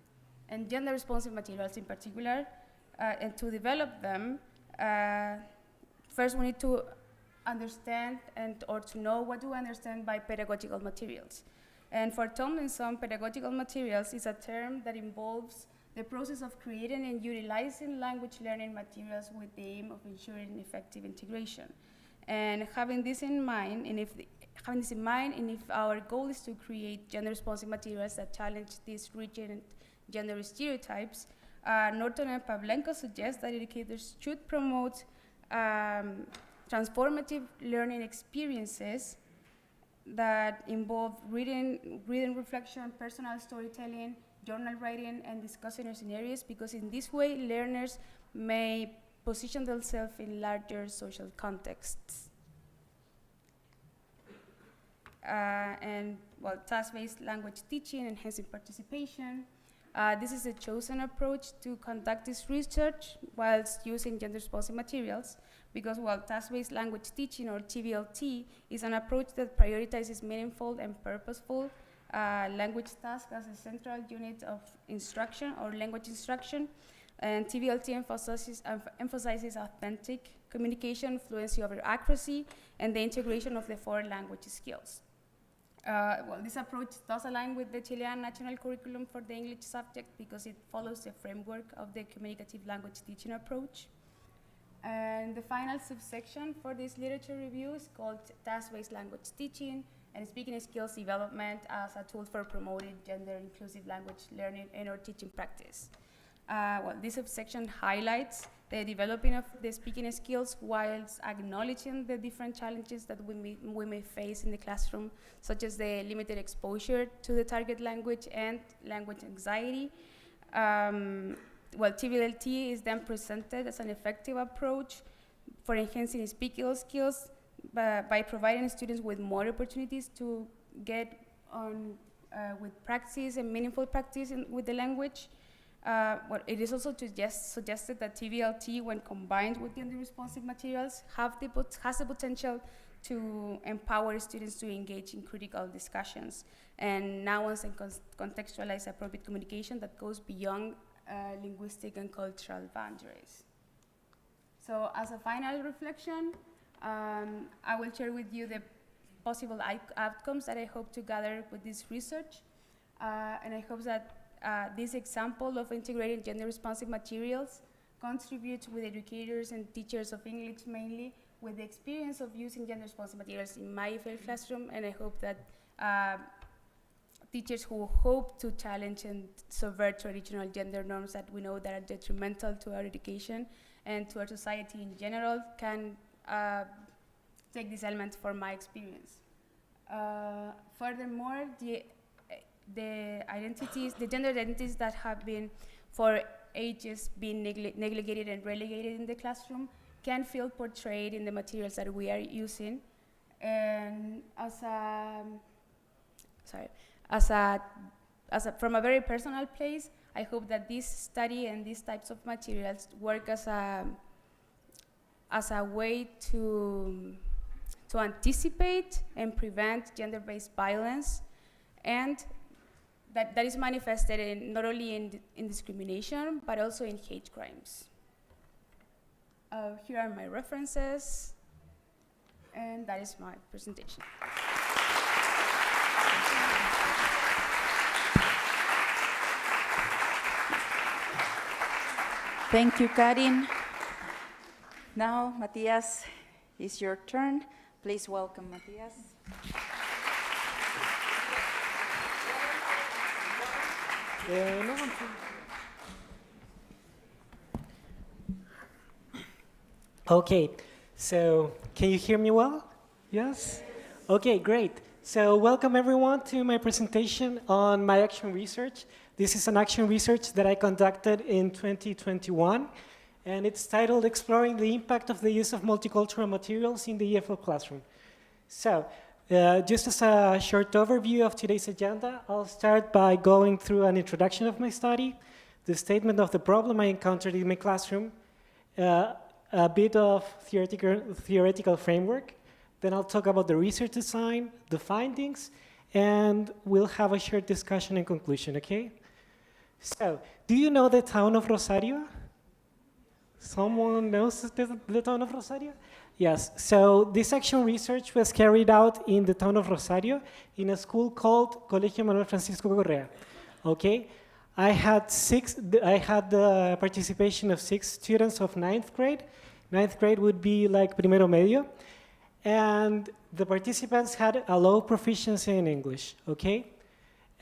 O: gender-responsive materials in particular, and to develop them, first, we need to understand or to know what do we understand by pedagogical materials. And for Tomlinson, pedagogical materials is a term that involves the process of creating and utilizing language learning materials with the aim of ensuring effective integration. And having this in mind, and if our goal is to create gender-responsive materials that challenge these rigid gender stereotypes, Norton and Pavlenko suggest that educators should promote transformative learning experiences that involve reading reflection, personal storytelling, journal writing, and discussing scenarios, because in this way, learners may position themselves in larger social contexts. Task-based language teaching, enhancing participation. This is a chosen approach to conduct this research whilst using gender-responsive materials, because task-based language teaching, or TBLT, is an approach that prioritizes meaningful and purposeful language tasks as a central unit of instruction or language instruction. And TVLT emphasizes authentic communication, fluency over accuracy, and the integration of the foreign language skills. Well, this approach does align with the Chilean national curriculum for the English subject because it follows the framework of the communicative language teaching approach. And the final subsection for this literature review is called Task-Based Language Teaching and Speaking Skills Development as a Tool for Promoting Gender-Inclusive Language Learning and or Teaching Practice. Well, this subsection highlights the developing of the speaking skills whilst acknowledging the different challenges that we may face in the classroom, such as the limited exposure to the target language and language anxiety. Well, TVLT is then presented as an effective approach for enhancing speaking skills by providing students with more opportunities to get on with practice and meaningful practice with the language. Well, it is also suggested that TVLT, when combined with gender-responsive materials, has the potential to empower students to engage in critical discussions and nuance and contextualize appropriate communication that goes beyond linguistic and cultural boundaries. So as a final reflection, I will share with you the possible outcomes that I hope to gather with this research. And I hope that this example of integrating gender-responsive materials contributes with educators and teachers of English mainly with the experience of using gender-responsive materials in my field classroom, and I hope that teachers who hope to challenge and subvert traditional gender norms that we know that are detrimental to our education and to our society in general can take this element from my experience. Furthermore, the gender identities that have been for ages been neglected and relegated in the classroom can feel portrayed in the materials that we are using. And from a very personal place, I hope that this study and these types of materials work as a way to anticipate and prevent gender-based violence, and that is manifested not only in discrimination, but also in hate crimes. Here are my references, and that is my presentation.
A: Thank you, Karin. Now, Matthias, it's your turn. Please welcome Matthias.
P: Okay, so can you hear me well? Yes? Okay, great. So welcome everyone to my presentation on my action research. This is an action research that I conducted in 2021, and it's titled Exploring the Impact of the Use of Multicultural Materials in the EFL Classroom. So, just as a short overview of today's agenda, I'll start by going through an introduction of my study, the statement of the problem I encountered in my classroom, a bit of theoretical framework, then I'll talk about the research design, the findings, and we'll have a short discussion and conclusion, okay? So, do you know the town of Rosario? Someone knows the town of Rosario? Yes, so this action research was carried out in the town of Rosario in a school called Colegio Manuel Francisco Correa, okay? I had the participation of 6 students of 9th grade. 9th grade would be like primero medio. And the participants had a low proficiency in English, okay?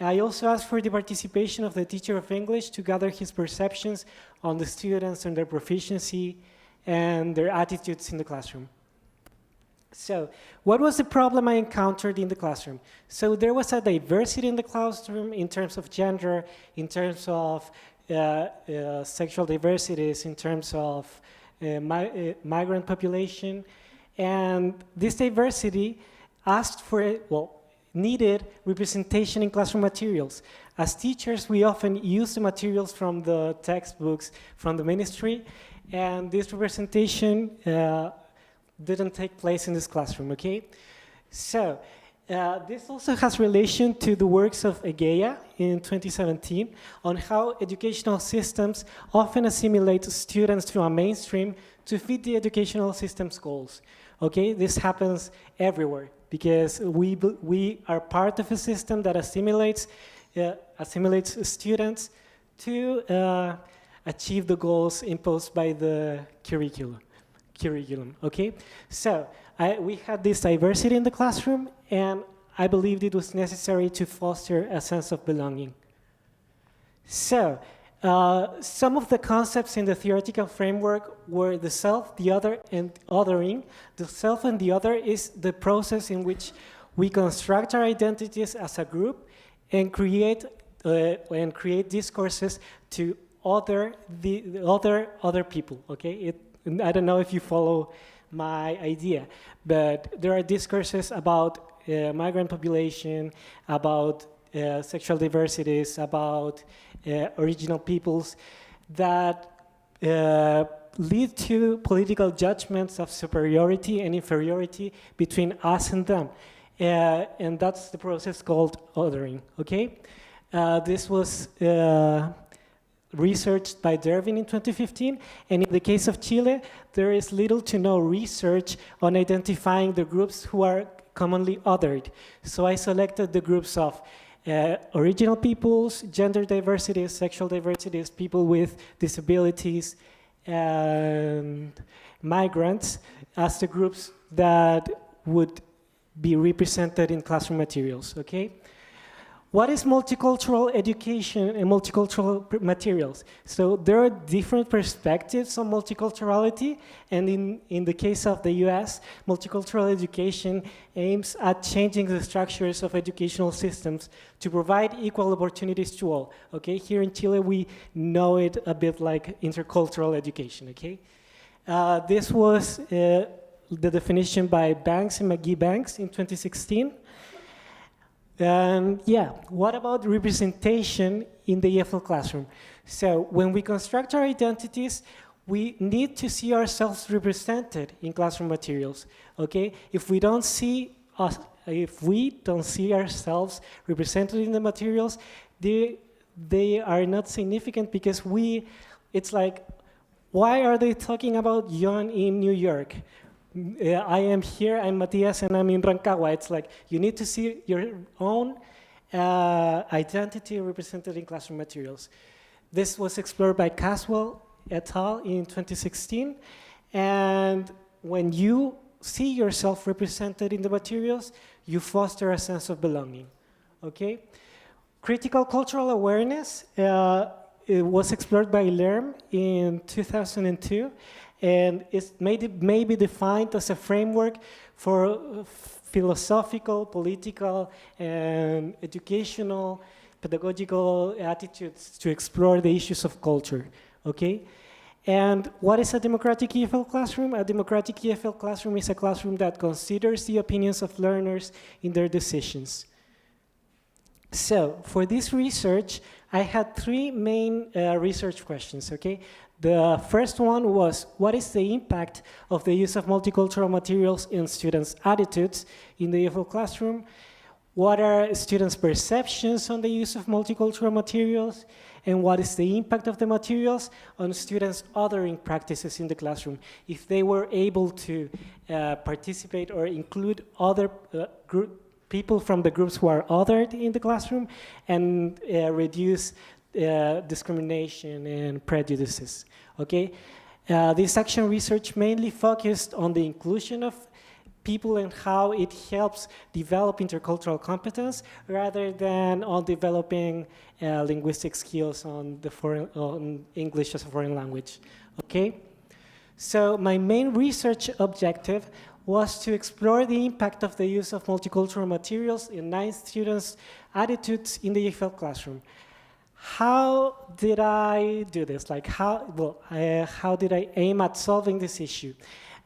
P: I also asked for the participation of the teacher of English to gather his perceptions on the students and their proficiency and their attitudes in the classroom. So, what was the problem I encountered in the classroom? So there was a diversity in the classroom in terms of gender, in terms of sexual diversities, in terms of migrant population, and this diversity needed representation in classroom materials. As teachers, we often use the materials from the textbooks, from the ministry, and this representation didn't take place in this classroom, okay? So, This also has relation to the works of Egea in 2017 on how educational systems often assimilate students to a mainstream to fit the educational system's goals. Okay, this happens everywhere because we are part of a system that assimilates students to achieve the goals imposed by the curriculum. Okay, so we had this diversity in the classroom, and I believed it was necessary to foster a sense of belonging. So, some of the concepts in the theoretical framework were the self, the other, and othering. The self and the other is the process in which we construct our identities as a group and create discourses to other people. Okay, I don't know if you follow my idea, but there are discourses about migrant population, about sexual diversities, about original peoples that lead to political judgments of superiority and inferiority between us and them. And that's the process called othering, okay? This was researched by Dervin in 2015, and in the case of Chile, there is little to no research on identifying the groups who are commonly othered. So I selected the groups of original peoples, gender diversities, sexual diversities, people with disabilities, and migrants as the groups that would be represented in classroom materials, okay? What is multicultural education and multicultural materials? So there are different perspectives on multiculturality, and in the case of the US, multicultural education aims at changing the structures of educational systems to provide equal opportunities to all, okay? Here in Chile, we know it a bit like intercultural education, okay? This was the definition by Banks and McGee-Banks in 2016. And yeah, what about representation in the EFL classroom? So when we construct our identities, we need to see ourselves represented in classroom materials, okay? If we don't see ourselves represented in the materials, they are not significant because it's like, why are they talking about John in New York? I am here, I'm Matias, and I'm in Rancagua. It's like you need to see your own identity represented in classroom materials. This was explored by Caswell et al. In 2016. And when you see yourself represented in the materials, you foster a sense of belonging, okay? Critical cultural awareness it was explored by Lerm in 2002. And it may be defined as a framework for philosophical, political, and educational, pedagogical attitudes to explore the issues of culture, okay? And what is a democratic EFL classroom? A democratic EFL classroom is a classroom that considers the opinions of learners in their decisions. So, for this research, I had three main research questions, okay? The first one was, what is the impact of the use of multicultural materials in students' attitudes in the EFL classroom? What are students' perceptions on the use of multicultural materials? And what is the impact of the materials on students' othering practices in the classroom? If they were able to participate or include other people from the groups who are othered in the classroom and reduce discrimination and prejudices, okay? This action research mainly focused on the inclusion of people and how it helps develop intercultural competence rather than on developing linguistic skills on English as a foreign language, okay? So my main research objective was to explore the impact of the use of multicultural materials in 9 students' attitudes in the EFL classroom. How did I do this? Like how did I aim at solving this issue?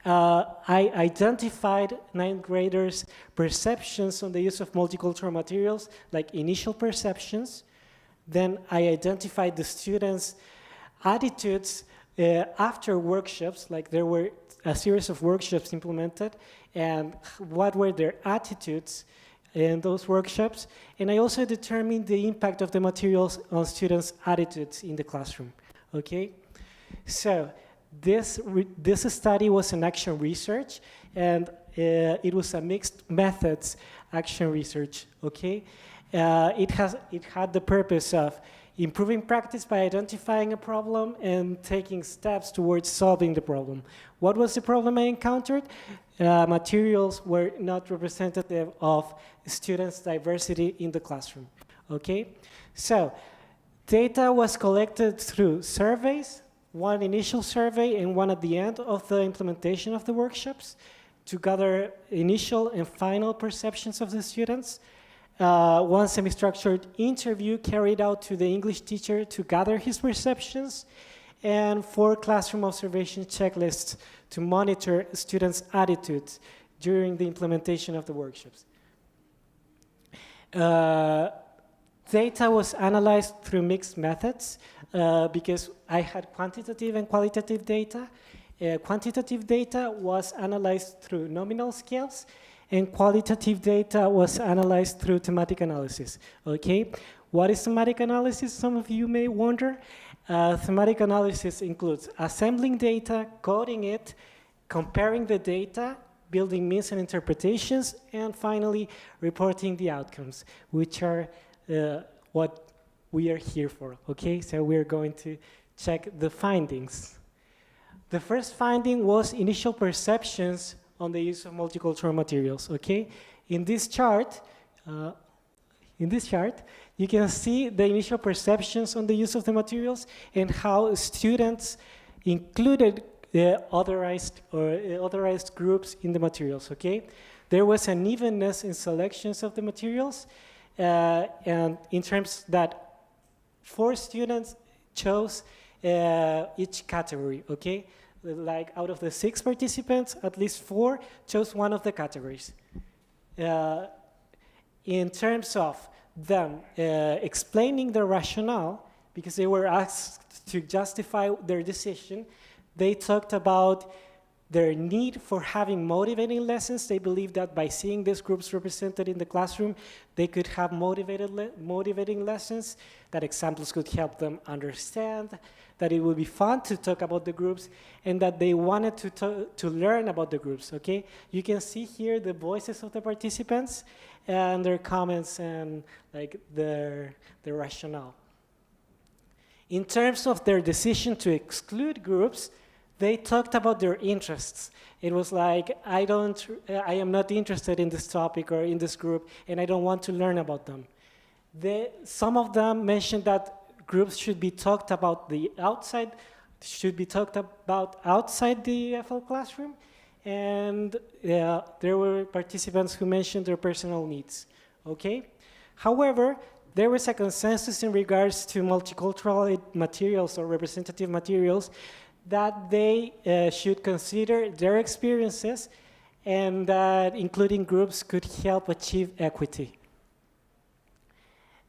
P: I identified 9th graders' perceptions on the use of multicultural materials, like initial perceptions. Then I identified the students' attitudes after workshops, like there were a series of workshops implemented, and what were their attitudes in those workshops, and I also determined the impact of the materials on students' attitudes in the classroom. Okay, so this study was an action research, and it was a mixed methods action research. Okay, it had the purpose of improving practice by identifying a problem and taking steps towards solving the problem. What was the problem I encountered? Materials were not representative of students' diversity in the classroom. Okay, so data was collected through surveys, one initial survey and one at the end of the implementation of the workshops, to gather initial and final perceptions of the students. One semi-structured interview carried out to the English teacher to gather his perceptions, and 4 classroom observation checklists to monitor students' attitudes during the implementation of the workshops. Data was analyzed through mixed methods because I had quantitative and qualitative data. Quantitative data was analyzed through nominal scales, and qualitative data was analyzed through thematic analysis. Okay, what is thematic analysis? Some of you may wonder. Thematic analysis includes assembling data, coding it, comparing the data, building means and interpretations, and finally reporting the outcomes, which are what we are here for. Okay, so we're going to check the findings. The first finding was initial perceptions on the use of multicultural materials. Okay, in this chart, you can see the initial perceptions on the use of the materials and how students included otherized groups in the materials. Okay, there was an evenness in selections of the materials, and in terms that 4 students chose each category. Okay. Like out of the 6 participants, at least 4 chose one of the categories. In terms of them explaining the rationale, because they were asked to justify their decision, they talked about their need for having motivating lessons. They believed that by seeing these groups represented in the classroom, they could have motivating lessons, that examples could help them understand, that it would be fun to talk about the groups, and that they wanted to learn about the groups. Okay, you can see here the voices of the participants and their comments and like their rationale. In terms of their decision to exclude groups, they talked about their interests. It was like, I am not interested in this topic or in this group, and I don't want to learn about them. Some of them mentioned that groups should be talked about outside the FL classroom, and there were participants who mentioned their personal needs. Okay. However, there was a consensus in regards to multicultural materials or representative materials that they should consider their experiences, and that including groups could help achieve equity.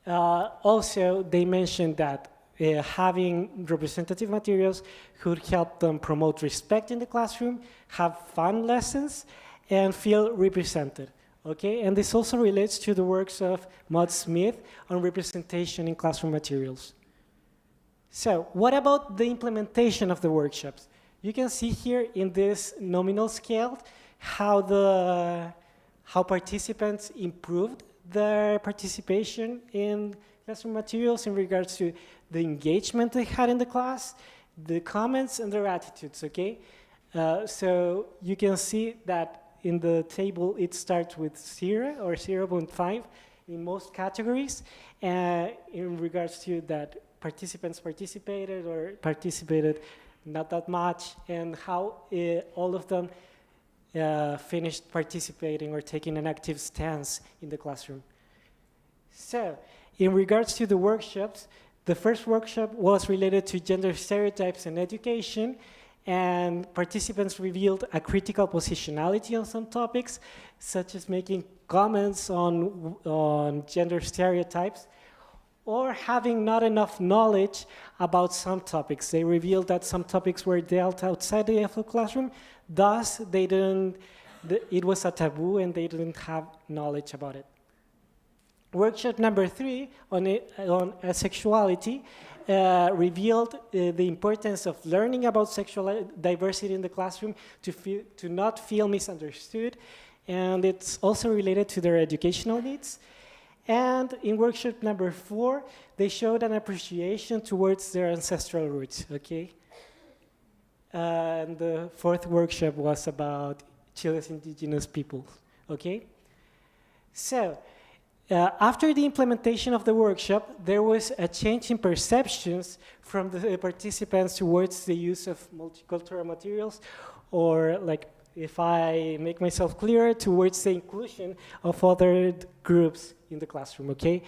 P: Also, they mentioned that having representative materials could help them promote respect in the classroom, have fun lessons, and feel represented. Okay, and this also relates to the works of Maud Smith on representation in classroom materials. So, what about the implementation of the workshops? You can see here in this nominal scale how participants improved their participation in classroom materials in regards to the engagement they had in the class, the comments, and their attitudes. Okay, so you can see that in the table it starts with 0 or 0.5 in most categories, in regards to that participants participated or participated not that much, and how all of them finished participating or taking an active stance in the classroom. So, in regards to the workshops, the first workshop was related to gender stereotypes in education, and participants revealed a critical positionality on some topics, such as making comments on gender stereotypes, or having not enough knowledge about some topics. They revealed that some topics were dealt outside the FL classroom, thus it was a taboo and they didn't have knowledge about it. Workshop number 3 on asexuality revealed the importance of learning about sexual diversity in the classroom to not feel misunderstood, and it's also related to their educational needs. And in workshop number 4, they showed an appreciation towards their ancestral roots, okay? And the 4th workshop was about Chile's indigenous peoples, okay? So, after the implementation of the workshop, there was a change in perceptions from the participants towards the use of multicultural materials, or like, if I make myself clearer, towards the inclusion of other groups in the classroom, okay?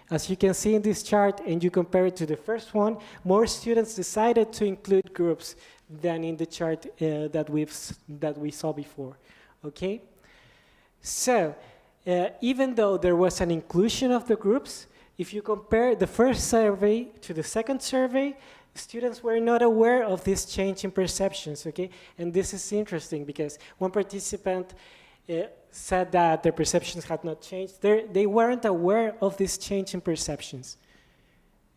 P: As you can see in this chart, and you compare it to the first one, more students decided to include groups than in the chart that we saw before, okay? So, even though there was an inclusion of the groups, if you compare the first survey to the second survey, students were not aware of this change in perceptions, okay? And this is interesting because one participant said that their perceptions had not changed. They weren't aware of this change in perceptions.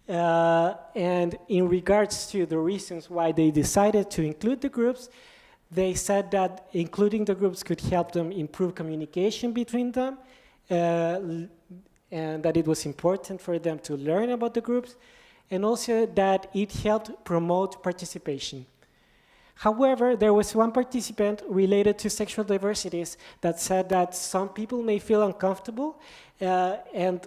P: And in regards to the reasons why they decided to include the groups, they said that including the groups could help them improve communication between them, and that it was important for them to learn about the groups, and also that it helped promote participation. However, there was one participant related to sexual diversities that said that some people may feel uncomfortable, and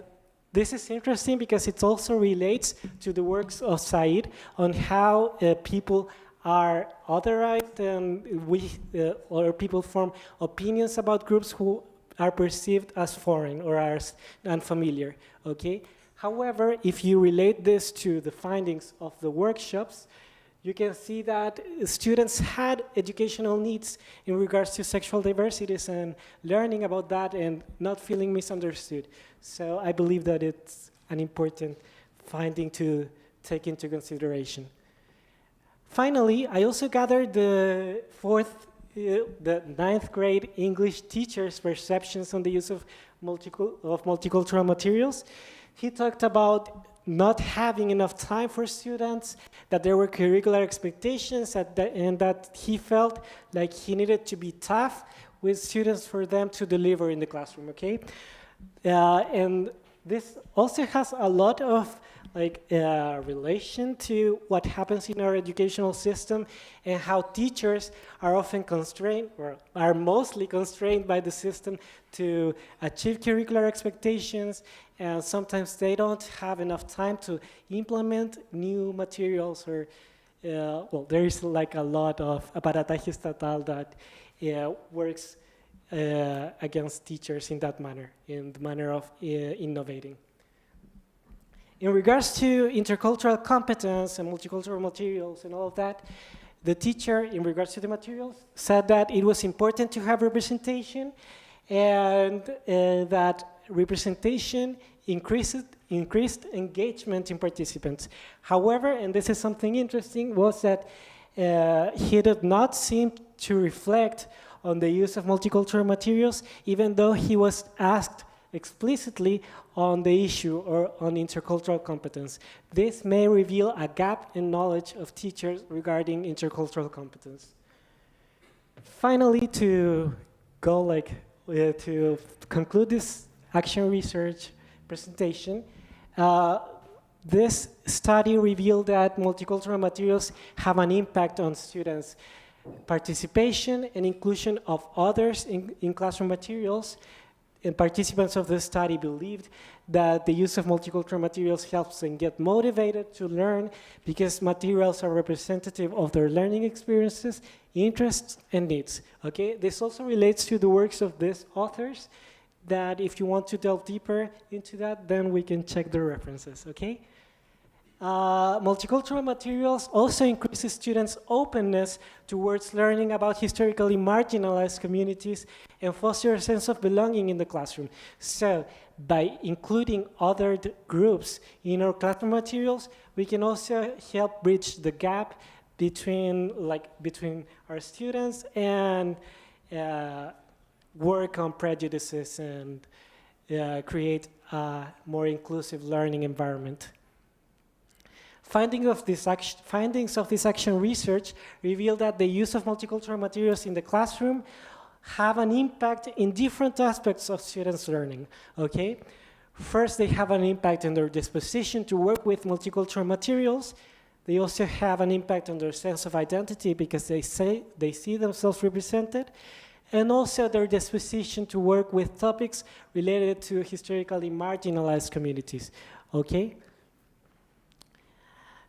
P: this is interesting because it also relates to the works of Said on how people are otherized, and or people form opinions about groups who are perceived as foreign or as unfamiliar, okay? However, if you relate this to the findings of the workshops, you can see that students had educational needs in regards to sexual diversities and learning about that and not feeling misunderstood. So I believe that it's an important finding to take into consideration. Finally, I also gathered the ninth grade English teacher's perceptions on the use of multicultural materials. He talked about not having enough time for students, that there were curricular expectations, and that he felt like he needed to be tough with students for them to deliver in the classroom, okay? And this also has a lot of relation to what happens in our educational system and how teachers are often constrained, or are mostly constrained by the system to achieve curricular expectations, and sometimes they don't have enough time to implement new materials, or well, there is like a lot of aparataje estatal that works against teachers in that manner, in the manner of innovating. In regards to intercultural competence and multicultural materials and all of that, the teacher, in regards to the materials, said that it was important to have representation, and that representation increased engagement in participants. However, and this is something interesting, was that he did not seem to reflect on the use of multicultural materials, even though he was asked explicitly on the issue or on intercultural competence. This may reveal a gap in knowledge of teachers regarding intercultural competence. Finally, to go to conclude this action research presentation, this study revealed that multicultural materials have an impact on students' participation and inclusion of others in classroom materials. And participants of the study believed that the use of multicultural materials helps them get motivated to learn because materials are representative of their learning experiences, interests, and needs. Okay, this also relates to the works of these authors, that if you want to delve deeper into that, then we can check the references, okay? Multicultural materials also increases students' openness towards learning about historically marginalized communities and foster a sense of belonging in the classroom. So, by including other groups in our classroom materials, we can also help bridge the gap between our students and work on prejudices and create a more inclusive learning environment. Findings of this action research reveal that the use of multicultural materials in the classroom have an impact in different aspects of students' learning, okay? First, they have an impact on their disposition to work with multicultural materials. They also have an impact on their sense of identity because they see themselves represented, and also their disposition to work with topics related to historically marginalized communities, okay?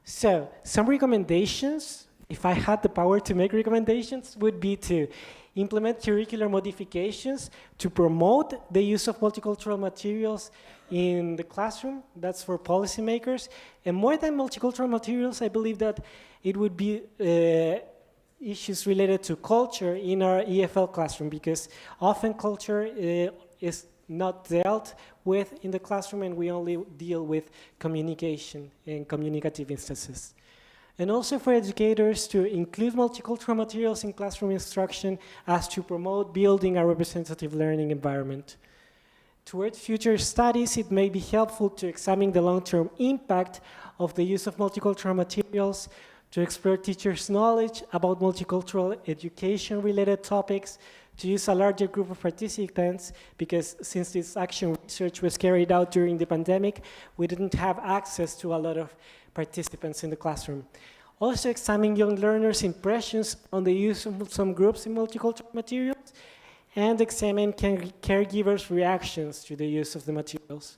P: So, some recommendations, if I had the power to make recommendations, would be to implement curricular modifications to promote the use of multicultural materials in the classroom. That's for policymakers. And more than multicultural materials, I believe that it would be issues related to culture in our EFL classroom, because often culture is not dealt with in the classroom, and we only deal with communication and communicative instances. And also for educators to include multicultural materials in classroom instruction as to promote building a representative learning environment. Towards future studies, it may be helpful to examine the long-term impact of the use of multicultural materials, to explore teachers' knowledge about multicultural education-related topics, to use a larger group of participants, because since this action research was carried out during the pandemic, we didn't have access to a lot of participants in the classroom. Also examine young learners' impressions on the use of some groups in multicultural materials, and examine caregivers' reactions to the use of the materials.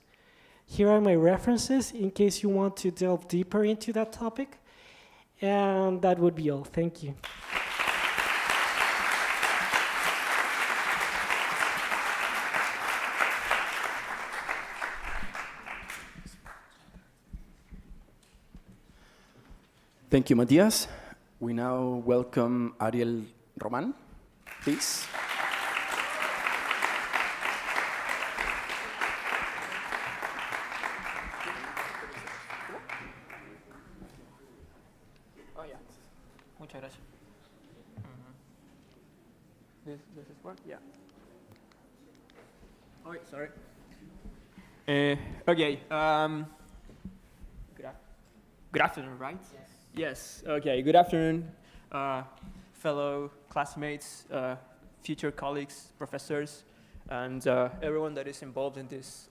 P: Here are my references in case you want to delve deeper into that topic. And that would be all. Thank you.
B: Thank you, Matias. We now welcome Ariel Roman, please.
L: Muchas gracias. This is work? Yeah. Oh, wait, sorry. Okay. Good afternoon, right? Yes. Okay. Good afternoon, fellow classmates, future colleagues, professors, and everyone that is involved in this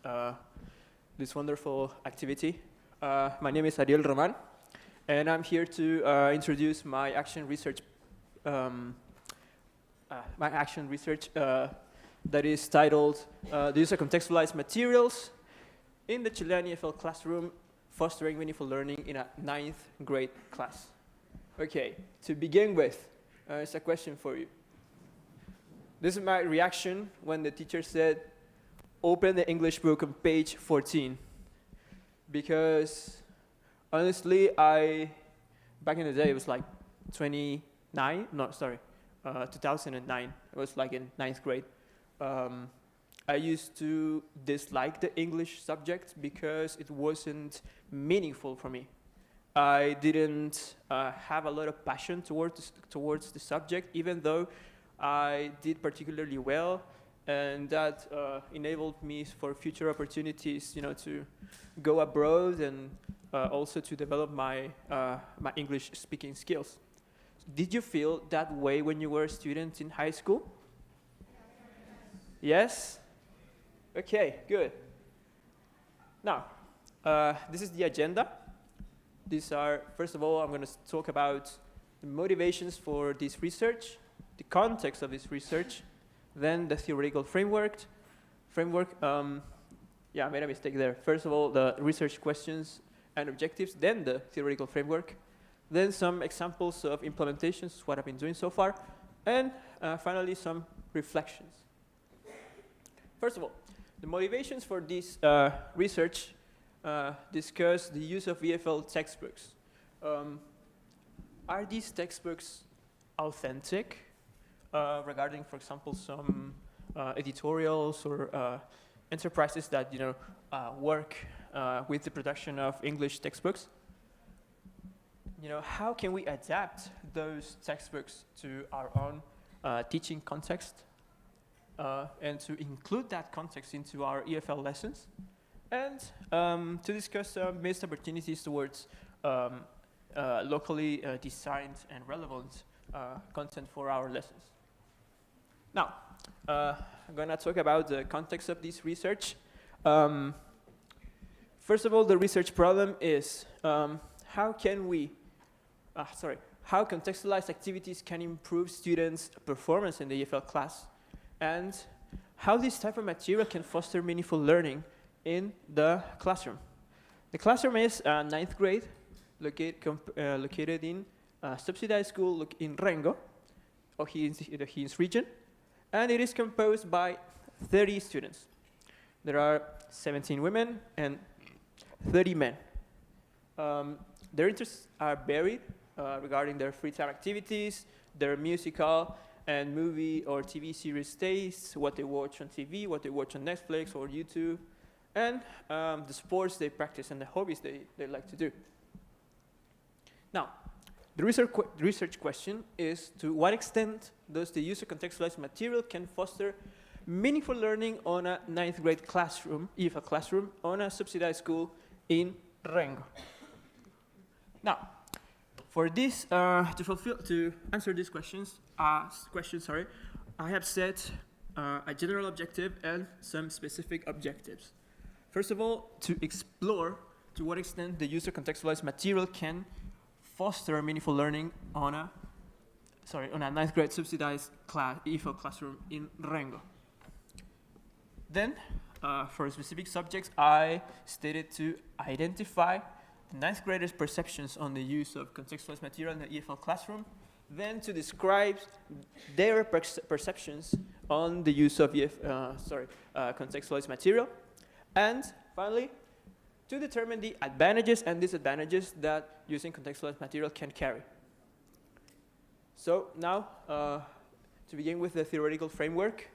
L: this wonderful activity. My name is Ariel Roman. And I'm here to introduce my action research, that is titled "The Use of Contextualized Materials in the Chilean EFL Classroom, Fostering Meaningful Learning in a 9th Grade Class." Okay, to begin with, it's a question for you. This is my reaction when the teacher said, "Open the English book on page 14," because honestly, back in the day, it was like 2009. It was like in 9th grade. I used to dislike the English subject because it wasn't meaningful for me. I didn't have a lot of passion towards the subject, even though I did particularly well, and that enabled me for future opportunities, to go abroad and also to develop my my English speaking skills. Did you feel that way when you were a student in high school? Yes? Okay, good. Now, this is the agenda. These are, first of all, I'm going to talk about the motivations for this research, the context of this research, then the theoretical framework. Yeah, I made a mistake there. First of all, the research questions and objectives, then the theoretical framework, then some examples of implementations, what I've been doing so far, and finally some reflections. First of all, the motivations for this research discuss the use of EFL textbooks. Are these textbooks authentic regarding, for example, some editorials or enterprises that work with the production of English textbooks? How can we adapt those textbooks to our own teaching context? and to include that context into our EFL lessons, and to discuss some missed opportunities towards locally designed and relevant content for our lessons. Now, I'm going to talk about the context of this research. First of all, the research problem is how contextualized activities can improve students' performance in the EFL class, and how this type of material can foster meaningful learning in the classroom. The classroom is 9th grade, located in a subsidized school in Rengo, O'Higgins region, and it is composed by 30 students. There are 17 women and 30 men. Their interests are varied regarding their free time activities, their musical and movie or TV series tastes, what they watch on TV, what they watch on Netflix or YouTube, and the sports they practice and the hobbies they like to do. Now, the research question is, to what extent does the use of contextualized material can foster meaningful learning on a 9th grade classroom, EFL classroom, on a subsidized school in Rengo? Now, for this, to answer these questions, I have set a general objective and some specific objectives. First of all, to explore to what extent the use of contextualized material can foster meaningful learning on a 9th grade subsidized EFL classroom in Rengo. Then, for specific subjects, I stated to identify the 9th graders' perceptions on the use of contextualized material in the EFL classroom, then to describe their perceptions on the use of contextualized material, and finally, to determine the advantages and disadvantages that using contextualized material can carry. So now, to begin with the theoretical framework,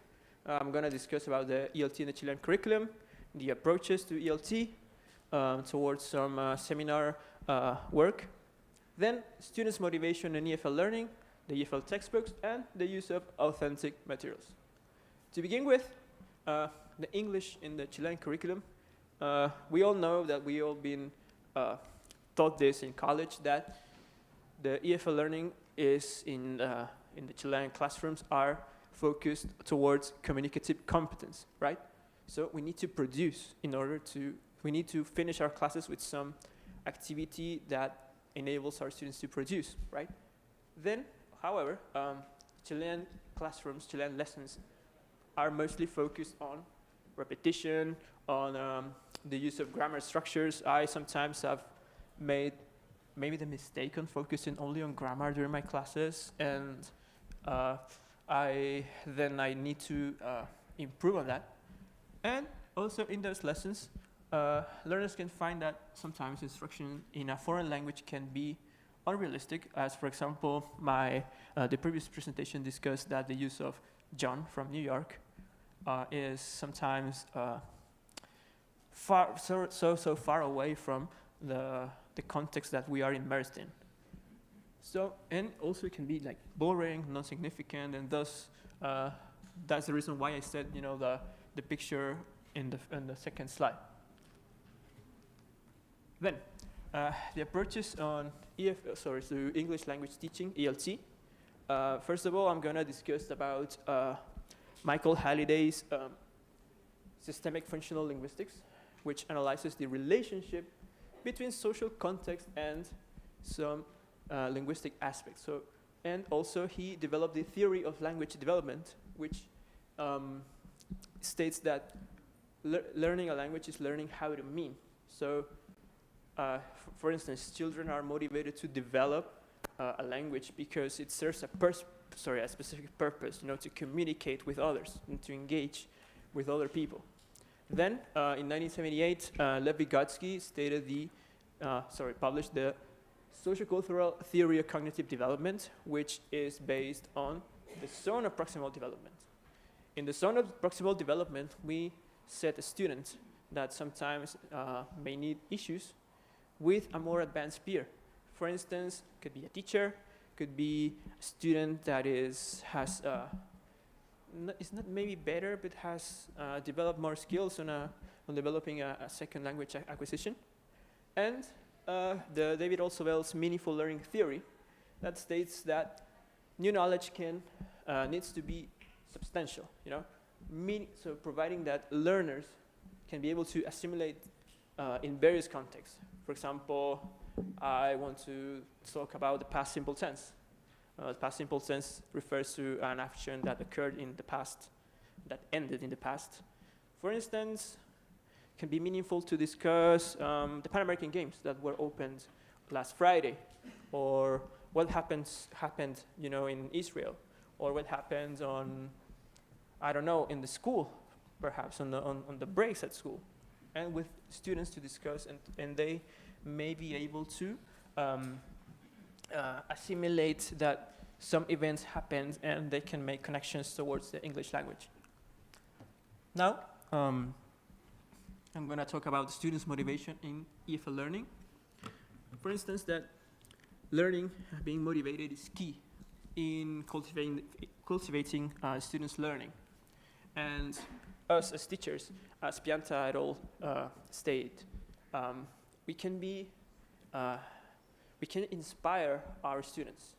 L: I'm going to discuss about the ELT in the Chilean curriculum, the approaches to ELT, towards some seminar work, then students' motivation in EFL learning, the EFL textbooks, and the use of authentic materials. To begin with, the English in the Chilean curriculum, we all know that we all been taught this in college, that the EFL learning is in the Chilean classrooms are focused towards communicative competence, right? So we need to produce we need to finish our classes with some activity that enables our students to produce, right? Then, however, Chilean classrooms, Chilean lessons are mostly focused on repetition, on the use of grammar structures. I sometimes have made maybe the mistake on focusing only on grammar during my classes, and I need to improve on that. And also in those lessons, learners can find that sometimes instruction in a foreign language can be unrealistic, as for example, the previous presentation discussed that the use of John from New York is sometimes so far away from the context that we are immersed in. So, and also it can be like boring, non-significant, and thus that's the reason why I said, the picture in the second slide. Then, the approaches on to English language teaching, ELT. First of all, I'm going to discuss about Michael Halliday's systemic functional linguistics, which analyzes the relationship between social context and some linguistic aspects. So, and also he developed the theory of language development, which states that learning a language is learning how to mean. So, for instance, children are motivated to develop a language because it serves a specific purpose, to communicate with others and to engage with other people. Then, in 1978, Lev Vygotsky published the sociocultural theory of cognitive development, which is based on the zone of proximal development. In the zone of proximal development, we set a student that sometimes may need issues with a more advanced peer. For instance, could be a teacher, could be a student that has is not maybe better, but has developed more skills on developing a second language acquisition. And the David Olsovell's meaningful learning theory that states that new knowledge needs to be substantial, so providing that learners can be able to assimilate in various contexts. For example, I want to talk about the past simple tense. The past simple tense refers to an action that occurred in the past, that ended in the past. For instance, it can be meaningful to discuss the Pan American Games that were opened last Friday, or what happened, in Israel, or what happened in the school, perhaps on the breaks at school, and with students to discuss, and they may be able to assimilate that some events happened, and they can make connections towards the English language. Now, I'm going to talk about students' motivation in EFL learning. For instance, that learning, being motivated, is key in cultivating students' learning. And us as teachers, as Pianta et al. Stated, we can inspire our students.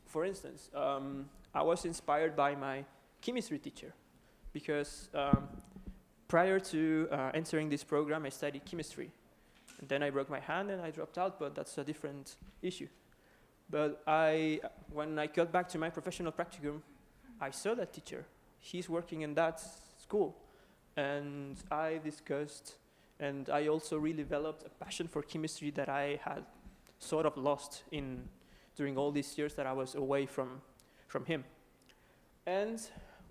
L: For instance, I was inspired by my chemistry teacher because prior to entering this program, I studied chemistry. And then I broke my hand and I dropped out, but that's a different issue. But when I got back to my professional practicum, I saw that teacher. He's working in that school. And I discussed, and I also really developed a passion for chemistry that I had sort of lost during all these years that I was away from him. And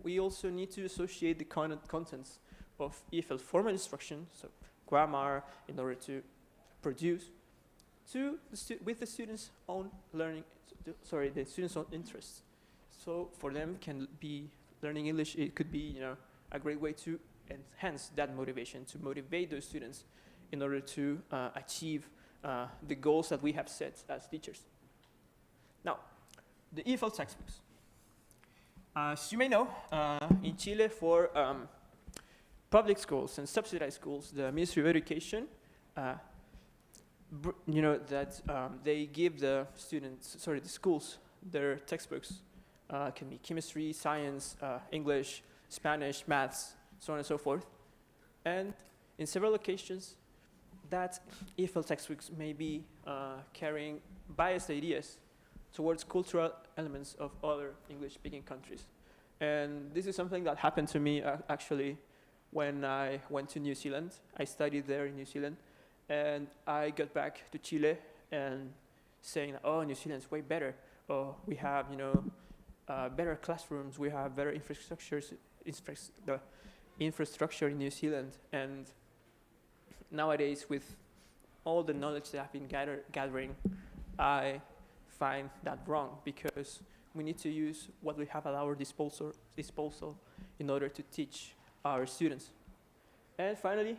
L: we also need to associate the contents of EFL formal instruction, so grammar, in order to produce, with the students' own learning, the students' own interests. So for them can be learning English, it could be a great way to enhance that motivation, to motivate those students in order to achieve the goals that we have set as teachers. Now, the EFL textbooks. As you may know, in Chile for public schools and subsidized schools, the Ministry of Education, they give the schools, their textbooks can be chemistry, science, English, Spanish, maths, so on and so forth. And in several occasions, that EFL textbooks may be carrying biased ideas towards cultural elements of other English-speaking countries. And this is something that happened to me actually when I went to New Zealand. I studied there in New Zealand, and I got back to Chile and saying, oh, New Zealand's way better. Oh, we have, better classrooms, we have better the infrastructure in New Zealand. And nowadays, with all the knowledge that I've been gathering, I find that wrong, because we need to use what we have at our disposal in order to teach our students. And finally,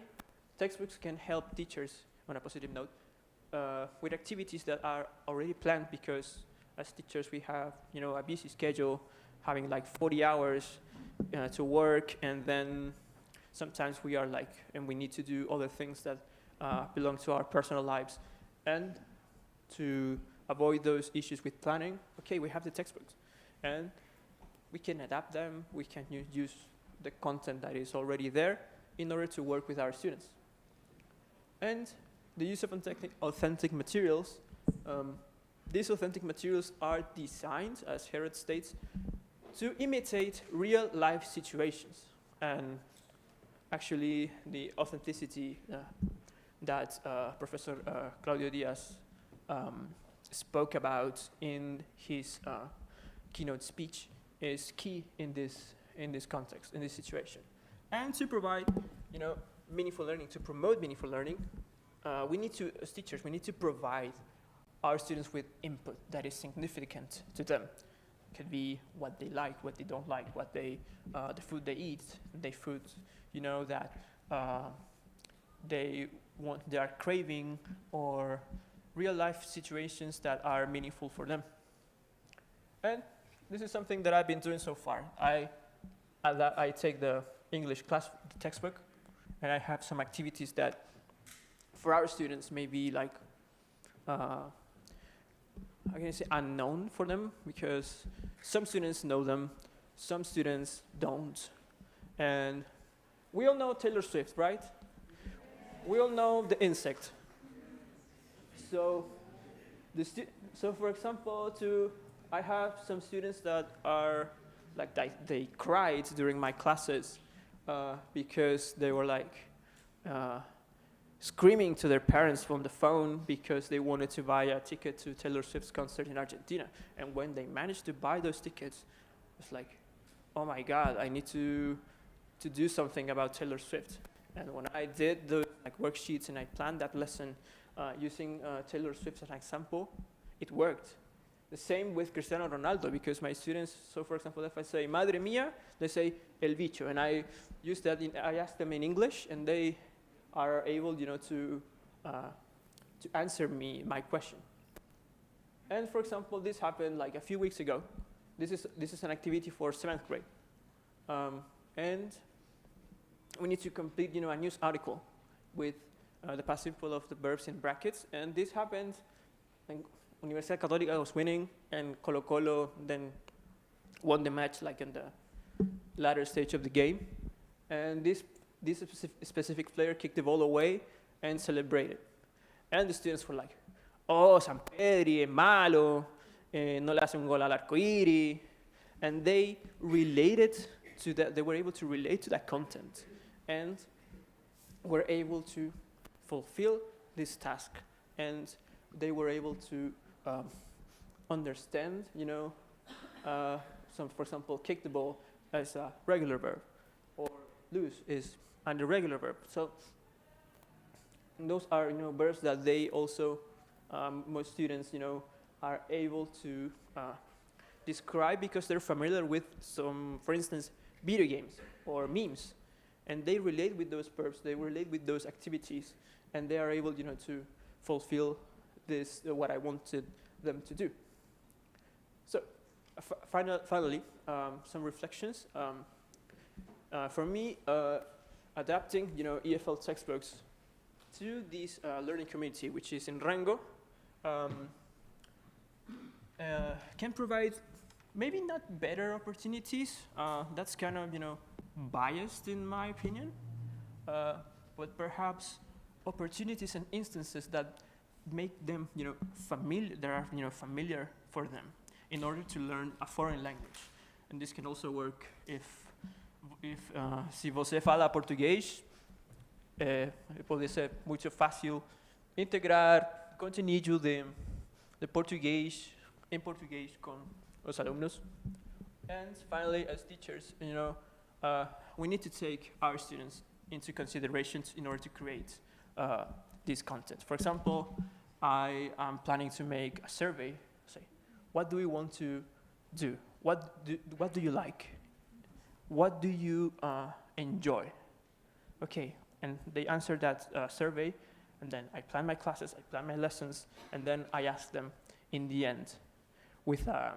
L: textbooks can help teachers, on a positive note, with activities that are already planned, because as teachers we have a busy schedule, having like 40 hours to work, and then sometimes we are and we need to do other things that belong to our personal lives. And to avoid those issues with planning, okay, we have the textbooks, and we can adapt them, we can use the content that is already there in order to work with our students. And the use of authentic materials, these authentic materials are designed, as Herod states, to imitate real life situations. And actually the authenticity that Professor Claudio Diaz spoke about in his keynote speech is key in this context, in this situation. And to provide, meaningful learning, to promote meaningful learning, as teachers, we need to provide our students with input that is significant to them. It could be what they like, what they don't like, the food they eat, the food, that they are craving, or real life situations that are meaningful for them. And this is something that I've been doing so far. I that I take the English class the textbook, and I have some activities that for our students may be like, how can I say, unknown for them, because some students know them, some students don't. And we all know Taylor Swift, right? We all know the insect. So, so for example, I have some students that are like they cried during my classes because they were like screaming to their parents from the phone because they wanted to buy a ticket to Taylor Swift's concert in Argentina. And when they managed to buy those tickets, it's like, oh my God, I need to do something about Taylor Swift. And when I did the worksheets and I planned that lesson using Taylor Swift as an example, it worked. The same with Cristiano Ronaldo, because my students, so for example, if I say, madre mía, they say, el bicho. And I use that, I ask them in English, and they are able, to answer my question. And for example, this happened like a few weeks ago. This is an activity for 7th grade. And we need to complete, a news article with the passive of the verbs in brackets. And this happened, and Universidad Católica was winning, and Colo-Colo then won the match like in the latter stage of the game. And this specific player kicked the ball away and celebrated. And the students were like, oh, San Pedri es malo, no le hace un gol al arcoíris. And they related to that, they were able to relate to that content and were able to fulfill this task. And they were able to understand, for example, kick the ball as a regular verb, or lose is an irregular verb. So those are, verbs that they also, most students, are able to describe because they're familiar with some, for instance, video games or memes. And they relate with those verbs, they relate with those activities, and they are able, to fulfill this, what I wanted them to do. So, finally, some reflections. For me, adapting, EFL textbooks to this learning community, which is in Rango, can provide maybe not better opportunities. That's kind of, biased in my opinion, but perhaps opportunities and instances that make them, familiar. That are, familiar for them in order to learn a foreign language. And this can also work if se você fala português, pode ser muito fácil integrar contenido de português em português com os alunos. And finally, as teachers, we need to take our students into consideration in order to create this content. For example, I am planning to make a survey. Say, what do we want to do? What do you like? What do you enjoy? Okay, and they answer that survey, and then I plan my classes, I plan my lessons, and then I ask them in the end with an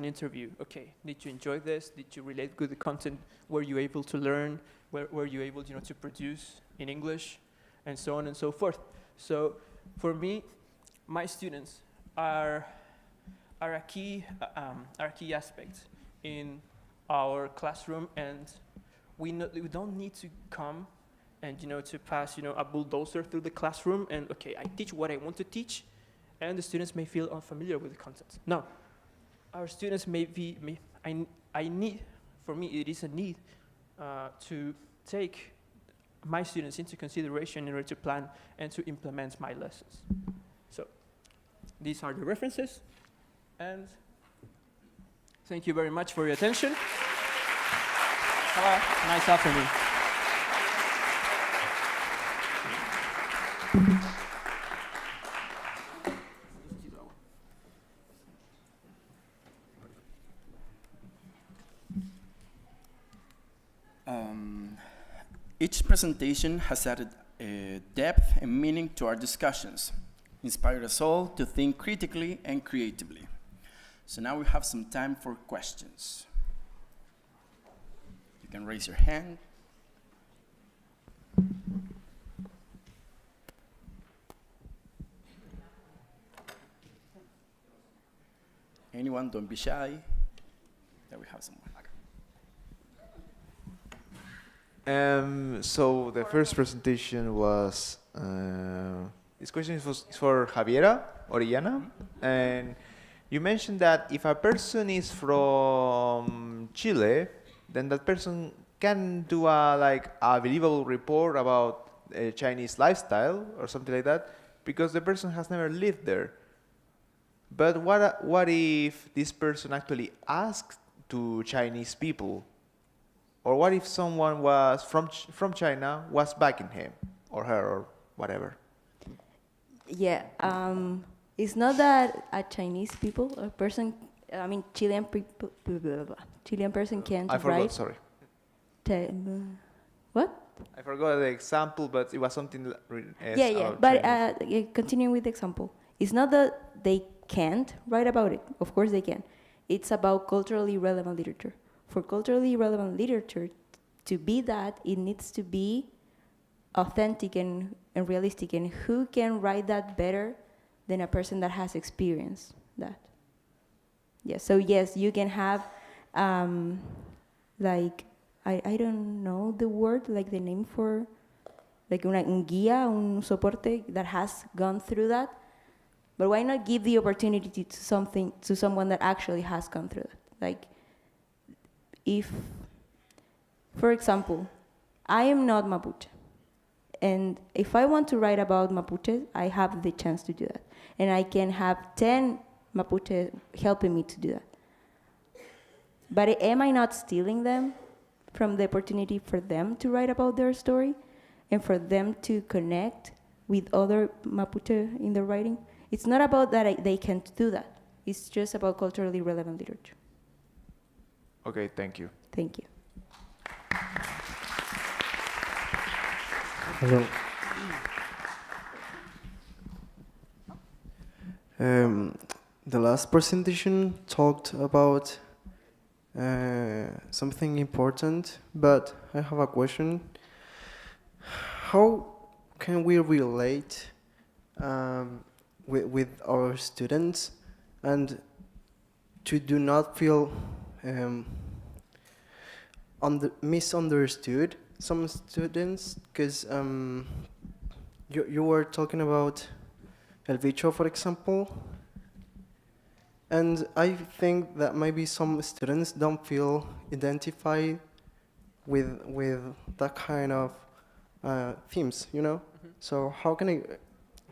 L: interview. Okay, did you enjoy this? Did you relate with the content? Were you able to learn? Were you able, to produce in English, and so on and so forth? So, for me, my students are a key aspect in our classroom, and we don't need to come and to pass a bulldozer through the classroom and okay, I teach what I want to teach, and the students may feel unfamiliar with the content. No, our students for me it is a need to take my students into consideration in order to plan and to implement my lessons. So these are the references, and thank you very much for your attention. Have a nice afternoon.
B: Each presentation has added depth and meaning to our discussions, inspired us all to think critically and creatively. So now we have some time for questions. can raise your hand. Anyone, don't be shy. There we have someone.
M: So the first presentation was, this question is for Javiera Orellana, and you mentioned that if a person is from Chile, then that person can do a believable report about a Chinese lifestyle or something like that, because the person has never lived there. But what if this person actually asked to Chinese people? Or what if someone was from China was backing him or her or whatever?
N: Yeah, it's not that a Chinese people, a person, I mean Chilean people, Chilean person can't
M: I forgot,
N: write.
M: sorry.
N: What?
M: I forgot the example, but it was something.
N: Yeah. But continuing with the example, it's not that they can't write about it. Of course they can. It's about culturally relevant literature. For culturally relevant literature to be that, it needs to be authentic and realistic. And who can write that better than a person that has experienced that? Yeah. So yes, you can have, like, I don't know the word, like the name for, like un guía, un soporte that has gone through that. But why not give the opportunity to someone that actually has gone through that? Like, if, for example, I am not Mapuche, and if I want to write about Mapuche, I have the chance to do that. And I can have 10 Mapuche helping me to do that. But am I not stealing them from the opportunity for them to write about their story and for them to connect with other Mapuche in their writing? It's not about that they can't do that. It's just about culturally relevant literature.
M: Okay, thank you.
N: Thank you.
J: Hello. The last presentation talked about something important, but I have a question. How can we relate with our students and to do not feel misunderstood some students? Because you were talking about El Bicho, for example, and I think that maybe some students don't feel identified with that kind of themes, you know? So how can I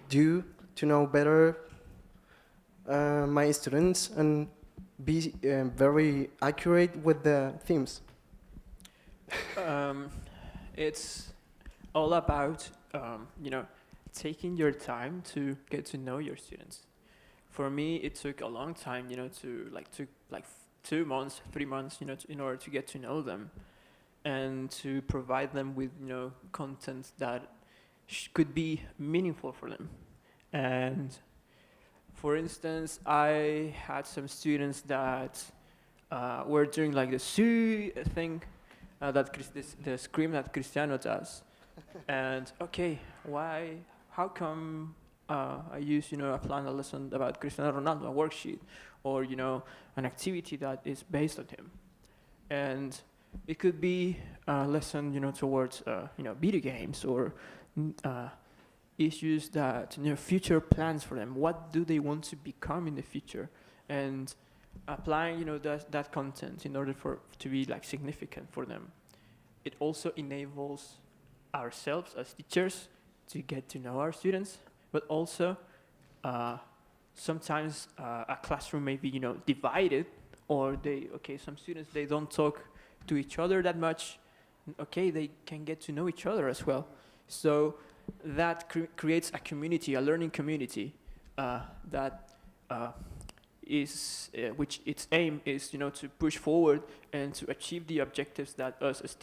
J: do to know better my students and be very accurate with the themes?
Q: It's all about taking your time to get to know your students. For me, it took a long time, took 2 months, 3 months, in order to get to know them and to provide them with, content that could be meaningful for them. And for instance, I had some students that were doing like the su thing, the scream that Cristiano does. And okay, how come I use, a plan, a lesson about Cristiano Ronaldo, a worksheet, or, an activity that is based on him. And it could be a lesson, towards, video games or issues that, future plans for them. What do they want to become in the future? And applying, that content in order to be like significant for them. It also enables ourselves as teachers to get to know our students, but also sometimes a classroom may be, divided, or some students, they don't talk to each other that much. Okay, they can get to know each other as well. So that creates a community, a learning community that is which its aim is, to push forward and to achieve the objectives that us as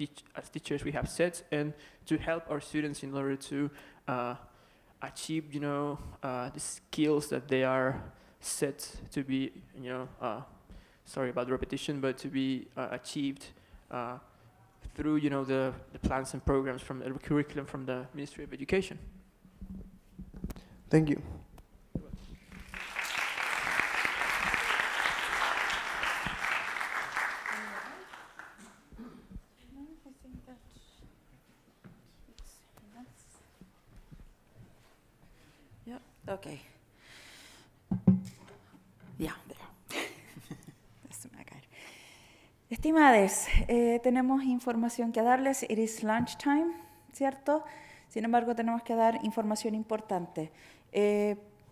Q: teachers we have set, and to help our students in order to achieve, the skills that they are set to be, sorry about the repetition, but to be achieved through, you know, the plans and programs from the curriculum from the Ministry of Education.
J: Thank you.
A: Yep, okay. Yeah, there. Se me va a caer. Estimades, tenemos información que darles. It is lunchtime, ¿cierto? Sin embargo, tenemos que dar información importante.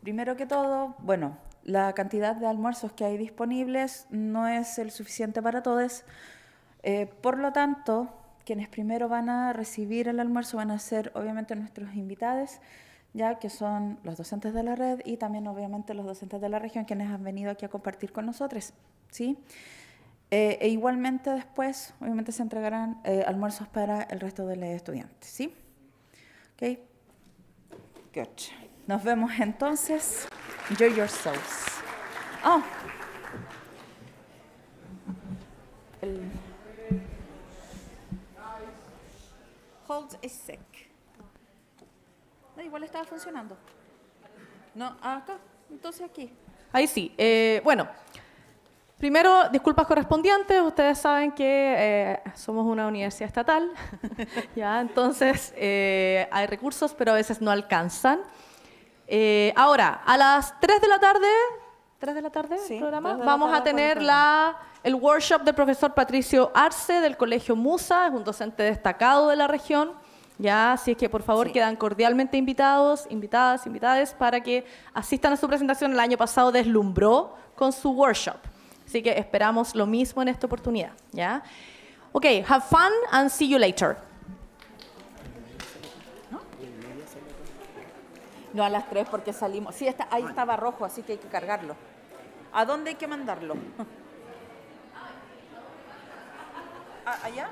A: Primero que todo, bueno, la cantidad de almuerzos que hay disponibles no es el suficiente para todos. Por lo tanto, quienes primero van a recibir el almuerzo van a ser obviamente nuestros invitados, ya que son los docentes de la red y también obviamente los docentes de la región quienes han venido aquí a compartir con nosotros, ¿sí? E igualmente después, obviamente se entregarán almuerzos para el resto de los estudiantes, ¿sí? Ok, good. Nos vemos entonces. Enjoy yourselves. Oh. Hold a sec. No, igual estaba funcionando. No, acá, entonces aquí.
G: Ahí sí. Bueno, primero, disculpas correspondientes. Ustedes saben que somos una universidad estatal. ¿Ya? Entonces, hay recursos, pero a veces no alcanzan. Ahora, a las 3 de la tarde,
A: Sí,
G: programa,
A: 3 de la
G: vamos a
A: tarde por el
G: tener el workshop del profesor Patricio Arce del Colegio Musa, es un docente destacado de la región. Ya, así es que por favor quedan cordialmente invitados, invitadas para que asistan a su presentación. El año pasado deslumbró con su workshop, así que esperamos lo mismo en esta oportunidad. ¿Ya? Ok, have fun and see you later.
A: No, a las 3 porque salimos. Sí, ahí estaba rojo, así que hay que cargarlo. ¿A dónde hay que mandarlo? ¿Allá?